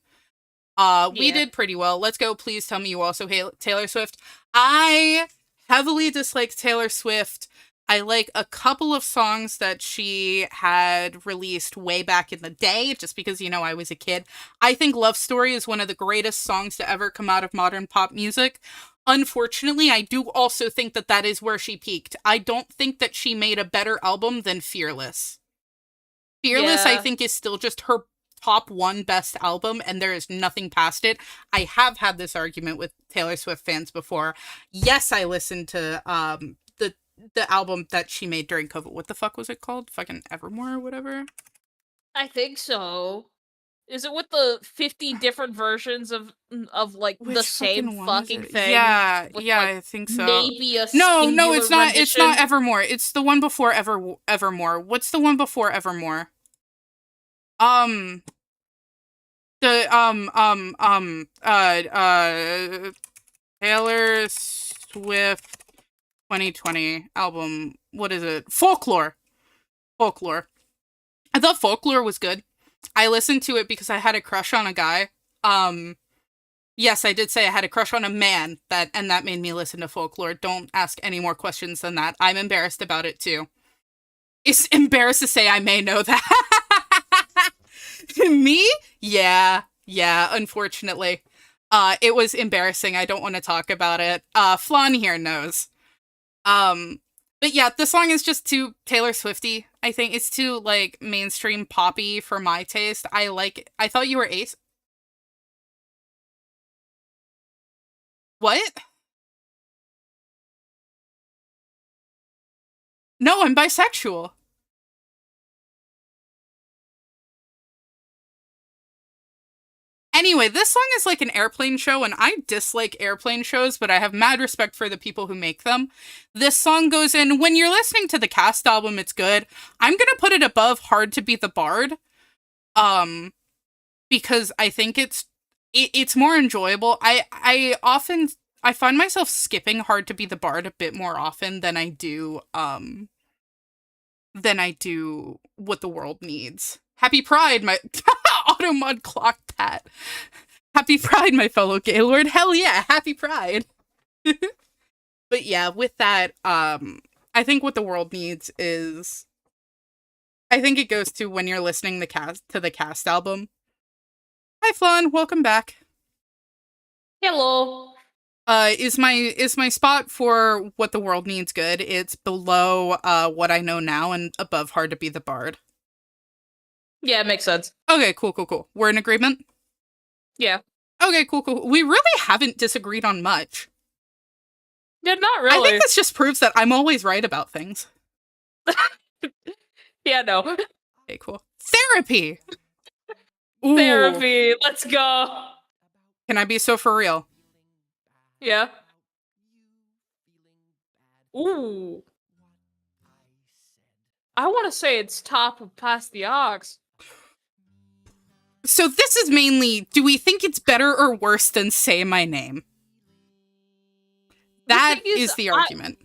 We did pretty well. Let's go. Please tell me you also hate Taylor Swift. I heavily dislike Taylor Swift. I like a couple of songs that she had released way back in the day, just because, you know, I was a kid. I think Love Story is one of the greatest songs to ever come out of modern pop music. Unfortunately, I do also think that that is where she peaked. I don't think that she made a better album than Fearless. Fearless, I think, is still just her top one best album, and there is nothing past it. I have had this argument with Taylor Swift fans before. Yes, I listened to the album that she made during COVID. What the fuck was it called? Fucking Evermore or whatever? I think so. Is it with the 50 different versions of like the same fucking thing? Yeah, with, yeah, like, I think so. Maybe a No, it's not. rendition? It's not Evermore. It's the one before Evermore. What's the one before Evermore? Taylor Swift 2020 album. What is it? Folklore. I thought Folklore was good. I listened to it because I had a crush on a guy. Yes, I did say I had a crush on a man, and that made me listen to Folklore. Don't ask any more questions than that. I'm embarrassed about it too. It's embarrassed to say I may know that. Me? Yeah, unfortunately. It was embarrassing. I don't want to talk about it. Flan here knows. But yeah, the song is just too Taylor Swifty. I think it's too, like, mainstream poppy for my taste. I thought you were Ace. What? No, I'm bisexual. Anyway, this song is like an airplane show, and I dislike airplane shows, but I have mad respect for the people who make them. This song goes in, when you're listening to the Cast album, it's good. I'm gonna put it above Hard to Be the Bard, because I think it's more enjoyable. I find myself skipping Hard to Be the Bard a bit more often than I do What the World Needs. Happy Pride, my Automod clock pat. Happy Pride, my fellow Gaylord. Hell yeah, happy Pride. But yeah, with that, I think What the World Needs is, I think it goes to when you're listening to the Cast album. Hi Flan, welcome back. Hello. Is my spot for What the World Needs good. It's below What I Know Now and above Hard to Be the Bard. Yeah, it makes sense. Okay, cool. We're in agreement? Yeah. Okay, cool. We really haven't disagreed on much. Yeah, not really. I think this just proves that I'm always right about things. Yeah, no. Okay, cool. Therapy! Ooh. Therapy, let's go. Can I be so for real? Yeah. Ooh. I want to say it's top of Past the Ox. So this is mainly, do we think it's better or worse than Say My Name? That is the argument.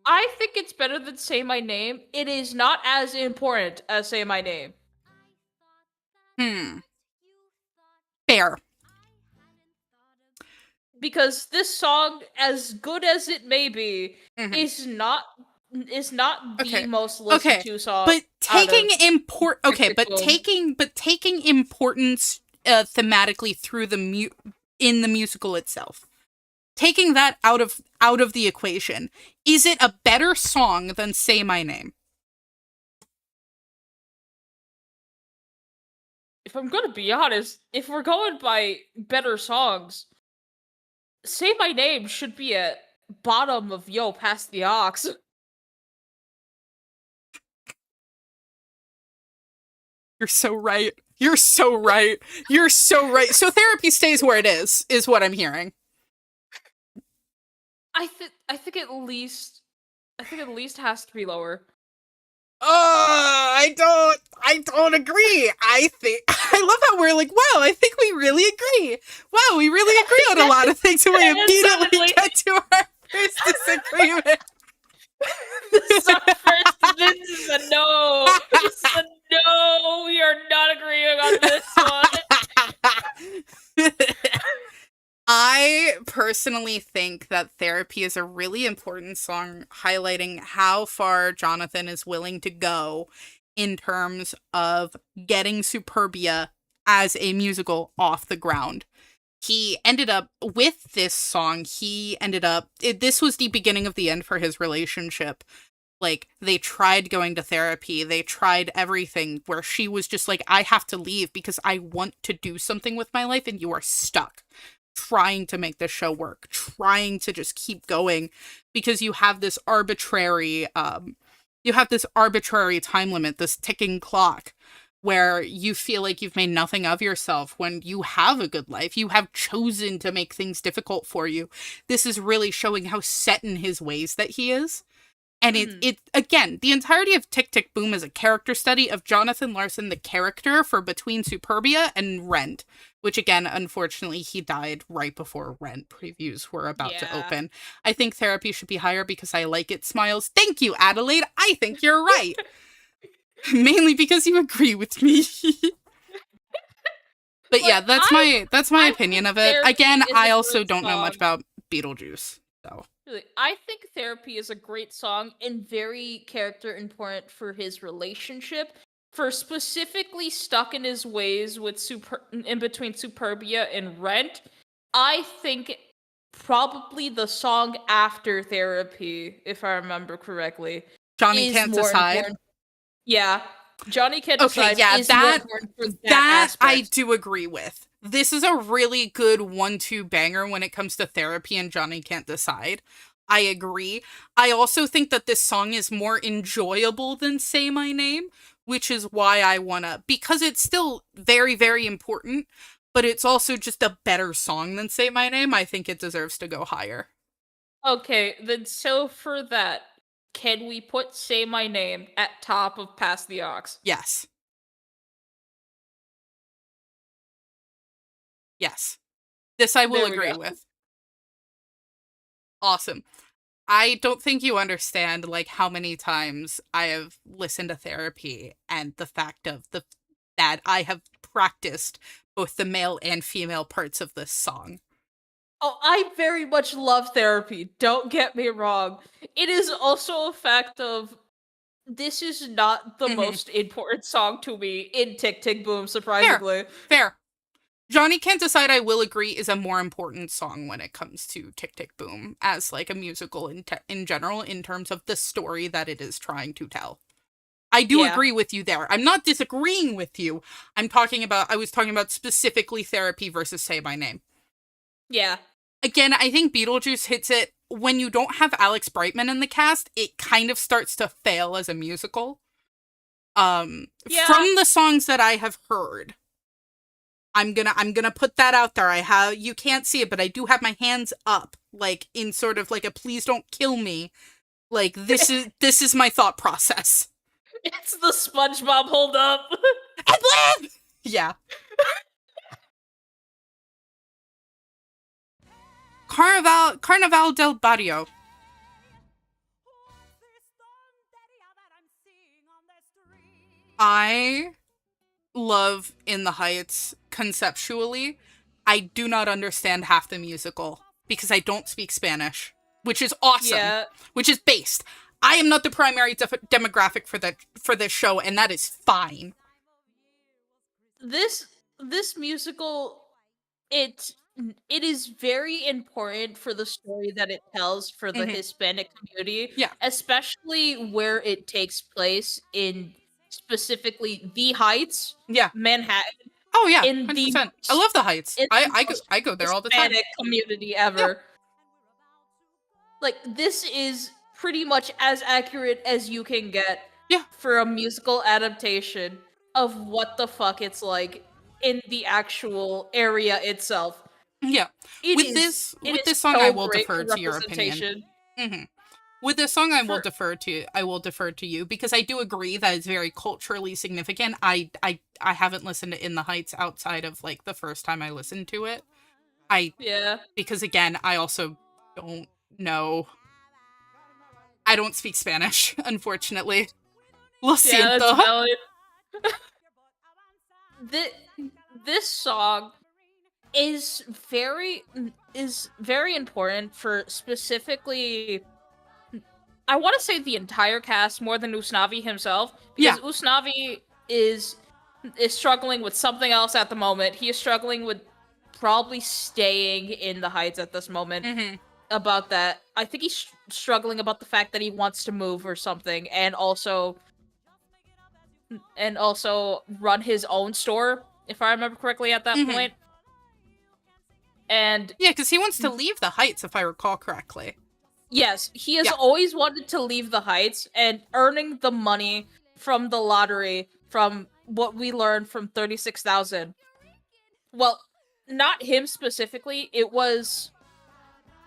I think it's better than Say My Name. It is not as important as Say My Name. Fair. Because this song, as good as it may be, is not the most listened to song. But taking taking importance thematically through in the musical itself. Taking that out of the equation, is it a better song than Say My Name? If I'm gonna be honest, if we're going by better songs, Say My Name should be at bottom of Past the Ox. You're so right. You're so right. You're so right. So Therapy stays where it is what I'm hearing. I think at least has to be lower. I don't agree. I love how we're like, wow, I think we really agree. Wow, we really agree on a lot of things, and we immediately get to our first disagreement. This is a no. This is a no. We are not agreeing on this one. I personally think that Therapy is a really important song highlighting how far Jonathan is willing to go in terms of getting Superbia as a musical off the ground. He ended up with this song, this was the beginning of the end for his relationship. Like, they tried going to therapy, they tried everything, where she was just like, I have to leave because I want to do something with my life and you are stuck. Trying to make this show work, trying to just keep going because you have this arbitrary time limit, this ticking clock where you feel like you've made nothing of yourself when you have a good life. You have chosen to make things difficult for you. This is really showing how set in his ways that he is. And it again, the entirety of Tick Tick Boom is a character study of Jonathan Larson, the character, for between Superbia and Rent, which again, unfortunately, he died right before Rent previews were about to open. I think Therapy should be higher because I like it smiles. Thank you, Adelaide. I think you're right. Mainly because you agree with me. But yeah, that's my opinion of it. Again, I also don't know much about Beetlejuice, so. Really, I think Therapy is a great song and very character important for his relationship. For specifically stuck in his ways with in between Superbia and Rent, I think probably the song after Therapy, if I remember correctly, Johnny Can't Decide. Important. Yeah, Johnny Can't Decide. Yeah, is more important for that I do agree with. This is a really good 1-2 banger when it comes to Therapy and Johnny Can't Decide. I agree. I also think that this song is more enjoyable than Say My Name, which is why I wanna, because it's still very, very important, but it's also just a better song than Say My Name. I think it deserves to go higher. Okay, then so for that, can we put Say My Name at top of Pass the Ox? Yes. Yes. This I will There we agree go. with. Awesome. I don't think you understand like how many times I have listened to therapy and the fact of the that I have practiced both the male and female parts of this song. Oh, I very much love therapy. Don't get me wrong. It is also a fact of this is not the Mhm. most important song to me in Tick Tick Boom, Fair. surprisingly. Fair. Johnny Can't Decide I Will Agree is a more important song when it comes to Tick Tick Boom as like a musical in general in terms of the story that it is trying to tell. I do Yeah. agree with you there. I'm not disagreeing with you. I was talking about specifically therapy versus Say My Name. Yeah. Again, I think Beetlejuice hits it when you don't have Alex Brightman in the cast, it kind of starts to fail as a musical. Yeah. From the songs that I have heard, I'm gonna put that out there. You can't see it, but I do have my hands up, like in sort of like a please don't kill me. Like this is my thought process. It's the SpongeBob hold up. I live! Yeah. Carnaval del Barrio. I love In the Heights conceptually. I do not understand half the musical because I don't speak Spanish, which is awesome, Yeah. which is based. I am not the primary demographic for this show, and that is fine. This musical, it is very important for the story that it tells for the Mhm. Hispanic community, Yeah. especially where it takes place in specifically the Heights, Yeah. Manhattan, Oh yeah, in the 100%. I most, love the Heights. in the most I go there all the time. Hispanic community Yeah. ever. Like, this is pretty much as accurate as you can get Yeah. for a musical adaptation of what the fuck it's like in the actual area itself. Yeah. It With is this song I so will great defer for to your opinion. representation. Mhm. With this song, I will For defer to you because I do agree that it's very culturally significant. I haven't listened to In the Heights outside of like the first time I listened to it. yeah. Because again, I also don't know. I don't speak Spanish, unfortunately. Lo Yeah, that's siento. valid. This, this song is very important for specifically, I want to say, the entire cast more than Usnavi himself, Yeah. because Usnavi is struggling with something else at the moment. He is struggling with probably staying in the Heights at this moment. Mhm. About that, I think he's struggling about the fact that he wants to move or something, and also run his own store, if I remember correctly at that Mhm. point. And Yeah, because he wants to leave the Heights, if I recall correctly. yes, he has Yeah. always wanted to leave the Heights, and earning the money from the lottery, from what we learned from 36,000. Well, not him specifically. It was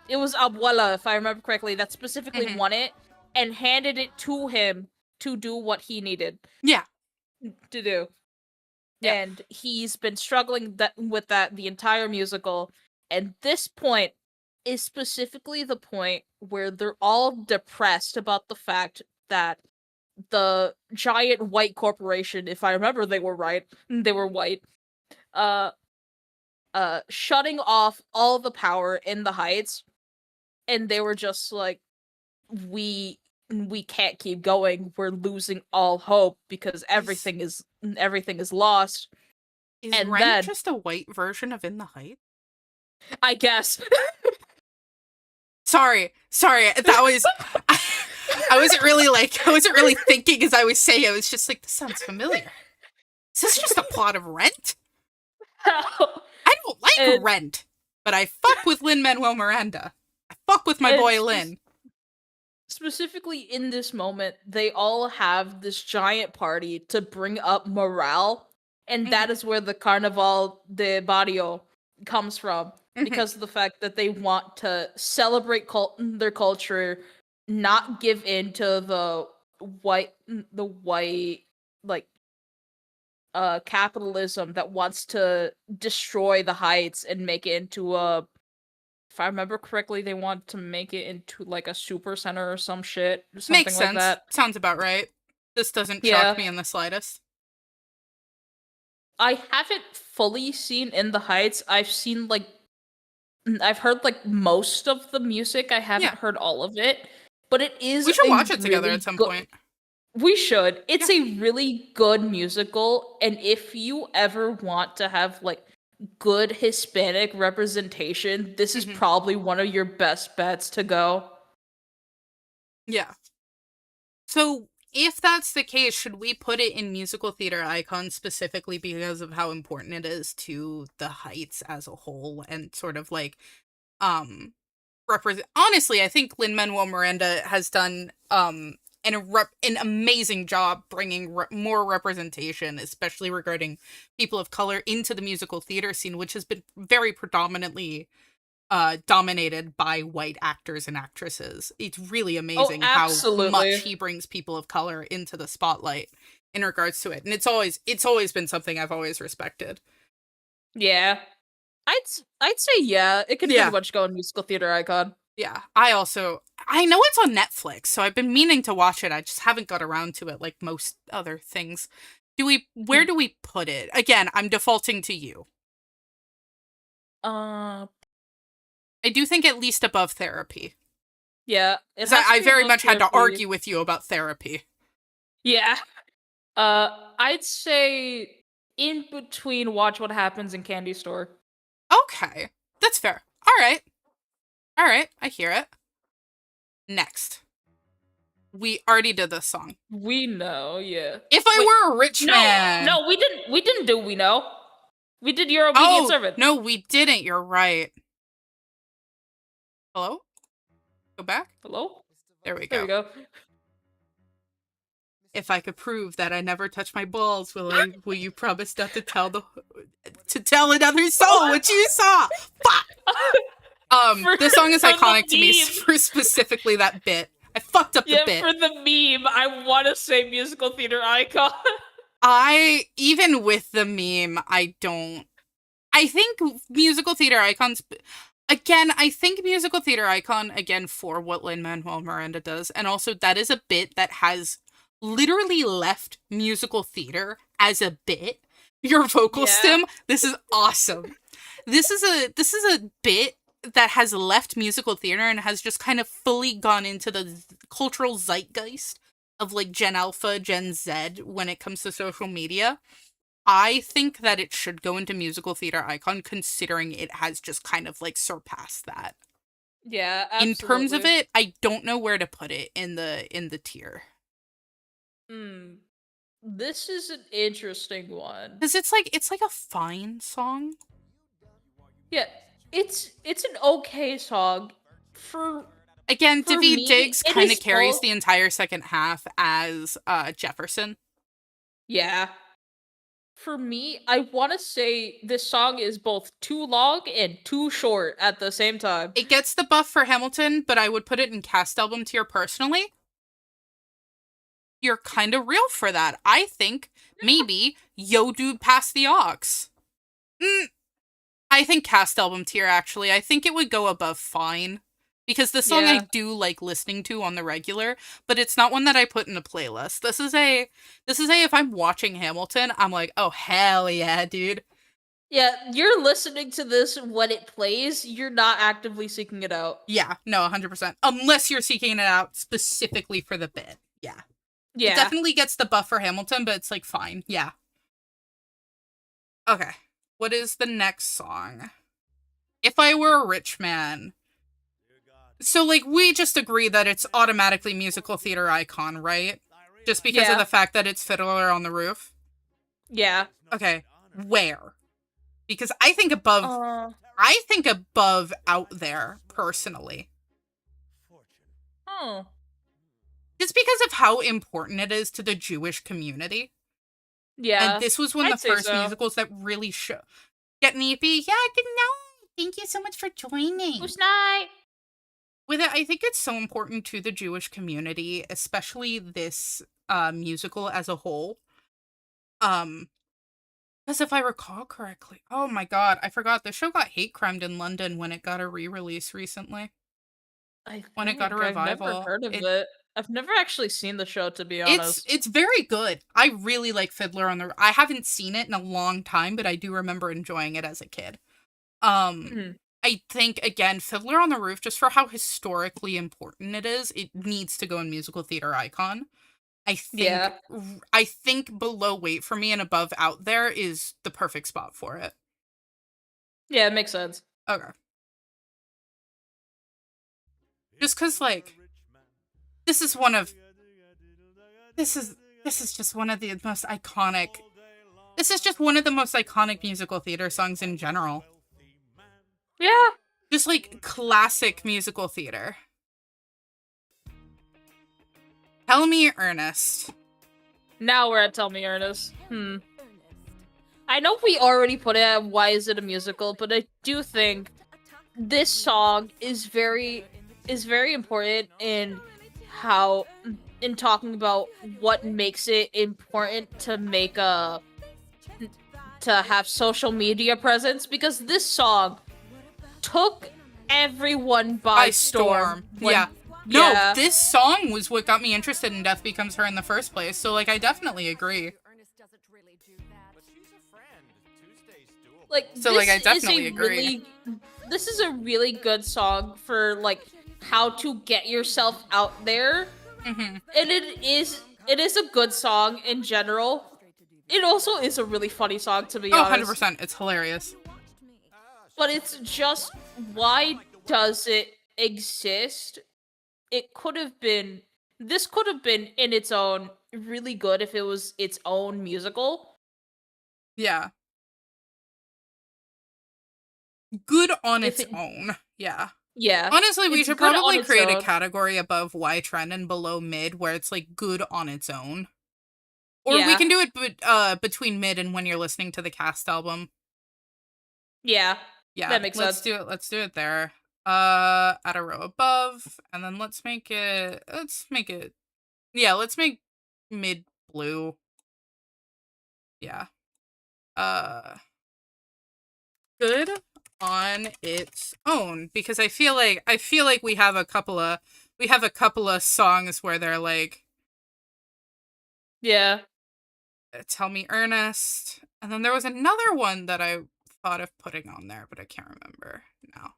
Abuela, if I remember correctly, that specifically Mhm. won it and handed it to him to do what he needed Yeah. to do. Yeah. And he's been struggling with that the entire musical. And this point is specifically the point where they're all depressed about the fact that the giant white corporation, if I remember they were white, uh shutting off all the power in the Heights, and they were just like, we can't keep going. We're losing all hope because everything is lost. Is And Rent then, just a white version of In the Heights? I guess, Sorry. That was I wasn't really thinking as I was saying it. I was just like, this sounds familiar. Is this just a plot of Rent? I don't like And Rent, but I fuck with Lin-Manuel Miranda. I fuck with my boy Lin. specifically in this moment, they all have this giant party to bring up morale, and that is where the Carnaval de Barrio comes from, because of the fact that they want to celebrate their culture, not give in to the white like capitalism that wants to destroy the Heights and make it into a, if I remember correctly, they want to make it into like a super center or some shit, something Makes like sense. that. Sounds about right. This doesn't Yeah. shock me in the slightest. I haven't fully seen In the Heights. I've heard like most of the music. I haven't Yeah. heard all of it, but it is We should a watch it together really at some good- point. We should. It's a really good musical, and if you ever want to have like good Hispanic representation, this is probably one of your best bets to go. Yeah. So, if that's the case, should we put it in musical theater icon specifically because of how important it is to the Heights as a whole and sort of like represent? Honestly, I think Lin-Manuel Miranda has done an amazing job bringing more representation, especially regarding people of color, into the musical theater scene, which has been very predominantly dominated by white actors and actresses. It's really amazing how much he brings people of color into the spotlight in regards to it, and it's always been something I've always respected. Yeah, I'd say yeah. It could pretty much go in musical theater icon. Yeah, I know it's on Netflix, so I've been meaning to watch it. I just haven't got around to it like most other things. Where do we put it? Again, I'm defaulting to you. I do think at least above Therapy. Yeah, I very much had to argue with you about Therapy. Yeah. I'd say in between Watch What Happens in Candy Store. Okay, that's fair. All right, I hear it. Next. We already did this song. We Know, yeah. If I Were a Rich Man. No, we didn't do We Know. We did Your Obedient Servant. No, we didn't. You're right. Hello? Go back? Hello? There we There we go. If I could prove that I never touch my balls, will you promise not to tell another soul what you saw? Fuck! This song is iconic to me for specifically that bit. I fucked up the bit. For the meme, I want to say musical theater icon. Even with the meme, I think musical theater icons, again, for what Lin-Manuel Miranda does, and also that is a bit that has literally left musical theater as a bit. Your vocal stim, this is awesome. This is a bit that has left musical theater and has just kind of fully gone into the cultural zeitgeist of like Gen Alpha, Gen Z when it comes to social media. I think that it should go into musical theater icon, considering it has just kind of like surpassed that. Yeah, absolutely. In terms of it, I don't know where to put it in the tier. This is an interesting one. Because it's like a fine song. Yeah, it's an okay song. Again, Daveed Diggs kind of carries both... the entire second half as Jefferson. Yeah. For me, I want to say this song is both too long and too short at the same time. It gets the buff for Hamilton, but I would put it in cast album tier personally. You're kind of real for that. I think maybe Yo Dude Pass the Aux. I think cast album tier, actually. I think it would go above Fine. Because the song I do like listening to on the regular, but it's not one that I put in a playlist. This is a if I'm watching Hamilton, I'm like, oh hell yeah, dude. Yeah, you're listening to this when it plays, you're not actively seeking it out. Yeah, no, 100%. Unless you're seeking it out specifically for the bit. Yeah. It definitely gets the buff for Hamilton, but it's like fine. Yeah. Okay. What is the next song? If I Were a Rich Man. So, like, we just agree that it's automatically musical theater icon, right? Just because of the fact that it's Fiddler on the Roof? Yeah. Okay. Where? Because I think above Out There, personally. Oh. just because of how important it is to the Jewish community. Yeah. And this was one of I'd the say first so. musicals that really show. Get Neepy? Yeah, good night. Thank you so much for joining. Who's night? With it, I think it's so important to the Jewish community, especially this musical as a whole. Because if I recall correctly, oh my god, I forgot the show got hate crimed in London when it got a re-release recently. When it got a I've never revival. heard of it. I've never actually seen the show, to be honest. It's very good. I really like Fiddler on the. I haven't seen it in a long time, but I do remember enjoying it as a kid. Mhm. I think again, Fiddler on the Roof, just for how historically important it is, it needs to go in musical theater icon. Yeah. I think below Wait for Me and above Out There is the perfect spot for it. Yeah, it makes sense. Okay. Just because, like, this is just one of the most iconic. This is just one of the most iconic musical theater songs in general. Yeah. Just like classic musical theater. Tell Me Ernest. Now we're at Tell Me Ernest. I know we already put it at Why Is It a Musical, but I do think this song is very important in talking about what makes it important to have social media presence, because this song took everyone by storm. Yeah. No, this song was what got me interested in Death Becomes Her in the first place, so, like, I definitely agree. Like, so, like, I definitely agree. This is a really good song for, like, how to get yourself out there. Mm-hmm. And it is a good song in general. It also is a really funny song, to be honest. 100%. It's hilarious. But it's just, why does it exist? This could have been in its own really good if it was its own musical. Yeah. Good on its own. Yeah. Yeah. Honestly, we should probably create a category above Y Trend and below mid where it's like good on its own. Or we can do it between mid and when you're listening to the cast album. Yeah. Yeah. That makes sense. Let's do it there. At a row above, and then let's make mid blue. Yeah. Good on its own, because I feel like we have a couple of songs where they're like, yeah, Tell Me Ernest, and then there was another one that I thought of putting on there, but I can't remember now.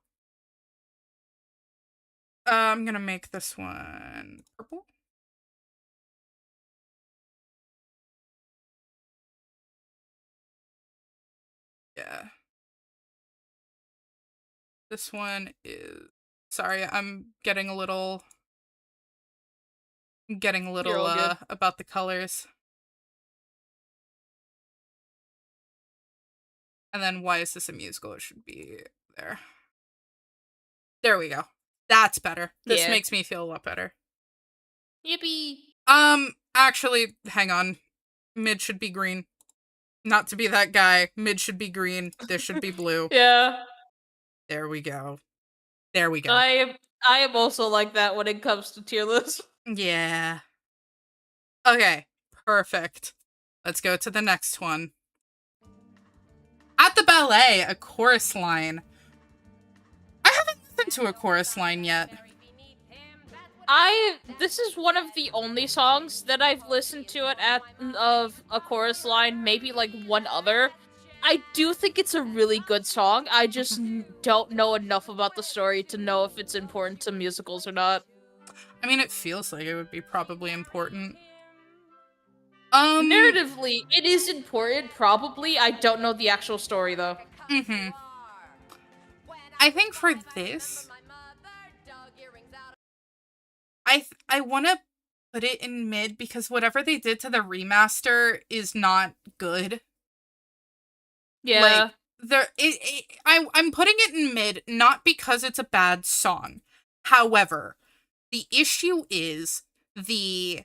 I'm gonna make this one purple. Yeah. This one is... Sorry, I'm getting a little about the colors. And then Why Is This a Musical? It should be there. There we go. That's better. This makes me feel a lot better. Yippee! Actually, hang on. Mid should be green. Not to be that guy. Mid should be green. This should be blue. Yeah. There we go. I am also like that when it comes to tier lists. Yeah. Okay. Perfect. Let's go to the next one. At the Ballet, a chorus line. I haven't listened to a chorus line yet. This is one of the only songs that I've listened to of a chorus line, maybe like one other. I do think it's a really good song. I just don't know enough about the story to know if it's important to musicals or not. I mean, it feels like it would be probably important. Narratively, it is important, probably. I don't know the actual story, though. Mm-hmm. I think for this, I want to put it in mid because whatever they did to the remaster is not good. Yeah. Like, I'm putting it in mid, not because it's a bad song. However, the issue is the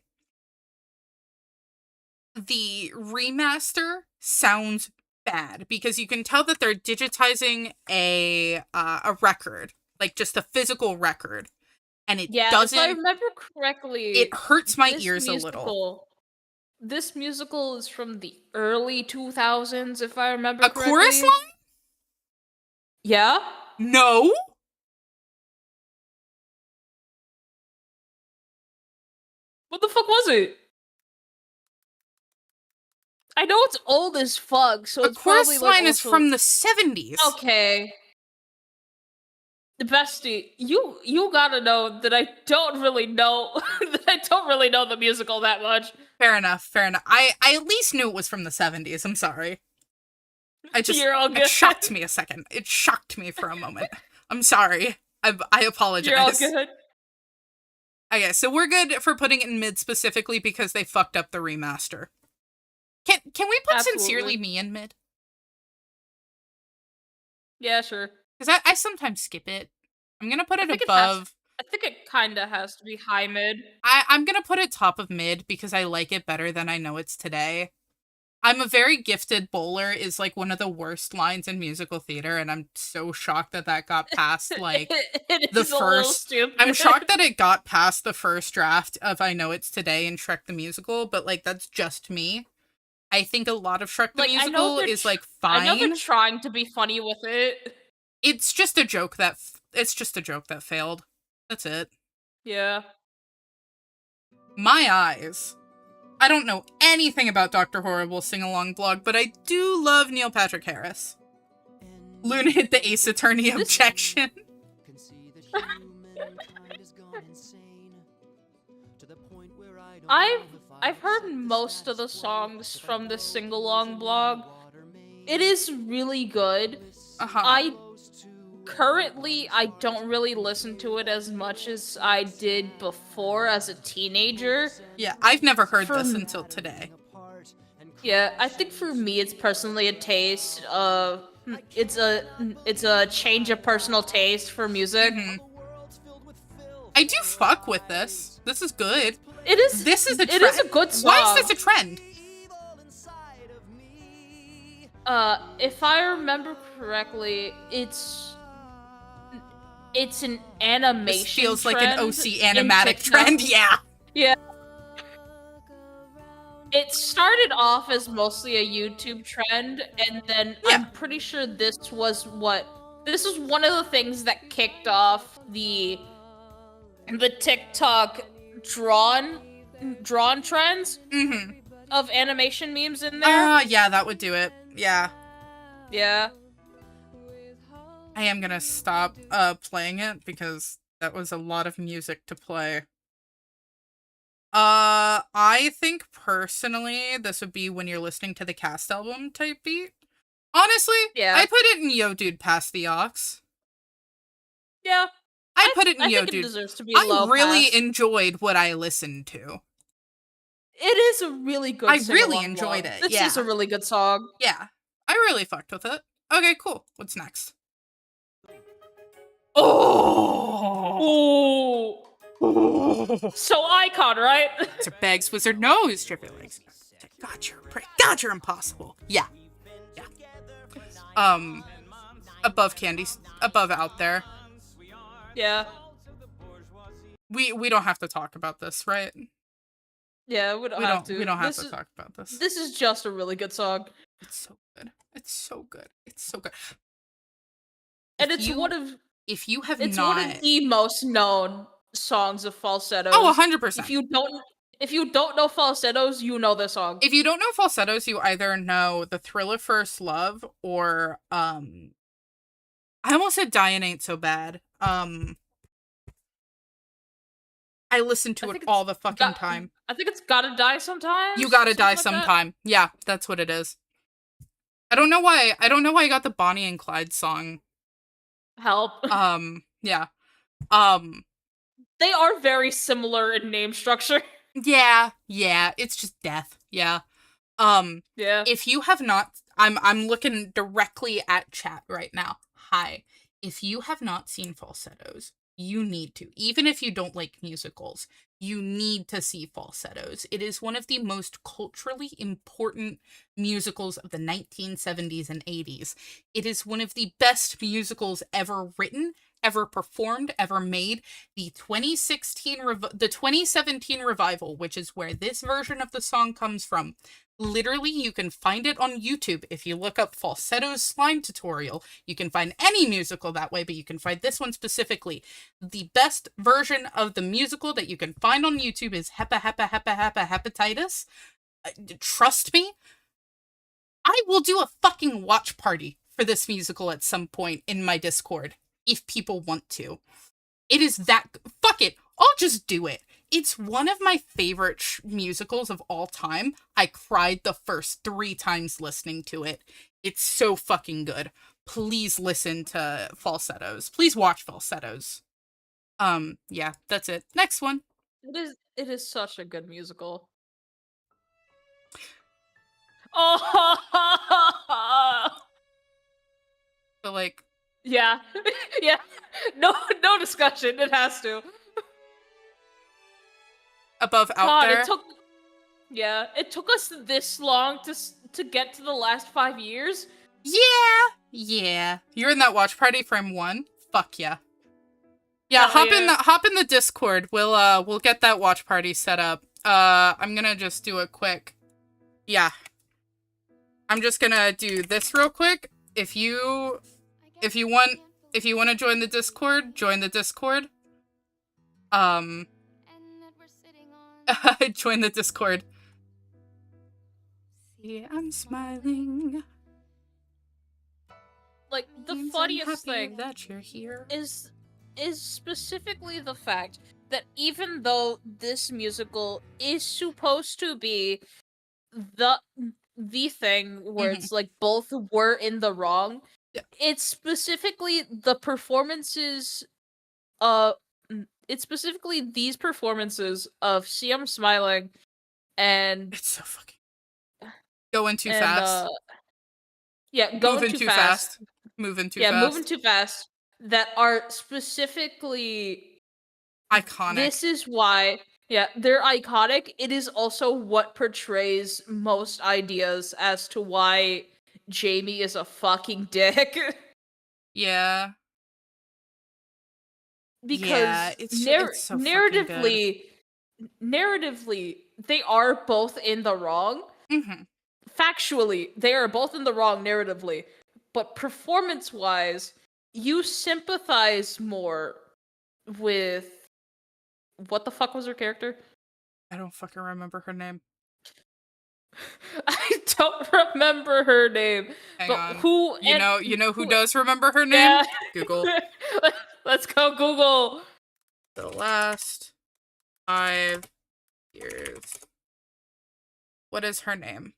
remaster sounds bad because you can tell that they're digitizing a record, like just a physical record, and it Yeah, doesn't. if I remember correctly, it hurts my this ears a little. This musical is from the early 2000s, if I remember A correctly. chorus line? Yeah? No. What the fuck was it? I know it's old as fuck, so A it's probably chorus like line is also... from the 70s. Okay. The bestie, you gotta know that I don't really know the musical that much. Fair enough. I at least knew it was from the 70s. I'm sorry. You're all good. It shocked me a second. It shocked me for a moment. I'm sorry. I apologize. You're all good. Okay, so we're good for putting it in mid specifically because they fucked up the remaster. Can we put Absolutely. Sincerely Me in mid? Yeah, sure. Because I sometimes skip it. I'm gonna put it think above. I think it kinda has to be high mid. I'm gonna put it top of mid because I like it better than I Know It's Today. I'm a very gifted bowler is like one of the worst lines in musical theater, and I'm so shocked that got past like it the is a little first. stupid. I'm shocked that it got past the first draft of I Know It's Today and Shrek the Musical, but like that's just me. I think a lot of Shrek the Like, Musical is like fine. I know they're trying to be funny with it. It's just a joke that failed. That's it. Yeah. My Eyes. I don't know anything about Dr. Horrible's sing-along blog, but I do love Neil Patrick Harris. Lune hit the Ace Attorney objection. I've heard most of the songs from the sing-along blog. It is really good. I don't really listen to it as much as I did before as a teenager. Yeah, I've never heard this until today. Yeah, I think for me it's personally a taste of it's a change of personal taste for music. Mm-hmm. I do fuck with this. This is good. It is. This is a trend. It is a good song. Why is this a trend? If I remember correctly, it's an animation. This feels trend like an OC animatic trend. Yeah. Yeah. It started off as mostly a YouTube trend, and then I'm pretty sure this was one of the things that kicked off the TikTok drawn trends of animation memes in there. Yeah, that would do it. Yeah. Yeah. I am gonna stop playing it because that was a lot of music to play. I think personally this would be when you're listening to the cast album type beat. Honestly, yeah. I put it in Yo Dude Pass the Aux. Yeah. I put it in Yo think Dude. It deserves to be I really pass. enjoyed what I listened to. It is a really good I really enjoyed it. This is a really good song. Yeah. I really fucked with it. Okay, cool. What's next? Oh! So Icon, right? It's a Bags Wizard Nose, strip your legs. God, you're a prick. God, you're impossible. Yeah. Above Out There. Yeah. We don't have to talk about this, right? Yeah, we don't have to. We don't have to talk about this. This is just a really good song. It's so good. It's so good. It's so good. And it's one of the most known songs of falsettos. Oh, 100%. If you don't know falsettos, you know this song. If you don't know falsettos, you either know The Thrill of First Love or I almost said Dying Ain't So Bad. I listen to it all the fucking time. I think it's Gotta Die Sometime. You Gotta Die Sometime. Yeah, that's what it is. I don't know why I got the Bonnie and Clyde song. Help. Yeah. They are very similar in name structure. Yeah, it's just death. Yeah. Yeah. If you have not, I'm looking directly at chat right now. Hi. If you have not seen falsettos, you need to. Even if you don't like musicals, you need to see Falsettos. It is one of the most culturally important musicals of the 1970s and 80s. It is one of the best musicals ever written, ever performed, ever made. The 2017 revival, which is where this version of the song comes from. Literally, you can find it on YouTube. If you look up Falsetto's slime tutorial, you can find any musical that way, but you can find this one specifically. The best version of the musical that you can find on YouTube is Hepatitis. Trust me, I will do a fucking watch party for this musical at some point in my Discord, if people want to. It is that... Fuck it, I'll just do it. It's one of my favorite musicals of all time. I cried the first 3 times listening to it. It's so fucking good. Please listen to Falsettos. Please watch Falsettos. Yeah, that's it. Next one. It is such a good musical. Oh, But like, yeah, yeah. No discussion. It has to. above out God, there. it took us this long to get to the last 5 years. Yeah. You're in that watch party frame 1. Fuck yeah. Yeah, Hell yeah. hop in the Discord. We'll get that watch party set up. I'm gonna just do a quick. Yeah. I'm just gonna do this real quick. If you want to join the Discord, join the Discord. Join the Discord. See, I'm smiling. Like, the Means I'm funniest happy thing that you're here. is specifically the fact that even though this musical is supposed to be the thing where it's like both were in the wrong, it's specifically the performances it's specifically these performances of CM Smiling and It's so fucking going too fast. Yeah, going moving too fast. Moving too Yeah, fast. moving too fast. That are specifically iconic. This is why, yeah, they're iconic. It is also what portrays most ideas as to why Jamie is a fucking dick. Yeah. Because yeah, it's so narratively, they are both in the wrong. Factually, they are both in the wrong narratively. But performance-wise, you sympathize more with... What the fuck was her character? I don't fucking remember her name. I don't remember her name. Hang but on. Who you know who does remember her name? Yeah. Google. Let's go Google. The last 5 years. What is her name?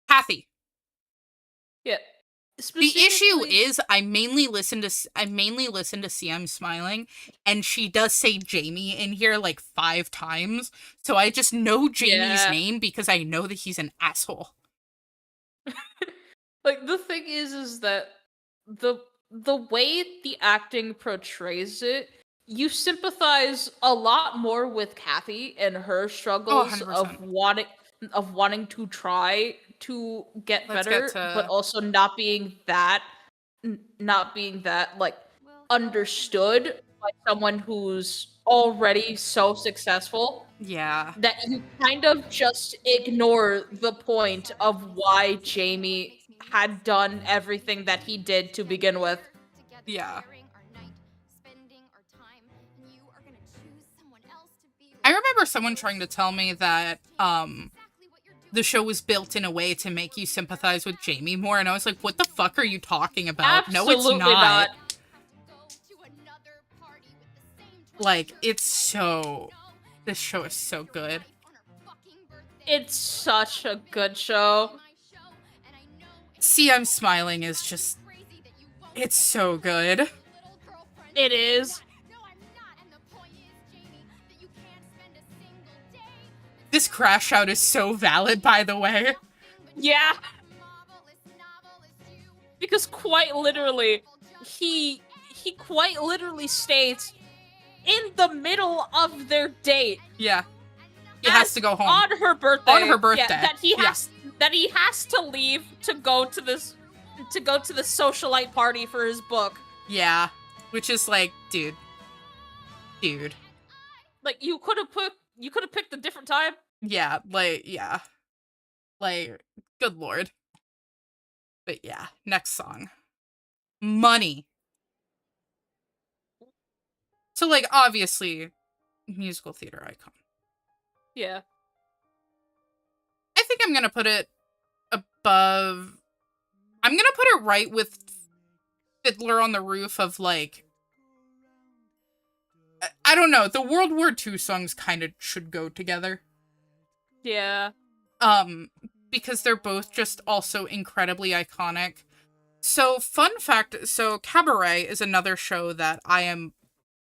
Kathy. Yeah. The issue is I mainly listen to CM Smiling, and she does say Jamie in here like 5 times, so I just know Jamie's name because I know that he's an asshole. Like, the thing is that the way the acting portrays it, you sympathize a lot more with Kathy and her struggles of wanting to try to get better, but also not being that like understood by someone who's already so successful. Yeah. That you kind of just ignore the point of why Jamie had done everything that he did to begin with. Yeah. I remember someone trying to tell me that the show was built in a way to make you sympathize with Jamie more, and I was like, what the fuck are you talking about? Absolutely no, it's not. Like, this show is so good. It's such a good show. See, I'm Smiling is just... It's so good. It is. This crash out is so valid, by the way. Yeah. Because quite literally, he quite literally states, in the middle of their date. Yeah. He has to go home. On her birthday. On her birthday. Yeah, that he has to leave to go to the socialite party for his book. Yeah. Which is like, dude. Like, you could have picked a different time. Yeah, yeah. Like, good lord. But yeah, next song. Money. So, like, obviously, musical theater icon. Yeah. I think I'm gonna put it above... I'm gonna put it right with Fiddler on the Roof of, like... I don't know, the World War II songs kind of should go together. Yeah. Because they're both just also incredibly iconic. So, fun fact, so Cabaret is another show that I am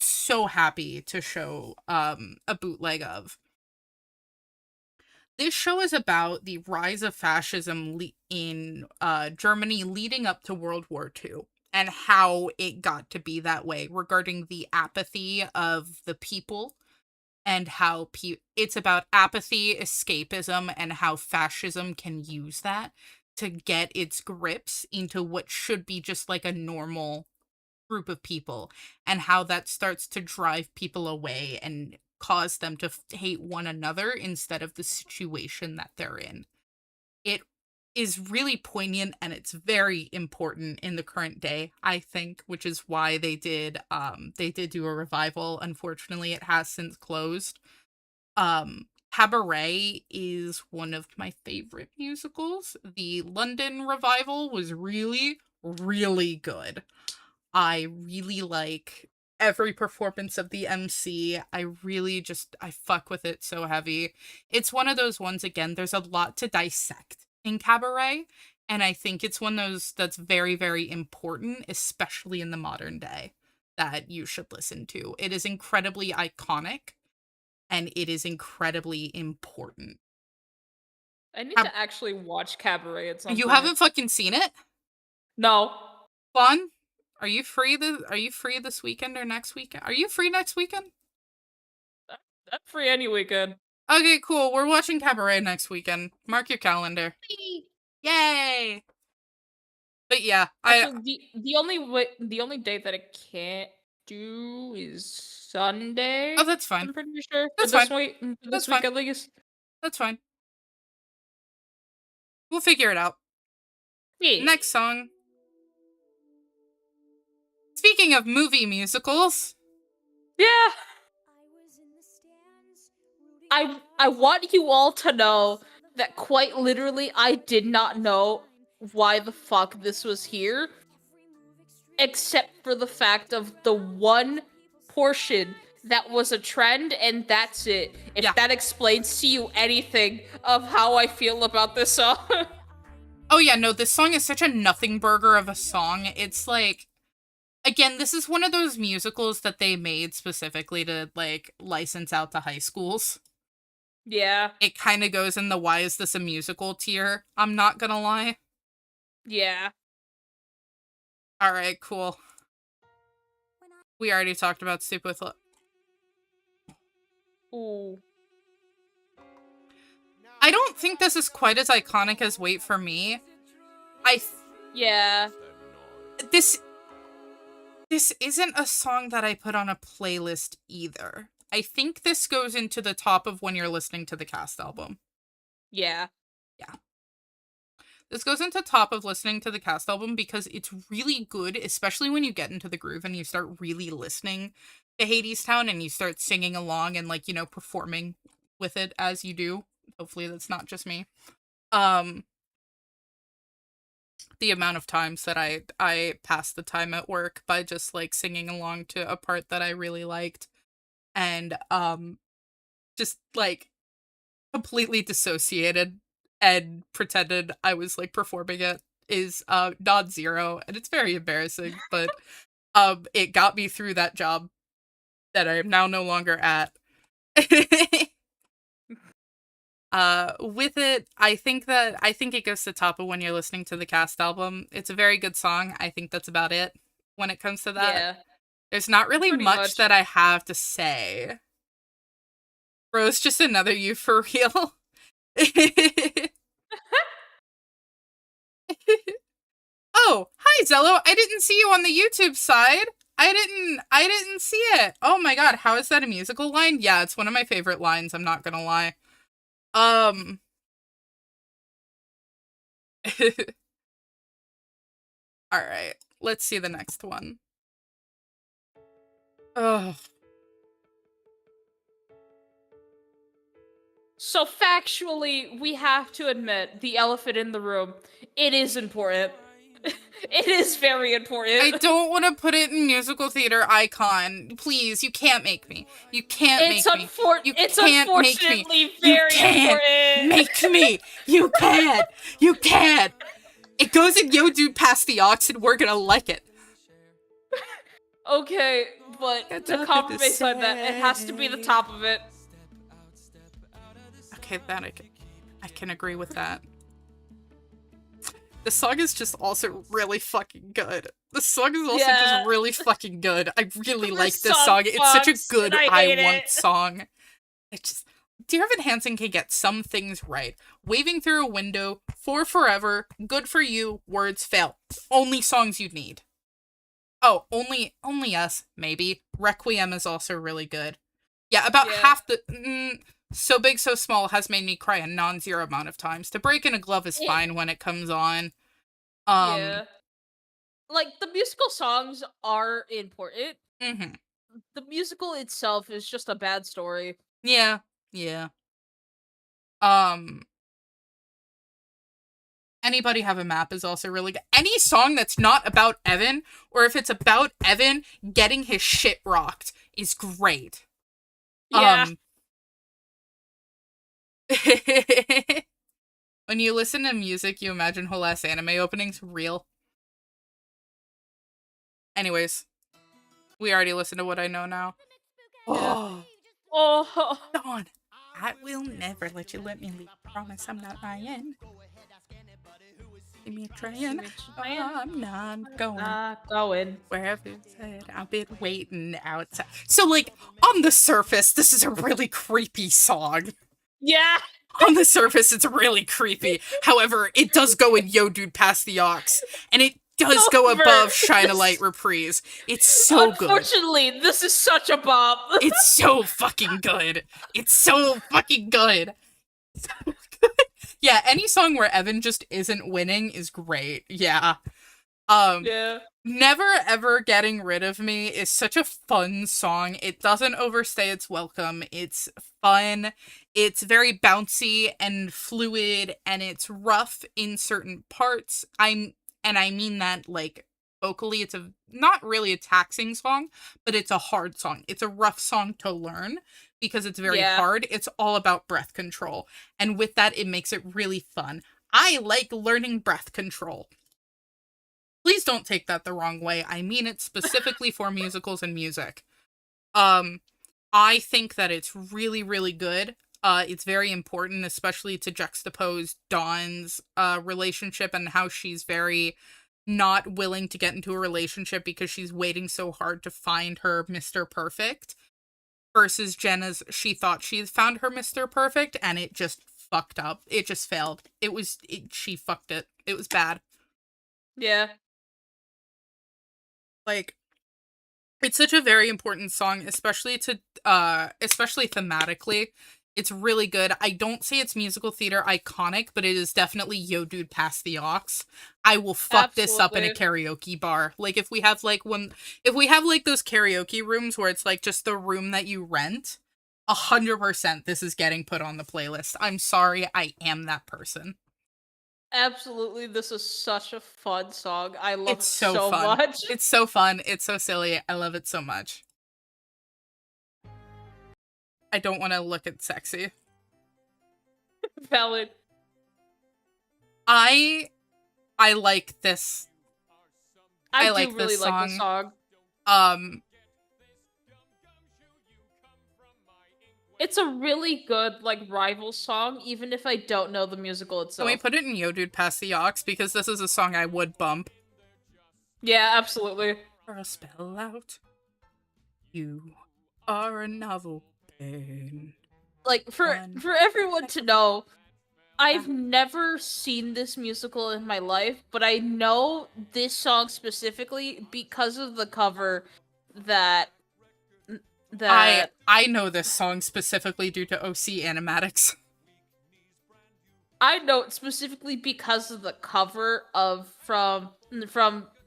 so happy to show a bootleg of. This show is about the rise of fascism in Germany leading up to World War II and how it got to be that way regarding the apathy of the people and how it's about apathy, escapism, and how fascism can use that to get its grips into what should be just like a normal group of people, and how that starts to drive people away and cause them to hate one another instead of the situation that they're in. It is really poignant and it's very important in the current day, I think, which is why they did do a revival. Unfortunately, it has since closed. Cabaret is one of my favorite musicals. The London revival was really, really good. I really like every performance of the MC. I fuck with it so heavy. It's one of those ones, again, there's a lot to dissect in Cabaret, and I think it's one of those that's very, very important, especially in the modern day, that you should listen to. It is incredibly iconic, and it is incredibly important. I need to actually watch Cabaret at some point. You haven't fucking seen it? No. Fun? Are you free this weekend or next weekend? Are you free next weekend? I'm free any weekend. Okay, cool. We're watching Cabaret next weekend. Mark your calendar. Yay! But yeah, actually, the only day that I can't do is Sunday. Oh, that's fine. I'm pretty sure. That's for fine. This week at least. That's fine. We'll figure it out. Yeah. Next song. Speaking of movie musicals. Yeah. I want you all to know that quite literally I did not know why the fuck this was here, except for the fact of the one portion that was a trend, and that's it. If that explains to you anything of how I feel about this song. Oh yeah, no, this song is such a nothing burger of a song. It's like, again, this is one of those musicals that they made specifically to, like, license out to high schools. Yeah. It kind of goes in the why is this a musical tier, I'm not gonna lie. Yeah. Alright, cool. We already talked about Stupid with Love. Ooh. I don't think this is quite as iconic as Wait For Me. Yeah. This isn't a song that I put on a playlist either. I think this goes into the top of when you're listening to the cast album. Yeah. Yeah. This goes into top of listening to the cast album because it's really good, especially when you get into the groove and you start really listening to Hadestown and you start singing along and, like, you know, performing with it as you do. Hopefully that's not just me. The amount of times that I passed the time at work by just, like, singing along to a part that I really liked and just, like, completely dissociated and pretended I was, like, performing it is not zero, and it's very embarrassing, but it got me through that job that I am now no longer at. With it, I think it goes to top of when you're listening to the cast album. It's a very good song. I think that's about it when it comes to that. Yeah. There's not really Pretty much much. that I have to say. Bro, it's just another you for real. Oh, hi Zello. I didn't see you on the YouTube side. I didn't see it. Oh my god, how is that a musical line? Yeah, it's one of my favorite lines, I'm not gonna lie. Alright, let's see the next one. Oh. So factually, we have to admit the elephant in the room. It is important. It is very important. I don't want to put it in musical theater icon. Please, you can't make me. You can't It's make me. You it's can't make me. unfortunately You very can't important. make me. You can't. You can't. It goes in Yo Dude Past the Ox and we're gonna like it. Okay, but to compromise on that, it has to be the top of it. Okay, that I can agree with that. The song is just also really fucking good. The song is also just really fucking good. I really like this song. It's such a good I Want song. It just... Dear Evan Hansen can get some things right. Waving through a window, For Forever, Good for You, Words Fail. Only songs you need. Oh, only Us, maybe. Requiem is also really good. Yeah, about half the... So Big, So Small has made me cry a non-zero amount of times. To Break in a Glove is fine when it comes on. Yeah. Like, the musical songs are important. Mm-hmm. The musical itself is just a bad story. Yeah. Yeah. Anybody Have a Map is also really good. Any song that's not about Evan, or if it's about Evan getting his shit rocked, is great. Yeah. When you listen to music, you imagine whole ass anime openings. Real. Anyways, we already listened to What I Know Now. Oh. Dawn, I will never let you let me leave. Promise I'm not lying. Give me a trying. I'm not going. Wherever you said, I've been waiting outside. So, like, on the surface, this is a really creepy song. Yeah. On the surface, it's really creepy. However, it does go in Yo Dude Past the Ox, and it does go above Shine a Light Reprise. It's so good. Unfortunately, this is such a bop. It's so fucking good. It's so fucking good. Yeah, any song where Evan just isn't winning is great. Yeah. Yeah. Never Ever Getting Rid of Me is such a fun song. It doesn't overstay its welcome. It's fun. It's very bouncy and fluid, and it's rough in certain parts. I mean that, like, vocally, it's not really a taxing song, but it's a hard song. It's a rough song to learn because it's very hard. It's all about breath control. And with that, it makes it really fun. I like learning breath control. Please don't take that the wrong way. I mean it specifically for musicals and music. I think that it's really, really good. It's very important, especially to juxtapose Dawn's relationship and how she's very not willing to get into a relationship because she's waiting so hard to find her Mr. Perfect. Versus Jenna's, she thought she had found her Mr. Perfect and it just fucked up. It just failed. She fucked it. It was bad. Yeah. Like, it's such a very important song, especially thematically. It's really good. I don't say it's musical theater iconic, but it is definitely Yo Dude Past the Ox. I will fuck this up in a karaoke bar. Like, if we have those karaoke rooms where it's like just the room that you rent, 100% this is getting put on the playlist. I'm sorry, I am that person. Absolutely, this is such a fun song. I love it so fun. Much. It's so fun. It's so silly. I love it so much. I don't want to look at sexy. Valid. I like this. I do like really this like this song. It's a really good, like, rival song, even if I don't know the musical itself. Can we put it in Yo Dude Past the Ox? Because this is a song I would bump. Yeah, absolutely. For a spell out. You are a novel pain. Like, for One everyone to know, I've Yeah. never seen this musical in my life, but I know this song specifically because of the cover that I know this song specifically due to OC animatics. I know it specifically because of the cover of from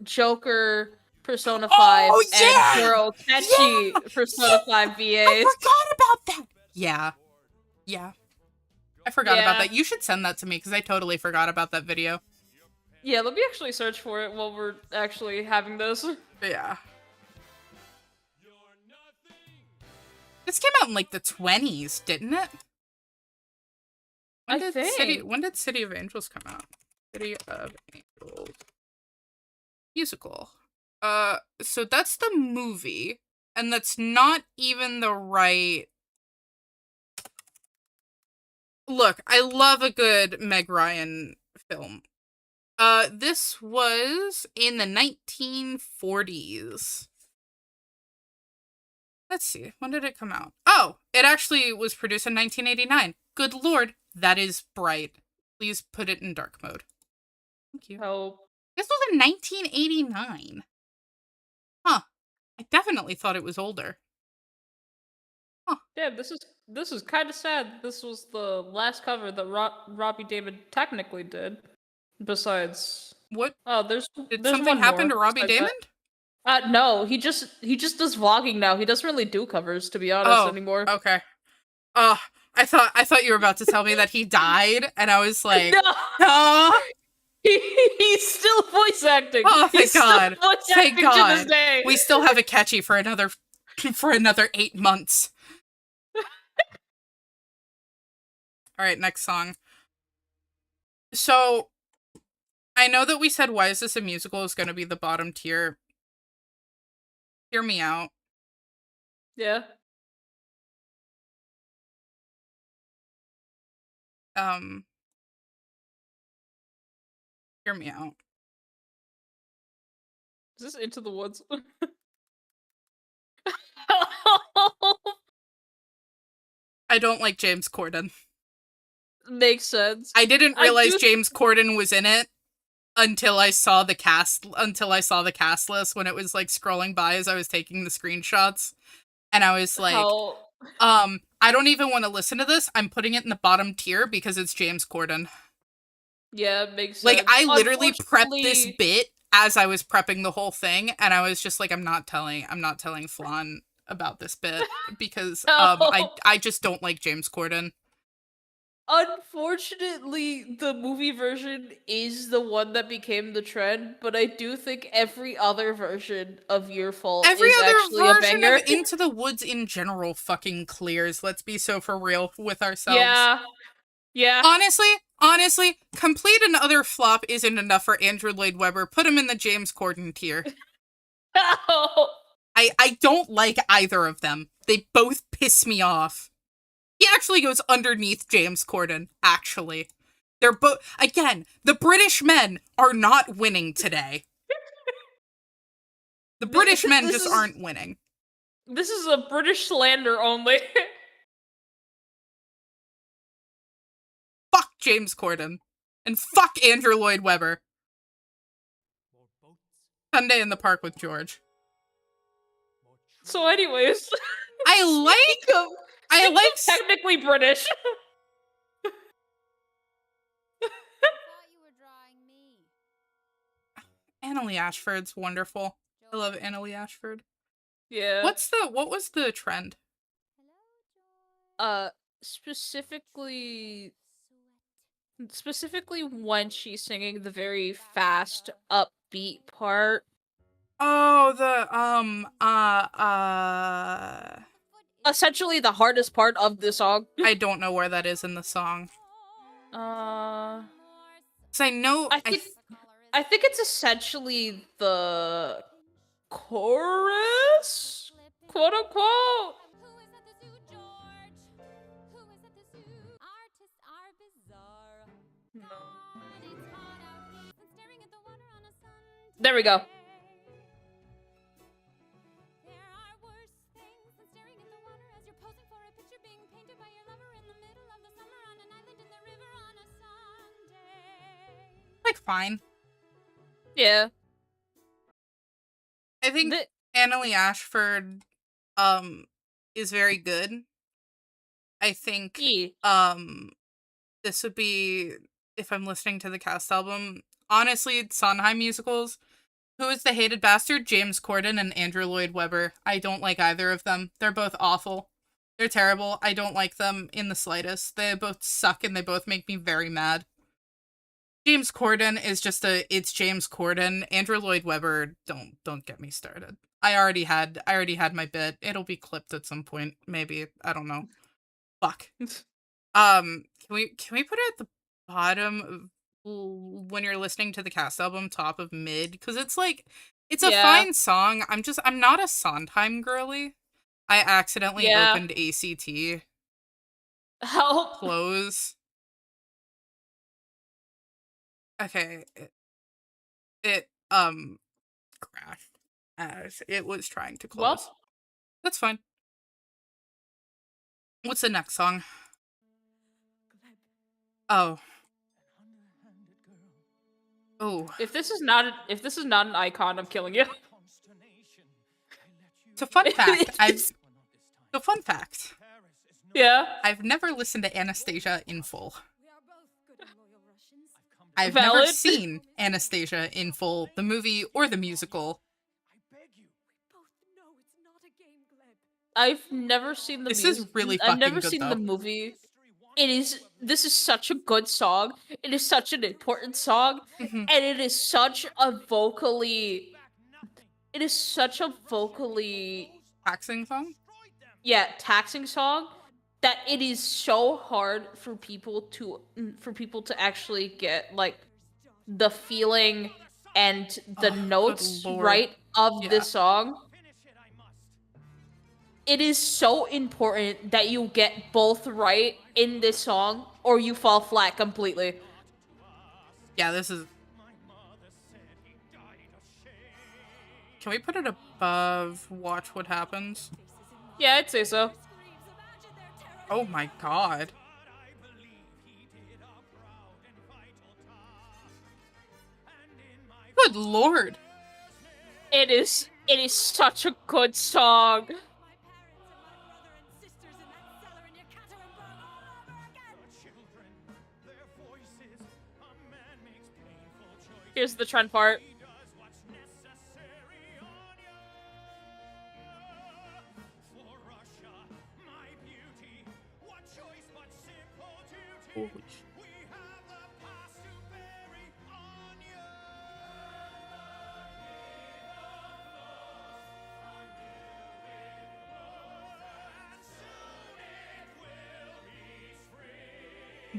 Joker Persona 5 Oh and yeah! Goro Yeah! Tenchi Persona Yeah! 5 I VAs. forgot about that! Yeah. Yeah. I forgot about Yeah. that. You should send that to me because I totally forgot about that video. Yeah, let me actually search for it while we're actually having this. Yeah. This came out in like the 20s, didn't it? I think. When did City of Angels come out? City of Angels musical. So that's the movie, and that's not even the right. Look, I love a good Meg Ryan film. This was in the 1940s. Let's see, when did it come out? Oh, it actually was produced in 1989. Good lord, that is bright. Please put it in dark mode. Thank you. Oh. This was in 1989. Huh. I definitely thought it was older. Huh. Yeah, this is kind of sad. This was the last cover that Robbie David technically did. Besides, What? oh, Did there's something one happen more to Robbie besides Damon? that. No, he just does vlogging now. He doesn't really do covers, to be honest, Oh, anymore. okay. I thought you were about to tell me that he died, and I was like, No, oh, he's still voice acting. oh He's thank God. still voice Thank acting to this God. day. We still have a catchy for another 8 months. All right, next song. So, I know that we said Why Is This a Musical is going to be the bottom tier. Hear me out. Yeah. Hear me out. Is this Into the Woods? I don't like James Corden. Makes sense. I didn't realize do- James Corden was in it until I saw the cast list when it was like scrolling by as I was taking the screenshots. And I was like, How... I don't even want to listen to this. I'm putting it in the bottom tier because it's James Corden. Yeah, it makes Like, sense. I literally prepped this bit as I was prepping the whole thing, and I was just like, I'm not telling Flan about this bit because I just don't like James Corden. Unfortunately, the movie version is the one that became the trend, but I do think every other version of Your Fault Every is other actually a version banger. of Into the Woods in general fucking clears. Let's be so for real with ourselves. Yeah. Yeah. Honestly, Complete and Utter Flop isn't enough for Andrew Lloyd Webber. Put him in the James Corden tier. No. I don't like either of them. They both piss me off. He actually goes underneath James Corden, actually. They're both, again, the British men are not winning today. The British men just aren't winning. This is a British slander only. Fuck James Corden. And fuck Andrew Lloyd Webber. Sunday in the Park with George. So anyways, I like technically British. Annalie Ashford's wonderful. I love Annalie Ashford. Yeah. What was the trend? Specifically when she's singing the very fast upbeat part. Oh, Essentially the hardest part of the song. I don't know where that is in the song. 'Cause I know I think it's essentially the chorus, quote unquote. There we go. like fine. Yeah. I think The- Annalie Ashford is very good. I think yeah. this would be, if I'm listening to the cast album, honestly, Sondheim musicals. Who is the hated bastard? James Corden and Andrew Lloyd Webber. I don't like either of them. They're both awful. They're terrible. I don't like them in the slightest. They both suck and they both make me very mad. James Corden is just it's James Corden. Andrew Lloyd Webber, don't get me started. I already had my bit. It'll be clipped at some point, maybe. I don't know. Fuck. Can we put it at the bottom of, when you're listening to the cast album, top of mid? Because it's like, it's a fine song. I'm not a Sondheim girly. I accidentally opened ACT. Help. Close. Okay. It crashed as it was trying to close. Well, That's fine. What's the next song? Oh. Oh. if this is not an icon, I'm killing you. So fun fact. Yeah. I've never listened to Anastasia in full. I've Valid. never seen Anastasia in full, the movie or the musical. I've never seen the This music. is really I've never fucking good, seen though. the movie. This is such a good song. It is such an important song. Mhm. And it is such a vocally Taxing song? taxing song that it is so hard for people to actually get like the feeling and the Oh, notes good lord. right of Yeah. this song. It is so important that you get both right in this song or you fall flat completely. Yeah, this is... Can we put it above Watch What Happens? Yeah, I'd say so. Oh my god. Good lord. It is such a good song. Here's the trend part. Holy shit.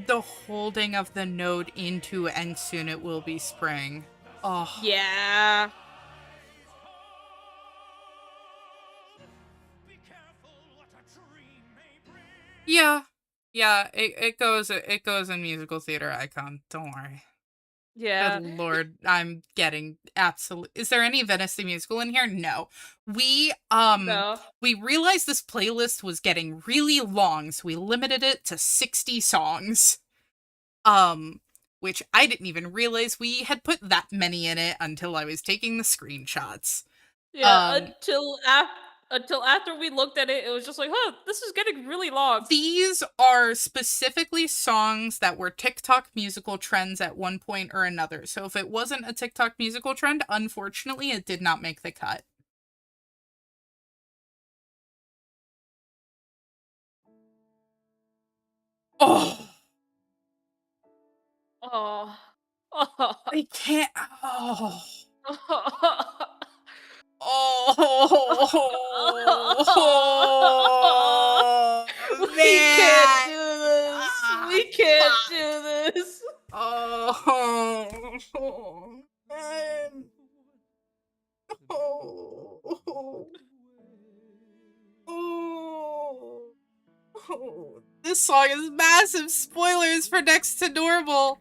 The holding of the note into and soon it will be spring. Oh. Yeah. Yeah. Yeah, it goes in musical theater icon. Don't worry. Yeah. Good lord, I'm getting absolute. Is there any Venice the musical in here? No. We No. we realized this playlist was getting really long, so we limited it to 60 songs. Which I didn't even realize we had put that many in it until I was taking the screenshots. Yeah, until after we looked at it, it was just like, huh, this is getting really long. These are specifically songs that were TikTok musical trends at one point or another. So if it wasn't a TikTok musical trend, unfortunately, it did not make the cut. Oh, Oh. Oh. I can't. Oh. Oh, We can't man. do this. Ah, We can't fuck. do this. Oh, man. Oh. Oh. Oh. This song is massive spoilers for Next to Normal.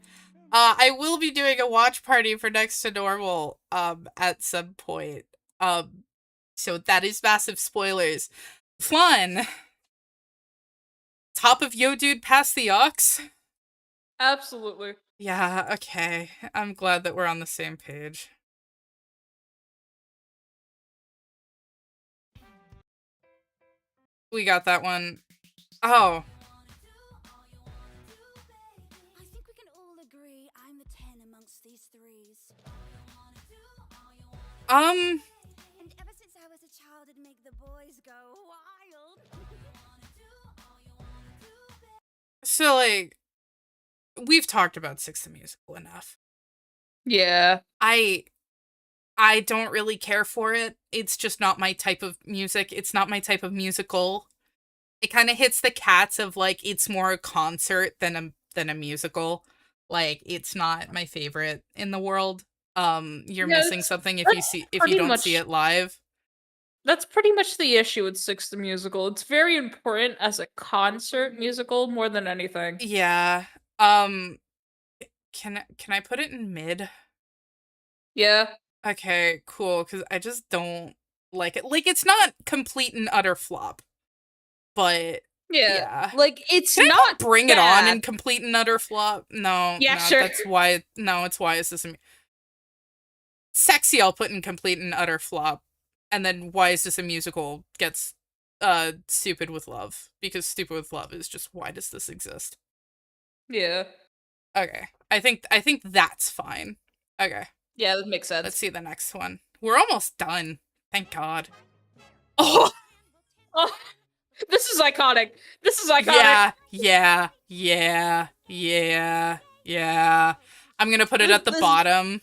I will be doing a watch party for Next to Normal at some point. So that is massive spoilers. Fun. Top of Yo Dude past the Ox? Absolutely. Yeah, okay. I'm glad that we're on the same page. We got that one. Oh. I think we can all agree I'm the 10 amongst these threes. Um, And ever since I was a child, it'd make the boys go wild. so like, we've talked about Six the Musical enough. Yeah. I don't really care for it. It's just not my type of music. It's not my type of musical. It kind of hits the cats of like it's more a concert than a musical. Like it's not my favorite in the world. You're Yeah, missing that's, something that's if you pretty don't see much it live. that's pretty much the issue with Six the Musical. It's very important as a concert musical more than anything. Yeah. Um can I put it in mid? Yeah. Okay, cool, cuz I just don't like it. Like it's not complete and utter flop, but Yeah. yeah. Like it's Can I not put Bring It On in bad. complete and utter flop? No, Yeah, no, sure. that's why. No, it's why is this sexy? I'll put in complete and utter flop, and then why is this a musical? Gets Stupid with Love, because Stupid with Love is just why does this exist? Yeah. Okay, I think that's fine. Okay, Yeah, that makes let's sense. see the next one. We're almost done. Thank God. Oh Oh, this is iconic. This is iconic. yeah, yeah, yeah, yeah, yeah. I'm gonna put it at the This bottom.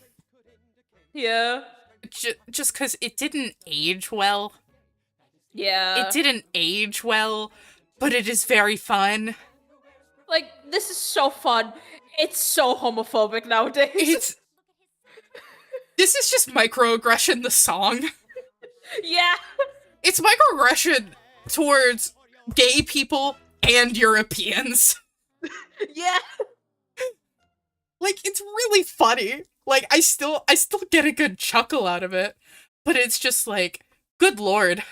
yeah. Just because it didn't age well. It Yeah. didn't age well, but it is very fun. Like this is so fun. It's so homophobic nowadays. It's this is just microaggression the song. Yeah. It's microaggression towards gay people and Europeans. Yeah. Like it's really funny. Like I still get a good chuckle out of it, but it's just like good lord.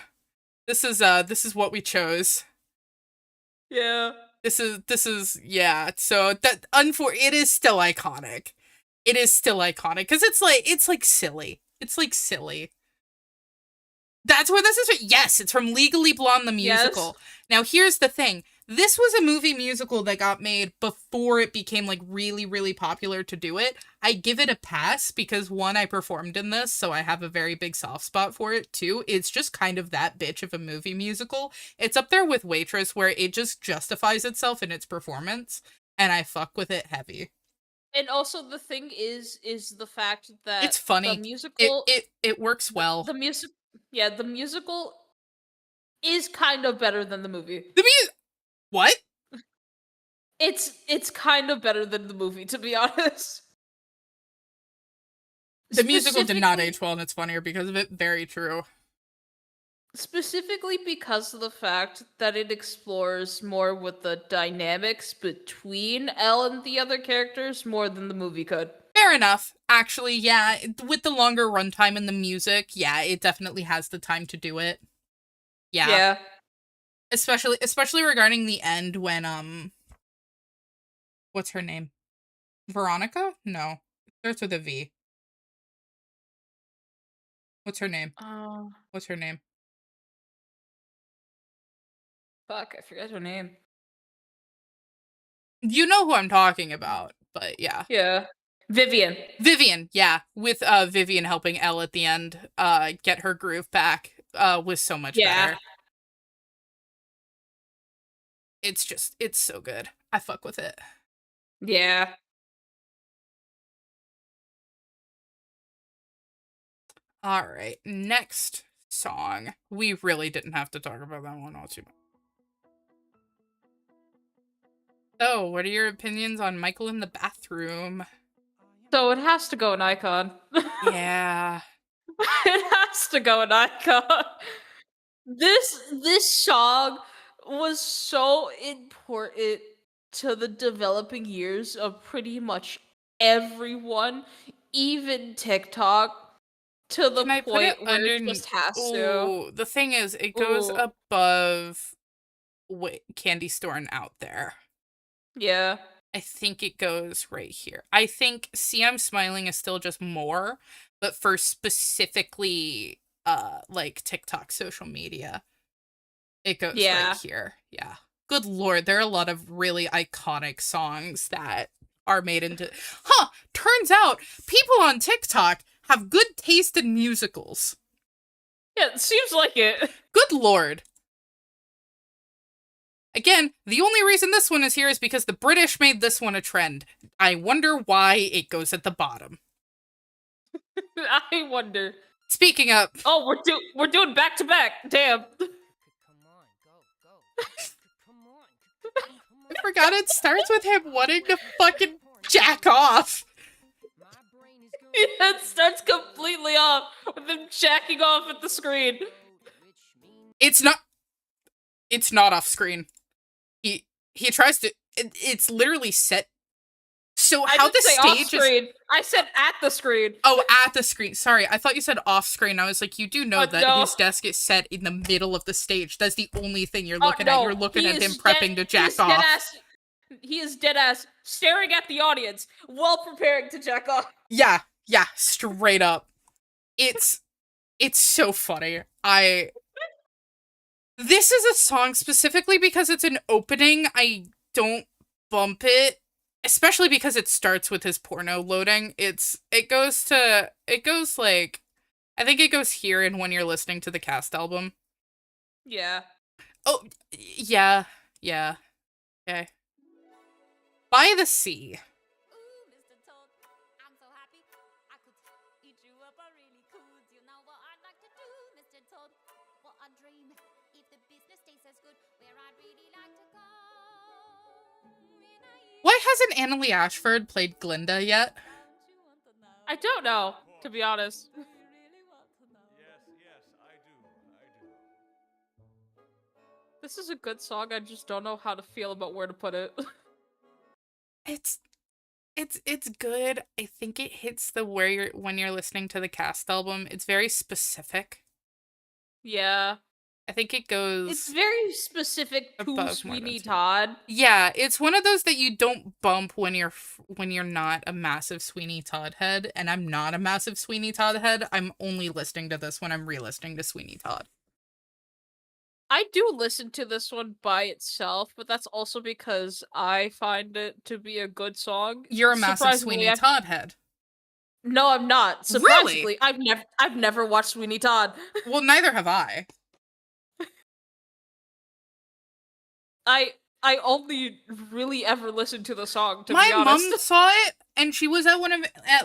This is what we chose. Yeah. This is yeah. So it is still iconic. It is still iconic because it's like silly. It's like silly. That's where this is. Yes, it's from Legally Blonde the Yes. musical. Now here's the thing. This was a movie musical that got made before it became like really really popular to do it. I give it a pass because one, I performed in this, so I have a very big soft spot for it. Two, it's just kind of that bitch of a movie musical. It's up there with Waitress where it just justifies itself in its performance and I fuck with it heavy. And also the thing is the fact that It's the funny. It musical it it works well. the music yeah, the musical is kind of better than the movie. What? It's kind of better than the movie, to be honest. The musical did not Specifically age well and it's funnier because of it. Very true. specifically because of the fact that it explores more with the dynamics between Elle and the other characters more than the movie could. Fair enough. Actually, yeah, with the longer runtime and the music, yeah, it definitely has the time to do it. Yeah. Yeah. Especially regarding the end when what's her name? Veronica? No. It starts with a V. What's her name? What's her name? Fuck, I forget her name. You know who I'm talking about, but yeah. Yeah. Vivian. Vivian, yeah, with Vivian helping Elle at the end get her groove back was so much Yeah. better. It's so good. I fuck with it. Yeah. All right, next song. We really didn't have to talk about that one all too much. So, what are your opinions on Michael in the bathroom? So it has to go an icon. Yeah. It has to go an icon. This song was so important to the developing years of pretty much everyone, even TikTok, to the Can I put it point where it underneath? just has to. Ooh, the thing is, it goes Ooh, above Candy Store and Out There. yeah. I think it goes right here. I think See I'm Smiling is still just more, but for specifically like TikTok social media, it goes right here. Yeah. Good lord, there are a lot of really iconic songs that are made into turns out people on TikTok have good taste in musicals. Yeah, it seems like it. Good lord. Again, the only reason this one is here is because the British made this one a trend. I wonder why it goes at the bottom. I wonder. Speaking of... Oh, we're doing back to back. Damn. I forgot it starts with him wanting to fucking jack off. It starts completely off with him jacking off at the screen. It's not off screen. He tries to... It's literally set... So how the stage is... I said at the screen. Oh, at the screen. Sorry, I thought you said off screen. I was like, you do know that his desk is set in the middle of the stage. That's the only thing you're looking at. You're looking at him prepping to jack off. He is dead ass staring at the audience while preparing to jack off. Yeah, straight up. It's so funny. This is a song specifically because it's an opening. I don't bump it. Especially because it starts with his porno loading. It goes like, I think it goes here and when you're listening to the cast album. Yeah. Oh, yeah. Okay. By the Sea. Why hasn't Annalie Ashford played Glinda yet? I don't know, to be honest. Yes, I do. This is a good song, I just don't know how to feel about where to put it. It's good. I think it hits the when you're listening to the cast album. It's very specific. Yeah. I think it goes... It's very specific to Sweeney Todd. Yeah, it's one of those that you don't bump when you're not a massive Sweeney Todd head, and I'm not a massive Sweeney Todd head. I'm only listening to this when I'm re-listening to Sweeney Todd. I do listen to this one by itself, but that's also because I find it to be a good song. You're a massive Sweeney Todd head. No, I'm not. Surprisingly, really? I've never watched Sweeney Todd. Well, neither have I. I only really ever listened to the song, to be honest. My mom saw it, and she was at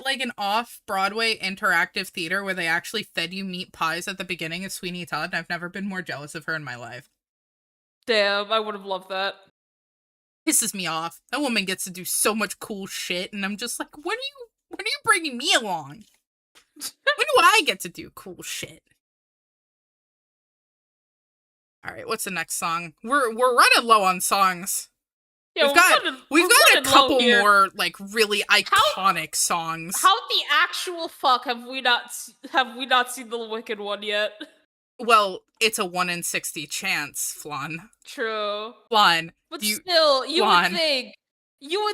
like an off-Broadway interactive theater where they actually fed you meat pies at the beginning of Sweeney Todd, and I've never been more jealous of her in my life. Damn, I would have loved that. Pisses me off. That woman gets to do so much cool shit, and I'm just like, when are you bringing me along? When do I get to do cool shit? All right, what's the next song? We're running low on songs. Yeah, we've got a couple more like really iconic songs. How the actual fuck have we not seen the Wicked one yet? Well, it's a 1 in 60 chance, Flan. True. Flan. But still, you would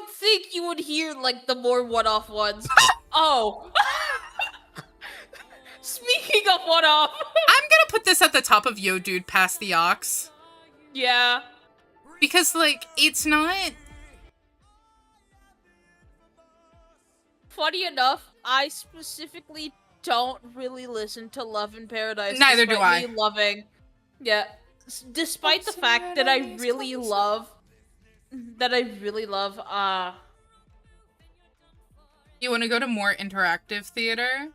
think you would hear like the more one-off ones. Oh. Speaking of one-off, I'm gonna put this at the top of Yo Dude Pass the Aux. Yeah. Because, like, it's not... Funny enough, I specifically don't really listen to Love in Paradise. Neither do I. Yeah. Despite the fact that I really love... You want to go to more interactive theater?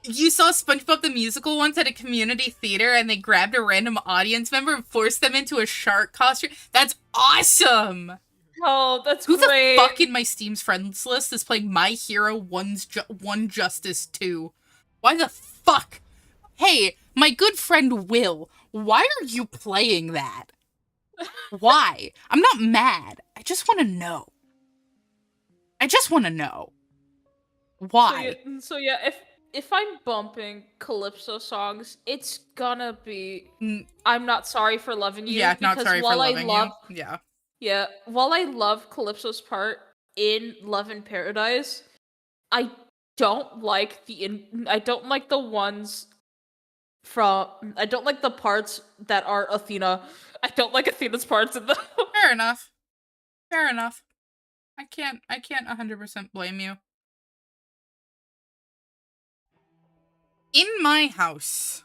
You saw SpongeBob the Musical once at a community theater and they grabbed a random audience member and forced them into a shark costume? That's awesome! Oh, that's great. Who the fuck in my Steam's friends list is playing My Hero One Justice 2? Why the fuck? Hey, my good friend Will, why are you playing that? Why? I'm not mad. I just want to know. Why? So yeah, if I'm bumping Calypso songs, it's gonna be I'm Not Sorry for Loving You. Yeah, Not Sorry for Loving You. Yeah. Yeah, while I love Calypso's part in Love in Paradise, I I don't like the ones from I don't like the parts that are Athena. I don't like Athena's parts in the Fair enough. Fair enough. I can't 100% blame you. In My House.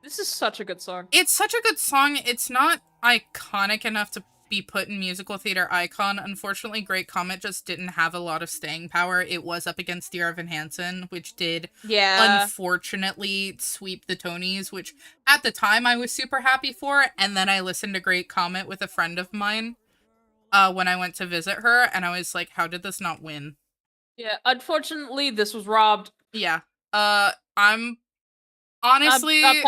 This is such a good song. It's such a good song. It's not iconic enough to be put in musical theater icon. Unfortunately, Great Comet just didn't have a lot of staying power. It was up against Dear Evan Hansen, which did Yeah. unfortunately sweep the Tonys, which at the time I was super happy for. And then I listened to Great Comet with a friend of mine when I went to visit her, and I was like, how did this not win? Yeah, unfortunately this was robbed. Yeah. I'm honestly I'm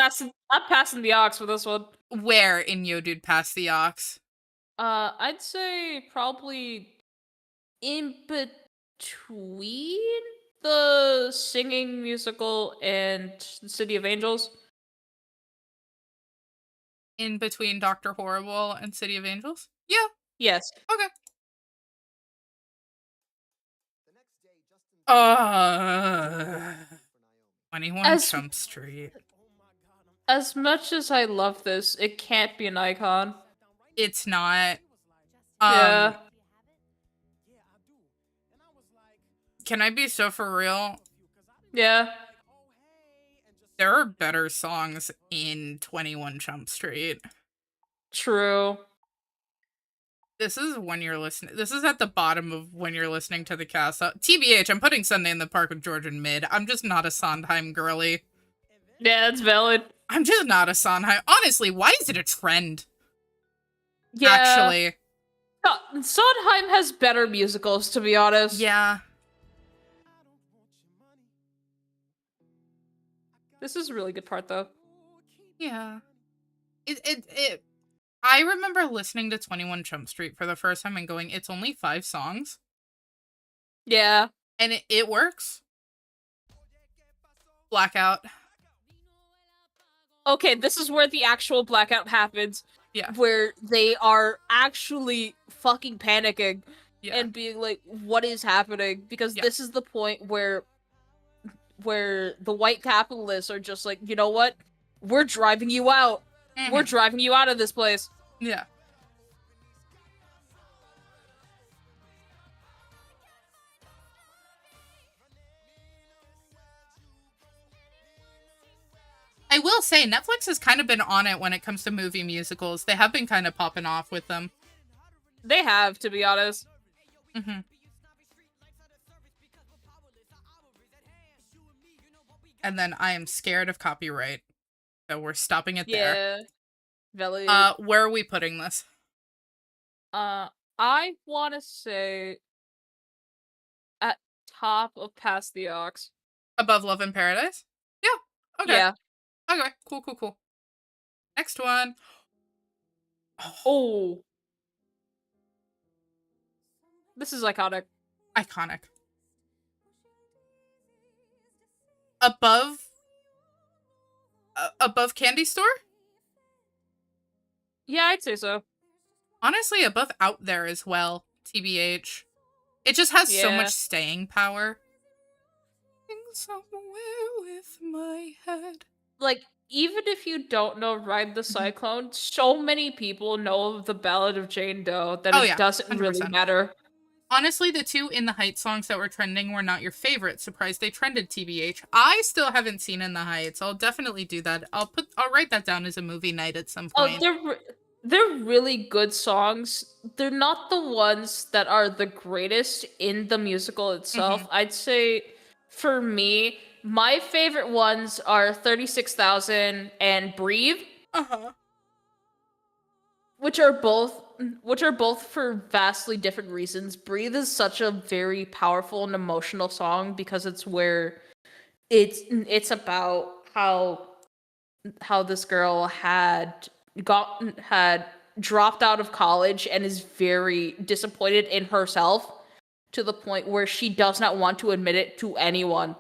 passing the ox for this one. where in Yo Dude Pass the Ox? I'd say probably in between the singing musical and the City of Angels. In between Dr. Horrible and City of Angels? Yeah, Yes. okay. 21 As- Jump Street. As much as I love this, it can't be an icon. It's not. Yeah. Can I be so for real? Yeah. There are better songs in 21 Jump Street. True. This is when you're listening. This is at the bottom of when you're listening to the cast. TBH, I'm putting Sunday in the Park with George in mid. I'm just not a Sondheim girly. Yeah, that's valid. I'm just not a Sondheim. Honestly, why is it a trend? Yeah. Actually. Sondheim has better musicals, to be honest. Yeah. This is a really good part, though. Yeah. I remember listening to 21 Jump Street for the first time and going, it's only 5 songs. Yeah. And it works. Blackout. Okay, this is where the actual blackout happens. Yeah. Where they are actually fucking panicking Yeah. and being like, what is happening? Because this is the point where the white capitalists are just like, you know what? We're driving you out. Mm-hmm. We're driving you out of this place. Yeah. I will say, Netflix has kind of been on it when it comes to movie musicals. They have been kind of popping off with them. They have, to be honest. Mm-hmm. And then I am scared of copyright. So we're stopping it there. Yeah. Valid. Where are we putting this? I want to say at top of Past the Ox. Above Love in Paradise? Yeah. Okay. Yeah. Okay. Cool. Next one. Oh. This is iconic. Iconic. Above Candy Store? Yeah, I'd say so. Honestly, above Out There as well, TBH. It just has so much staying power. Somewhere with my head. Like, even if you don't know Ride the Cyclone, so many people know of the Ballad of Jane Doe that it doesn't 100%. really matter. Honestly, the 2 In the Heights songs that were trending were not your favorite. Surprised they trended, TBH. I still haven't seen In the Heights. I'll definitely do that. I'll write that down as a movie night at some point. Oh, they're really good songs. They're not the ones that are the greatest in the musical itself. I'd say, for me, my favorite ones are 36,000 and Breathe. Which are both for vastly different reasons. Breathe is such a very powerful and emotional song because it's where it's about how this girl had dropped out of college and is very disappointed in herself to the point where she does not want to admit it to anyone.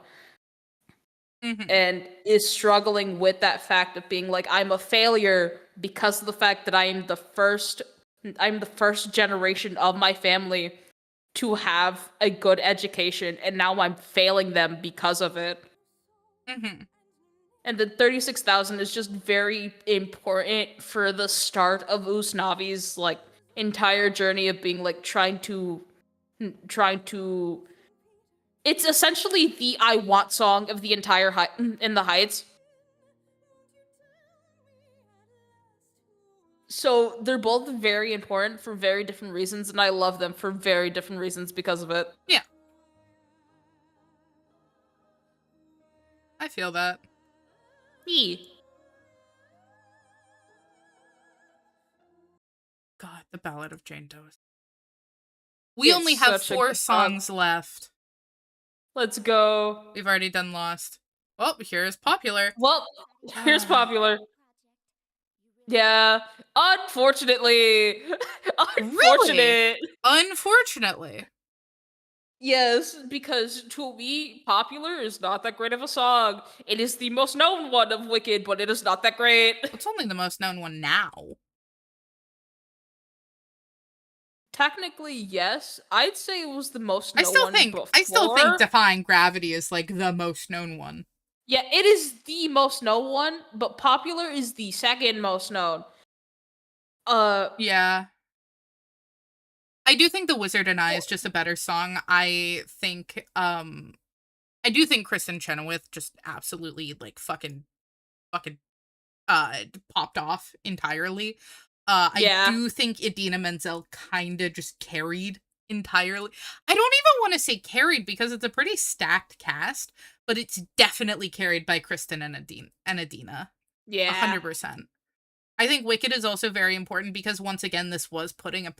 And is struggling with that fact of being like, I'm a failure because of the fact that I am the first I'm the first generation of my family to have a good education, and now I'm failing them because of it. Mm-hmm. And the 36,000 is just very important for the start of Usnavi's like entire journey of being like trying to it's essentially the I Want song of the entire in the Heights. So they're both very important for very different reasons, and I love them for very different reasons because of it. Yeah. I feel that. God, the Ballad of Jane Doe. We It's only have such a 4 good song. songs left. Let's go. We've already done Lost. Oh, here's Popular. Well, here's Popular. Yeah, unfortunately. Really? Unfortunate. Unfortunately. Yes, because to me, Popular is not that great of a song. It is the most known one of Wicked, but it is not that great. It's only the most known one now. Technically, yes. I'd say it was the most I known still one think before. Defying Gravity is like the most known one. Yeah, it is the most known one, but Popular is the second most known. Yeah. I do think The Wizard and I is just a better song. I do think Kristen Chenoweth just absolutely like fucking popped off entirely. Yeah. I do think Idina Menzel kind of just carried entirely. I don't even want to say carried because it's a pretty stacked cast, but it's definitely carried by Kristen and Idina. Yeah. 100%. I think Wicked is also very important because once again, this was putting like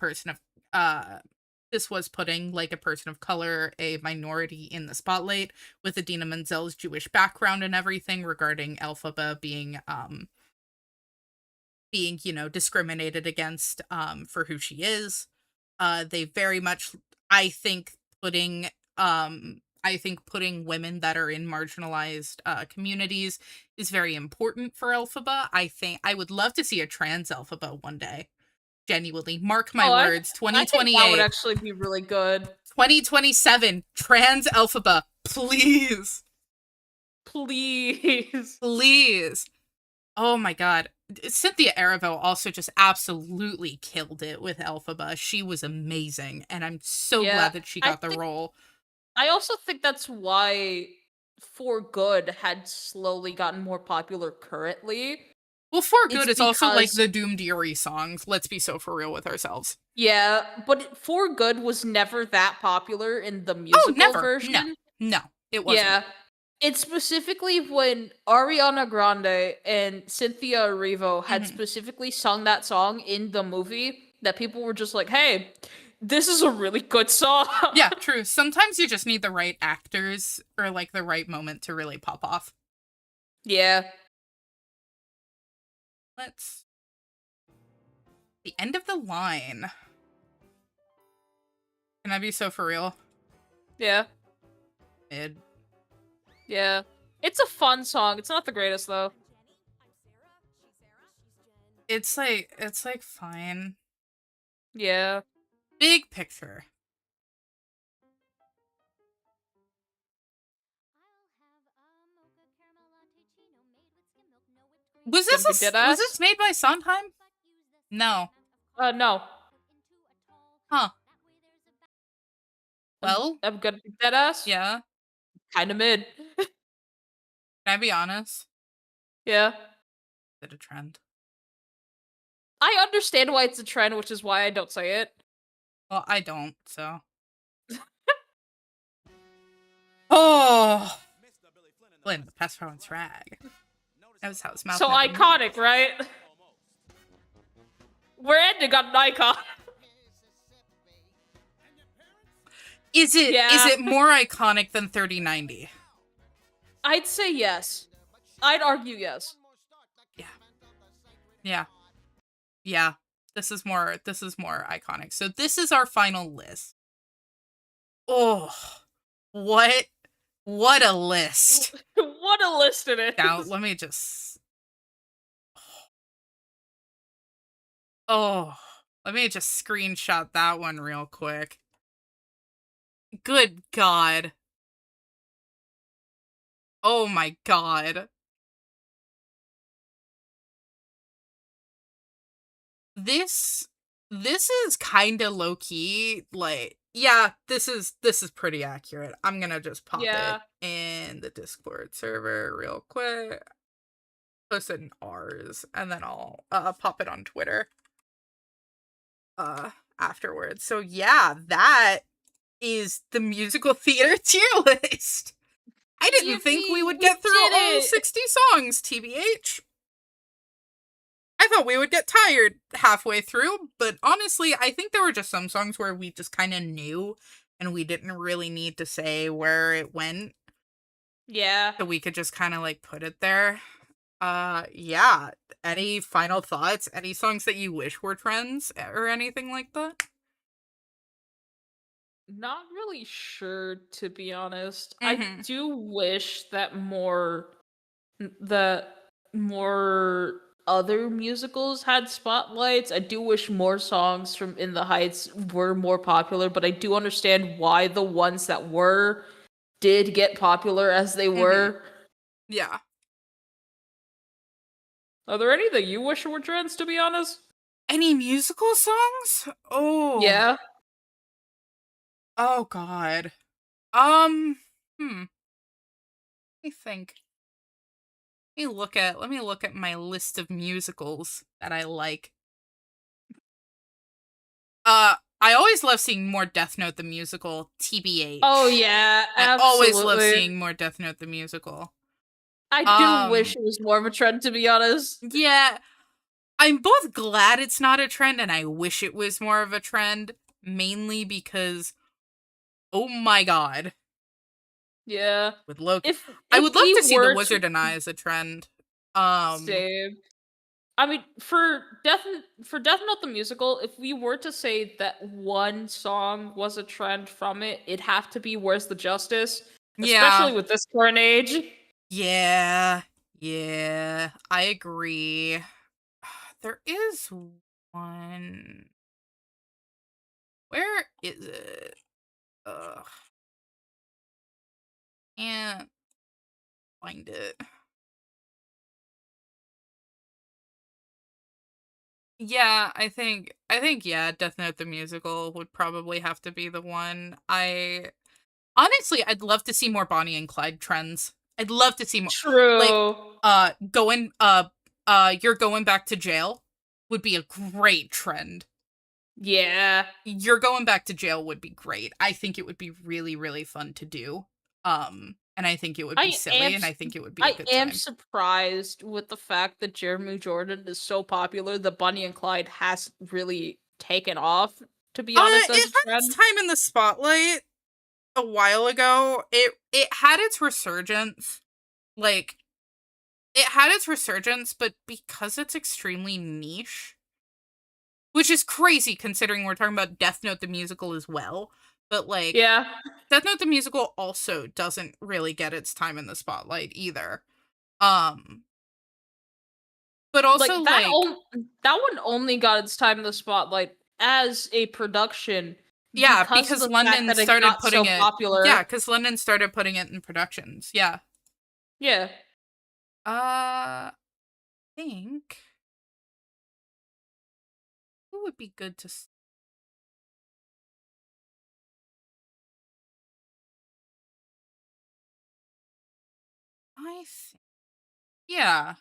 a person of color, a minority in the spotlight, with Idina Menzel's Jewish background and everything regarding Elphaba being discriminated against for who she is. They very much, I think putting women that are in marginalized communities is very important for Elphaba. I think I would love to see a trans Elphaba one day. Genuinely, mark my words. I think that would actually be really good. 2027, trans Elphaba, please. Please. Please. Oh my god. Cynthia Erivo also just absolutely killed it with Elphaba. She was amazing, and I'm so glad that she got the role. I also think that's why For Good had slowly gotten more popular currently. Well, For Good is also like the Doom Deary songs. Let's be so for real with ourselves. Yeah, but For Good was never that popular in the musical version. No, it wasn't. Yeah. It's specifically when Ariana Grande and Cynthia Erivo had specifically sung that song in the movie that people were just like, hey, this is a really good song. Yeah, true. Sometimes you just need the right actors or like the right moment to really pop off. Yeah. The end of the line. Can I be so for real? Yeah. Mid. Yeah. It's a fun song. It's not the greatest though. It's like fine. Yeah. Big picture. Was this made by Sondheim? No. No. Huh. Well, I'm gonna be deadass. Yeah. Kinda mid. Can I be honest? Yeah. Is it a trend? I understand why it's a trend, which is why I don't say it. Well, I don't, so. Oh! Flynn, the past province rag. That was how his mouth So iconic, right? We're ending on an icon. Is it more iconic than 3090? I'd say yes. I'd argue yes. Yeah. This is more iconic. So this is our final list. Oh, what a list. What a list it is. Now, let me just... Oh. Let me just screenshot that one real quick. Good God. Oh my God. This is kind of low key. Like, yeah, this is pretty accurate. I'm gonna just pop Yeah. it in the Discord server real quick. Post it in ours, and then I'll pop it on Twitter afterwards. So yeah, that is the musical theater tier list. I didn't think we would get through did all it. 60 songs, TBH. I thought we would get tired halfway through, but honestly, I think there were just some songs where we just kind of knew and we didn't really need to say where it went. Yeah. So we could just kind of like put it there. Yeah. Any final thoughts? Any songs that you wish were trends or anything like that? Not really sure, to be honest. I Mhm. do wish that more other musicals had spotlights. I do wish more songs from In the Heights were more popular, but I do understand why the ones that were did get popular as they were. Yeah. Are there any that you wish were trends, to be honest? Any musical songs? Oh. Yeah. Oh God. Hmm. Let me think. Let me look at my list of musicals that I like. I always love seeing more Death Note the musical, TBH. Oh yeah, I always love absolutely. seeing more Death Note the musical. I do wish it was more of a trend, to be honest. Yeah, I'm both glad it's not a trend and I wish it was more of a trend, mainly because, oh my God, Yeah. with Loki. If I if would love we to see The were Wizard to and I as a trend. save, I mean, for Death Note the musical, if we were to say that one song was a trend from it, it'd have to be "Where's the Justice," Yeah, especially with this current age. yeah, I agree. There is one. Where is it? Ugh, can't find it. Yeah, I think yeah, Death Note the musical would probably have to be the one. I honestly I'd love to see more Bonnie and Clyde trends. I'd love to see more like True. going you're going back to jail would be a great trend. Yeah. You're going back to jail would be great. I think it would be really really fun to do. And I think it would be I am silly and I think it would be a I good am time. surprised with the fact that Jeremy Jordan is so popular that Bunny and Clyde hasn't really taken off, to be honest, as It a had its trend. time in the spotlight a while ago. It had its resurgence. Like it had its resurgence, but because it's extremely niche, which is crazy considering we're talking about Death Note the musical as well, but like Yeah. Death Note the musical also doesn't really get its time in the spotlight either. Um but also Like like that one only got its time in the spotlight as a production yeah, because of because the fact London that it started got putting so it popular. yeah, cuz London started putting it in productions. Yeah. Yeah. Think who would be good to I think yeah.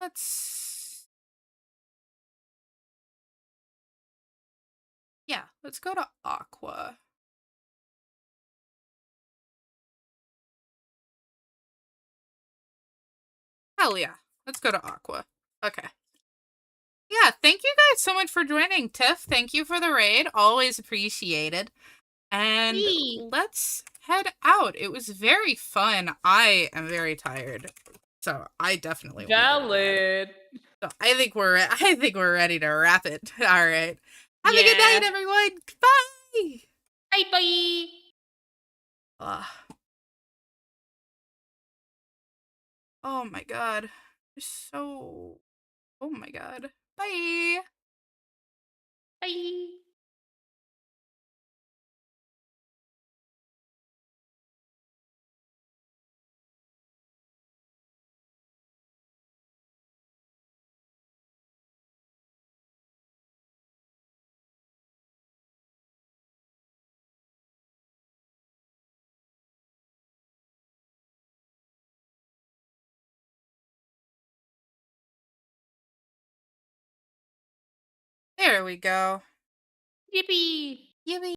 Let's let's go to Aqua. Hell yeah. Let's go to Aqua. Okay. Yeah, thank you guys so much for joining. Tiff, thank you for the raid. Always appreciated. And Yee. let's head out. It was very fun. I am very tired. So I definitely want to go to bed. Valid. So I think we're ready to wrap it. All right. Have a good night, Yeah. everyone. Bye. Bye bye. Ugh. Oh my god. You're so oh my god. Bye. Bye. There we go. Yippee! Yippee!